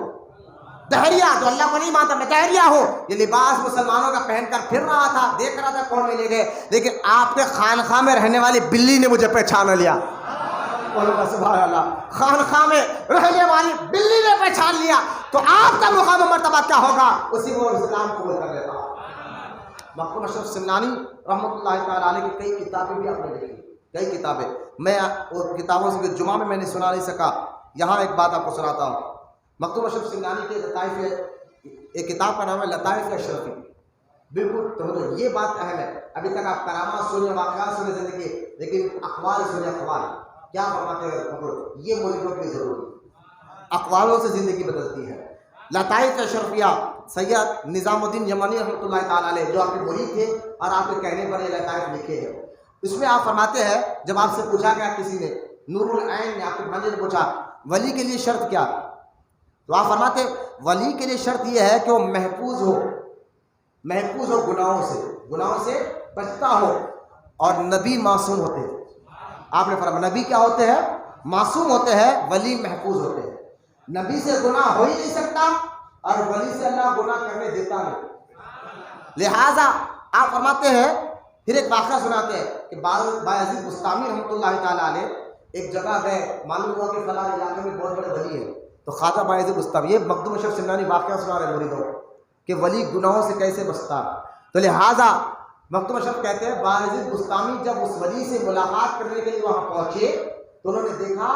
دہریہ جو اللہ کو نہیں مانتا، میں دہریہ ہوں، یہ لباس مسلمانوں کا پہن کر پھر رہا تھا، دیکھ رہا تھا کون ملے گئے، لیکن آپ کے خانقاہ میں رہنے والی بلی نے مجھے پہچان لیا، سبحان اللہ، خانقاہ میں رہنے والی بلی نے پہچان لیا، تو آپ کا مقام و مرتبہ کیا ہوگا، اسی وہ اسلام قبول کر لیتا۔ مخدوم اشرف سمنانی رحمۃ اللہ تعالیٰ علیہ کی کئی کتابیں بھی آپ نے لکھی، کئی کتابیں، میں ان کتابوں سے جمعہ میں نے سنا نہیں سکا، یہاں ایک بات آپ کو سناتا ہوں۔ مخدوم اشرف سمنانی کے لطائف، ایک کتاب کا نام ہے لطائف اشرفی، بالکل تو یہ بات اہم ہے، ابھی تک آپ کرامات سنے، واقعات سنے زندگی، لیکن اقوال سنے، اقوال کیا فرماتے ہیں، یہ ملکوں کی ضرورت، اقوالوں سے زندگی بدلتی ہے۔ لطائف اشرفیہ سید نظام الدین یمنی رحمۃ اللہ تعالیٰ علیہ جو آپ کے مرید تھے اور آپ کے کہنے پر یہ لطائف لکھے ہیں، اس میں آپ فرماتے ہیں جب آپ سے پوچھا گیا کسی نے، نور العین نے آپ کے بھانجے نے پوچھا ولی کے لیے شرط کیا، تو آپ فرماتے ولی کے لیے شرط یہ ہے کہ وہ محفوظ ہو گناہوں سے بچتا ہو، اور نبی معصوم ہوتے ہیں۔ آپ نے فرمایا نبی کیا ہوتے ہیں، معصوم ہوتے ہیں، ولی محفوظ ہوتے ہیں، نبی سے گناہ ہو ہی نہیں سکتا اور ولی سے اللہ گناہ کرنے دیتا نہیں، لہٰذا آپ فرماتے ہیں، پھر ایک واقعہ سناتے ہیں کہ بایزید بستامی رحمۃ اللہ تعالیٰ علیہ ایک جگہ گئے، معلوم ہوا کہ فلاں علاقے میں بہت بڑے ولی ہیں، تو خواجہ بایزید بستامی، یہ مخدوم اشرف سمنانی واقعہ سنا رہے مریدوں کہ ولی گناہوں سے کیسے بچتا، تو لہٰذا مخدوم اشرف کہتے ہیں بایزید بستامی جب اس ولی سے ملاقات کرنے کے لیے وہاں پہنچے تو انہوں نے دیکھا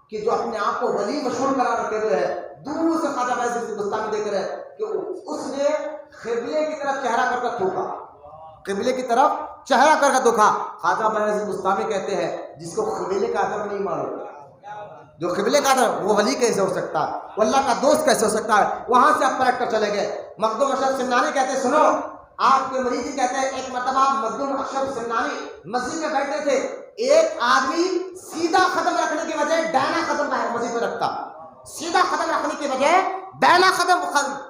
کہ جو اپنے آپ کو ولی مشہور قرار رکھے ہوئے ہے، دور سے خواجہ بایزید بستامی دیکھ رہے ہیں کہ اس نے قبلے کی طرف چہرہ کر کر تھوکا، قبلے کی طرف چہرہ کر کے دکھا۔ خواجہ بایزید بستامی کہتے ہیں جس کو قبلے کا ادب نہیں معلوم، جو قبلے کا ادب، وہ ولی کیسے ہو سکتا ہے، وہ اللہ کا دوست کیسے ہو سکتا ہے، وہاں سے آپ پلٹ کر چلے گئے۔ مخدوم اشرف سمنانی کہتے ہیں سنو، آپ کے مریدی کہتے ہیں ایک مرتبہ مخدوم اشرف سمنانی مسجد میں بیٹھے تھے، ایک آدمی سیدھا قدم رکھنے کی وجہ دائنا قدم مسجد میں رکھتا، سیدھا قدم رکھنے کی وجہ دائنا قدم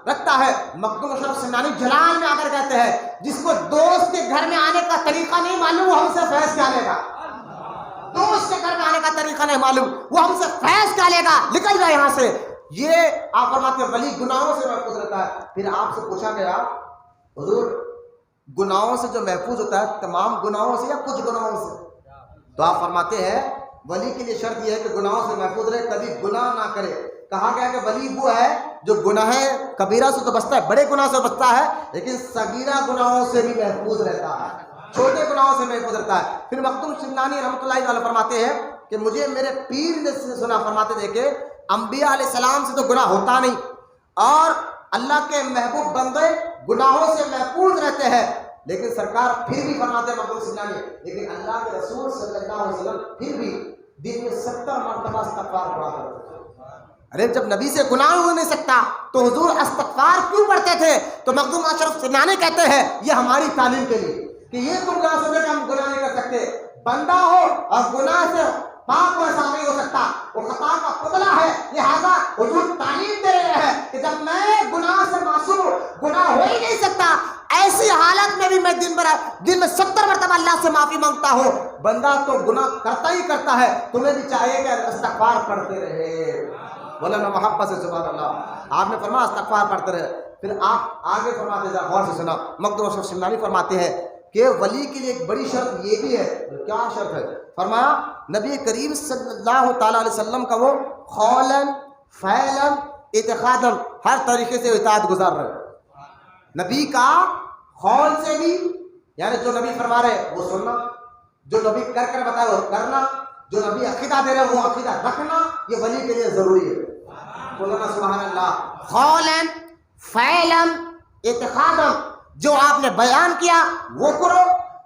رکھتا ہے۔ مخدوم اشرف سمنانی جلال میں آ کر کہتے ہیں جس کو دوست کے گھر میں آنے کا طریقہ نہیں معلوم وہ ہم سے فیض کیا لے گا، دوست کے گھر میں آنے کا طریقہ نہیں معلوم وہ ہم سے فیض کیا لے گا، نکل جائے یہاں سے۔ یہ آپ فرماتے ہیں ولی گناہوں سے محفوظ رہتا ہے۔ پھر آپ سے پوچھا گیا حضور گناہوں سے جو محفوظ ہوتا ہے تمام گناہوں سے یا کچھ گناہوں سے، تو آپ فرماتے ہیں ولی کے لیے شرط یہ ہے کہ گناہوں سے محفوظ رہے، کبھی گناہ نہ کرے۔ کہا گیا کہ ولی وہ ہے جو گناہ کبیرہ سے تو بچتا ہے، بڑے گناہ سے بچتا ہے، لیکن صغیرہ گناہوں سے بھی محفوظ رہتا ہے، چھوٹے گناہوں سے محفوظ رہتا ہے۔ پھر مخدوم سمنانی رحمۃ اللہ علیہ فرماتے ہیں کہ مجھے میرے پیر نے سنا، فرماتے تھے کہ انبیاء علیہ السلام سے تو گناہ ہوتا نہیں، اور اللہ کے محبوب بندے گناہوں سے محفوظ رہتے ہیں، لیکن سرکار پھر بھی فرماتے ہیں مقبول سنانی، لیکن اللہ کے رسول صلی اللہ علیہ وسلم پھر بھی دن میں 70 مرتبہ استغفار پڑھا کرتے تھے۔ ارے جب نبی سے گناہ ہو نہیں سکتا تو حضور استغفار کیوں پڑھتے تھے؟ تو مخدوم اشرف سنانی کہتے ہیں یہ ہماری تعلیم کے لیے کہ یہ تم نہ سمجھے کہ ہم گناہ نہیں کر سکتے، بندہ ہو اور گناہ سے پاک و صاف نہیں ہو سکتا، وہ خطا کا پتلا ہے، لہذا حضور تعلیم دے رہے ہیں کہ جب میں گناہ سے معصوم، گناہ ہو ہی نہیں سکتا، ایسی حالت میں بھی میں دن میں 70 مرتبہ اللہ سے معافی مانگتا ہوں۔ بندہ تو گناہ کرتا ہی کرتا ہے، تمہیں بھی چاہیے کہ استغفار پڑھتے رہے، مولانا محبت سے سبحان اللہ۔ آپ نے فرمایا استغفار پڑھتے رہے، پھر آپ آگے فرماتے ہیں، غور سے سنا، مخدوم اشرف سمنانی فرماتے ہیں کہ ولی کے لیے ایک بڑی شرط یہ بھی ہے۔ کیا شرط ہے؟ فرمایا نبی کریم صلی اللہ تعالیٰ علیہ وسلم کا وہ قولاً فعلاً اعتقاداً ہر طریقے سے اطاعت گزار رہے، نبی کا قول سے بھی، یعنی جو نبی فرما رہے وہ سننا، جو نبی کر کر بتائے وہ کرنا، جو نبی عقیدہ دے رہے وہ عقیدہ رکھنا، یہ ولی کے لیے ضروری ہے۔ بولنا سبحان اللہ۔ قولاً فعلاً اعتقاداً، جو آپ نے بیان کیا وہ کرو،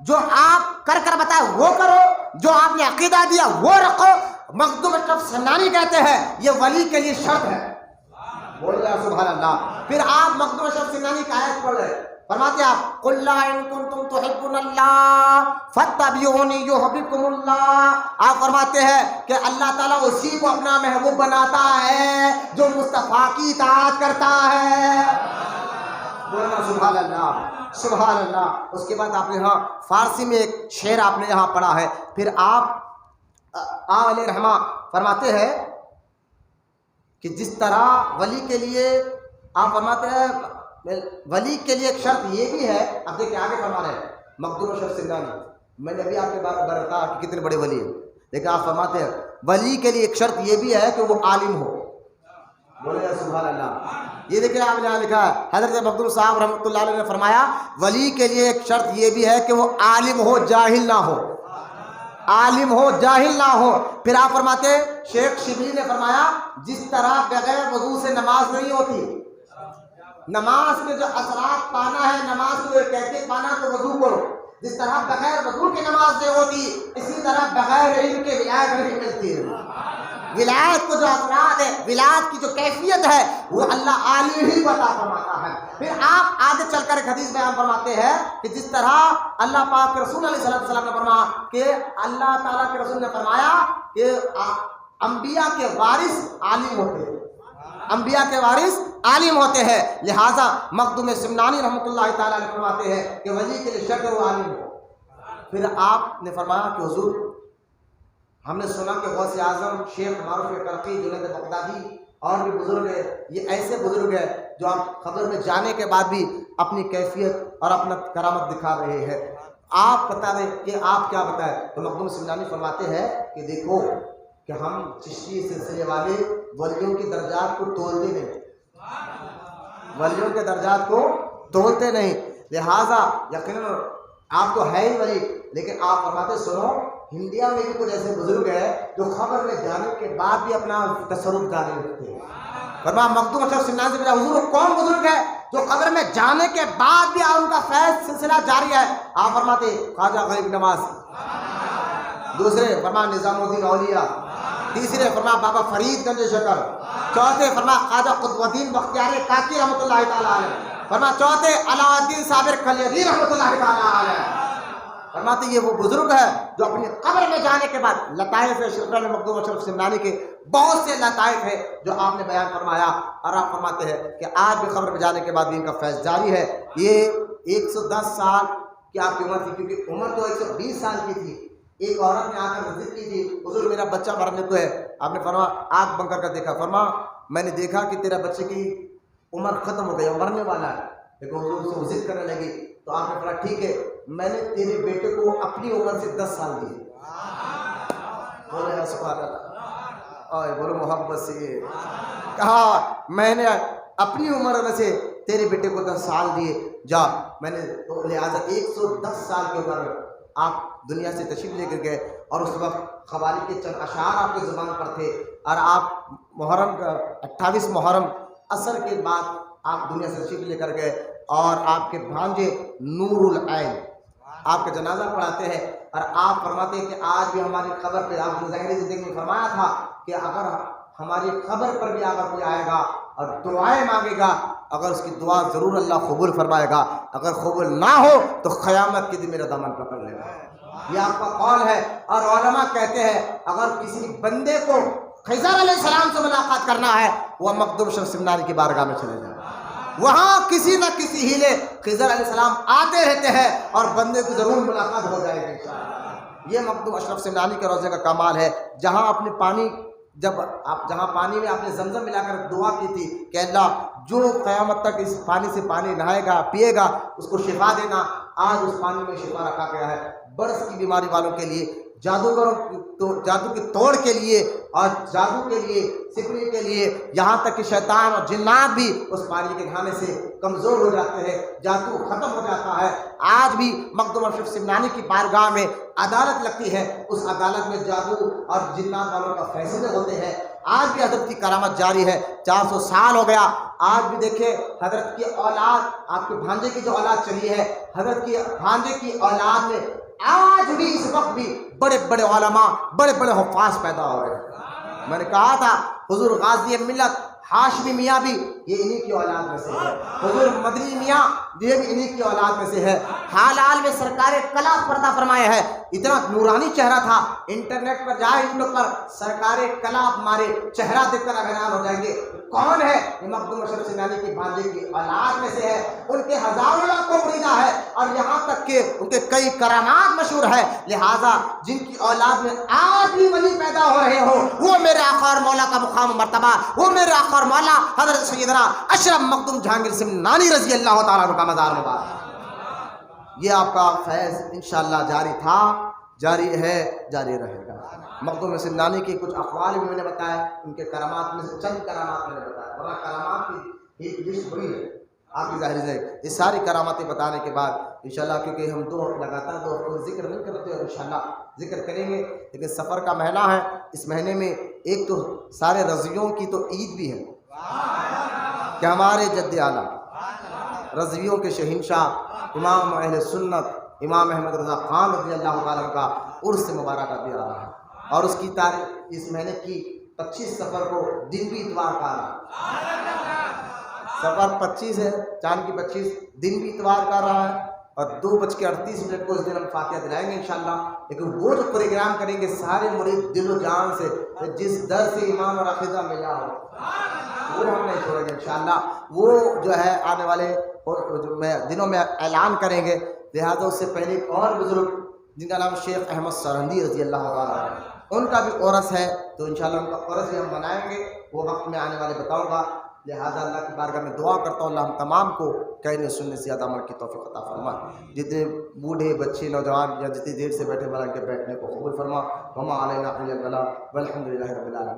جو آپ کر کر بتائے وہ کرو، جو آپ نے عقیدہ دیا وہ رکھو۔ مخدوم اشرف سنانی کہتے ہیں یہ ولی کے لیے شرط ہے۔ بول رہے سبحان اللہ۔ پھر آپ مخدوم اشرف سنانی کی آیت پڑھ رہے، فرماتے آپ قل لا ان کنتم تحبون اللہ فاتبعونی یحببکم اللہ۔ آپ فرماتے ہیں کہ اللہ تعالیٰ اسی کو اپنا محبوب بناتا ہے جو مصطفیٰ کی اطاعت کرتا ہے۔ بولنا سبحان اللہ سبحان اللہ۔ اس کے بعد آپ نے یہاں فارسی میں ایک شعر آپ نے یہاں پڑھا ہے، پھر آپ علیہ رحمہ فرماتے ہیں کہ جس طرح ولی کے لیے آپ فرماتے ہیں ولی کے لیے ایک شرط یہ بھی ہے، اب دیکھیں آگے فرما رہے ہیں مخدوم اشرف سنانی، میں نے ابھی آپ کے بارے میں کہا کہ کتنے بڑے ولی ہیں، لیکن آپ فرماتے ہیں ولی کے لیے ایک شرط یہ بھی ہے کہ وہ عالم ہو۔ بولے سبحان اللہ۔ یہ دیکھیں آپ نے یہاں لکھا ہے، حضرت مخدوم صاحب رحمۃ اللہ علیہ نے فرمایا ولی کے لیے ایک شرط یہ بھی ہے کہ وہ عالم ہو، جاہل نہ ہو، عالم ہو جاہل نہ ہو۔ پھر آپ فرماتے شیخ شبلی نے فرمایا جس طرح بغیر وضو سے نماز نہیں ہوتی، نماز کے جو اثرات پانا ہے، نماز کو کیفیت پانا تو وضو کرو، جس طرح بغیر وضو کی نماز نہیں ہوتی، اسی طرح بغیر علم کے ولایت نہیں ملتی ہے۔ ولایت کو جو اثرات ہے، ولایت کی جو کیفیت ہے وہ اللہ عالم ہی عطا فرماتا ہے۔ پھر آپ آگے چل کر ایک حدیث بیان فرماتے ہیں کہ جس طرح اللہ پاک کے رسول علیہ السلام نے فرمایا کہ اللہ تعالیٰ کے رسول نے فرمایا کہ انبیاء کے وارث عالم ہوتے ہیں، انبیاء کے وارث عالم ہوتے ہیں، لہٰذا مخدوم سمنانی رحمۃ اللہ تعالیٰ علیہ فرماتے ہیں کہ ولی کے لیے شرط وہ عالم ہو۔ پھر آپ نے فرمایا کہ حضور ہم نے سنا کہ غوث اعظم شیخ معروف کرقی جنید بغدادی اور بھی بزرگ ہیں، یہ ایسے بزرگ ہیں جو آپ قبر میں جانے کے بعد بھی اپنی کیفیت اور اپنا کرامت دکھا رہے ہیں، آپ بتا دیں کہ آپ کیا بتائیں؟ تو مخدوم سمنانی فرماتے ہیں کہ دیکھو کہ ہم چشتی سلسلے والے ولیوں کے درجات کو تولتے نہیں، ولیوں کے درجات کو تولتے نہیں، لہٰذا یقیناً آپ تو ہے ہی ولی، لیکن آپ فرماتے سنو انڈیا میں بھی کچھ ایسے بزرگ ہیں جو خبر میں جانے کے بعد بھی اپنا تصرف جاری رکھتے ہیں۔ فرمایا مخدوم اشرف سمنانی سے حضور کون بزرگ ہے جو قبر میں جانے کے بعد بھی ان کا فیض سلسلہ جاری ہے؟ آپ فرماتے خواجہ غریب نواز، دوسرے فرمایا نظام الدین اولیاء، تیسرے فرمایا بابا فرید گنج شکر، چوتھے فرمایا خواجہ قطب الدین بختیار کاکی رحمۃ اللہ تعالیٰ علیہ، فرمایا چوتھے علاء الدین صابر کلیدی رحمۃ اللہ تعالیٰ علیہ۔ فرماتے یہ وہ بزرگ ہے جو اپنی قبر میں جانے کے بعد لطائف شکران مخدوم اشرف سمنانی کے بہت سے لطائف ہے جو آپ نے بیان فرمایا، اور آپ فرماتے ہیں کہ آج بھی قبر میں جانے کے بعد بھی ان کا فیض جاری ہے۔ یہ 110 سال کی آپ کی عمر تھی، کیونکہ عمر تو 120 سال کی تھی۔ ایک عورت نے آ کر ضد کی تھی حضور میرا بچہ مرنے کو ہے، آپ نے فرمایا آنکھ بند کر دیکھا، فرمایا میں نے دیکھا کہ تیرا بچے کی عمر ختم ہو گئی، مرنے والا ہے، لیکن حضور سے ضد کرنے لگی تو آپ نے فرمایا ٹھیک ہے میں نے تیرے بیٹے کو اپنی عمر سے 10 سال دیے۔ بولے سبحان اللہ، اور بولو محبت سے، کہا میں نے اپنی عمر میں سے تیرے بیٹے کو 10 سال دیے، جا میں نے تو لہٰذا 110 سال کے عمر میں آپ دنیا سے تشریف لے کر گئے، اور اس وقت قوالی کے چند اشعار آپ کی زبان پر تھے، اور آپ محرم کا 28 محرم عصر کے بعد آپ دنیا سے تشریف لے کر گئے اور آپ کے بھانجے نور العین آپ کا جنازہ پڑھاتے ہیں، اور آپ فرماتے ہیں کہ آج بھی ہماری قبر پہ، آپ نے ظاہری زندگی میں فرمایا تھا کہ اگر ہماری قبر پر بھی اگر کوئی آئے گا اور دعائیں مانگے گا، اگر اس کی دعا ضرور اللہ قبول فرمائے گا، اگر قبول نہ ہو تو قیامت کے دن میرا دامن پکڑ لے گا۔ یہ آپ کا قول ہے، اور علماء کہتے ہیں اگر کسی بندے کو خضر علیہ السلام سے ملاقات کرنا ہے، وہ مخدوم اشرف سمنانی کی بارگاہ میں چلے جائیں، وہاں کسی نہ کسی ہیلے خضر علیہ السلام آتے رہتے ہیں اور بندے کو ضرور ملاقات ہو جائے گی انشاءاللہ۔ یہ مخدوم اشرف سمنانی کے روضے کا کمال ہے، جہاں اپنے پانی، جب آپ جہاں پانی میں آپ نے زمزم ملا کر دعا کی تھی کہ اللہ جو قیامت تک اس پانی سے پانی نہائے گا پیے گا اس کو شفا دینا، آج اس پانی میں شفا رکھا گیا ہے، برس کی بیماری والوں کے لیے، جادوگروں تو جادو کے توڑ کے لیے اور جادو کے لیے، سحر کے لیے، یہاں تک کہ شیطان اور جنات بھی اس پانی کے نہانے سے کمزور ہو جاتے ہیں، جادو ختم ہو جاتا ہے۔ آج بھی مخدوم اشرف سمنانی کی بارگاہ میں عدالت لگتی ہے، اس عدالت میں جادو اور جنات والوں کا فیصلے ہوتے ہیں۔ آج بھی حضرت کی کرامت جاری ہے، 400 سال ہو گیا، آج بھی دیکھیں حضرت کی اولاد، آپ کے بھانجے کی جو اولاد چلی ہے، حضرت کی بھانجے کی اولاد میں آج بھی اس وقت بھی بڑے بڑے علماء، بڑے بڑے حفاظ پیدا ہو رہے ہیں۔ میں نے کہا تھا حضور غازی ملت ہاشمی میاں بھی یہ انہی کی اولاد میں سے ہے، حضور مدنی میاں یہ بھی انہی کی اولاد میں سے ہے۔ حال حال میں سرکار کلام پردہ فرمائے ہیں، اتنا نورانی چہرہ تھا، انٹرنیٹ پر جائے یوٹیوب پر سرکار کلام ہمارے چہرہ دیکھ کر حیران ہو جائیں گے کون ہے؟ یہ مخدوم اشرف سمنانی کی بھانجے کی اولاد میں سے ہے، ان کے ہزاروں لاکھوں مریدہ ہے، اور یہاں تک کہ ان کے کئی کرامات مشہور ہے۔ لہٰذا جن کی اولاد میں آج بھی ولی پیدا ہو رہے ہو، وہ میرے آقا اور مولا کا مقام و مرتبہ، وہ میرے آقا اور مولا حضرت سیدنا اشرف مخدوم جہانگیر سمنانی رضی اللہ تعالیٰ عنہ کا مزار مبارک۔ یہ آپ کا فیض انشاءاللہ جاری تھا، جاری ہے، جاری رہے گا۔ مخدوم سمنانی کے کچھ اقوال بھی میں نے بتایا، ان کے کرامات میں سے چند کرامات میں نے بتایا، ورنہ کرامات کی ایک لسٹ بڑی ہے آپ کی ظاہر ہے۔ یہ ساری کراماتیں بتانے کے بعد انشاءاللہ، کیونکہ ہم لگاتار 2 ہفتے ذکر نہیں کرتے اور انشاءاللہ ذکر کریں گے، لیکن سفر کا مہینہ ہے، اس مہینے میں ایک تو سارے رضویوں کی تو عید بھی ہے کہ ہمارے جد اعلیٰ رضویوں کے شہنشاہ امام اہل سنت امام احمد رضا خان رضی اللہ تعالیٰ عنہ کا عرس مبارکہ بھی آ رہا ہے، اور اس کی تاریخ اس مہینے کی 25 سفر کو دن بھی اتوار کا آ رہا ہے۔ سفر 25 ہے، چاند کی 25 دن بھی اتوار کا رہا ہے، اور 2:38 کو اس دن ہم فاتحہ دلائیں گے انشاءاللہ۔ لیکن وہ جو پروگرام کریں گے سارے مرید دل و جان سے، جس در سے امام اور عقیدہ ملا ہو وہ ہم نہیں چھوڑیں گے انشاءاللہ۔ وہ جو ہے آنے والے دنوں میں اعلان کریں گے، لہٰذا اس سے پہلے ایک اور بزرگ جن کا نام شیخ احمد سرہندی رضی اللہ تعالیٰ عنہ، ان کا بھی عرس ہے، تو انشاءاللہ ان کا عرس بھی ہم منائیں گے، وہ وقت میں آنے والے بتاؤں گا۔ لہٰذا اللہ کی بارگاہ میں دعا کرتا ہوں اللہ ہم تمام کو کہنے سننے سے زیادہ عمل کی توفیق عطا فرما، جتنے بوڑھے بچے نوجوان یا جتنی دیر سے بیٹھے والا کے بیٹھنے کو قبول فرما۔ وما علینا الا البلاغ والحمد للہ رب العالمین۔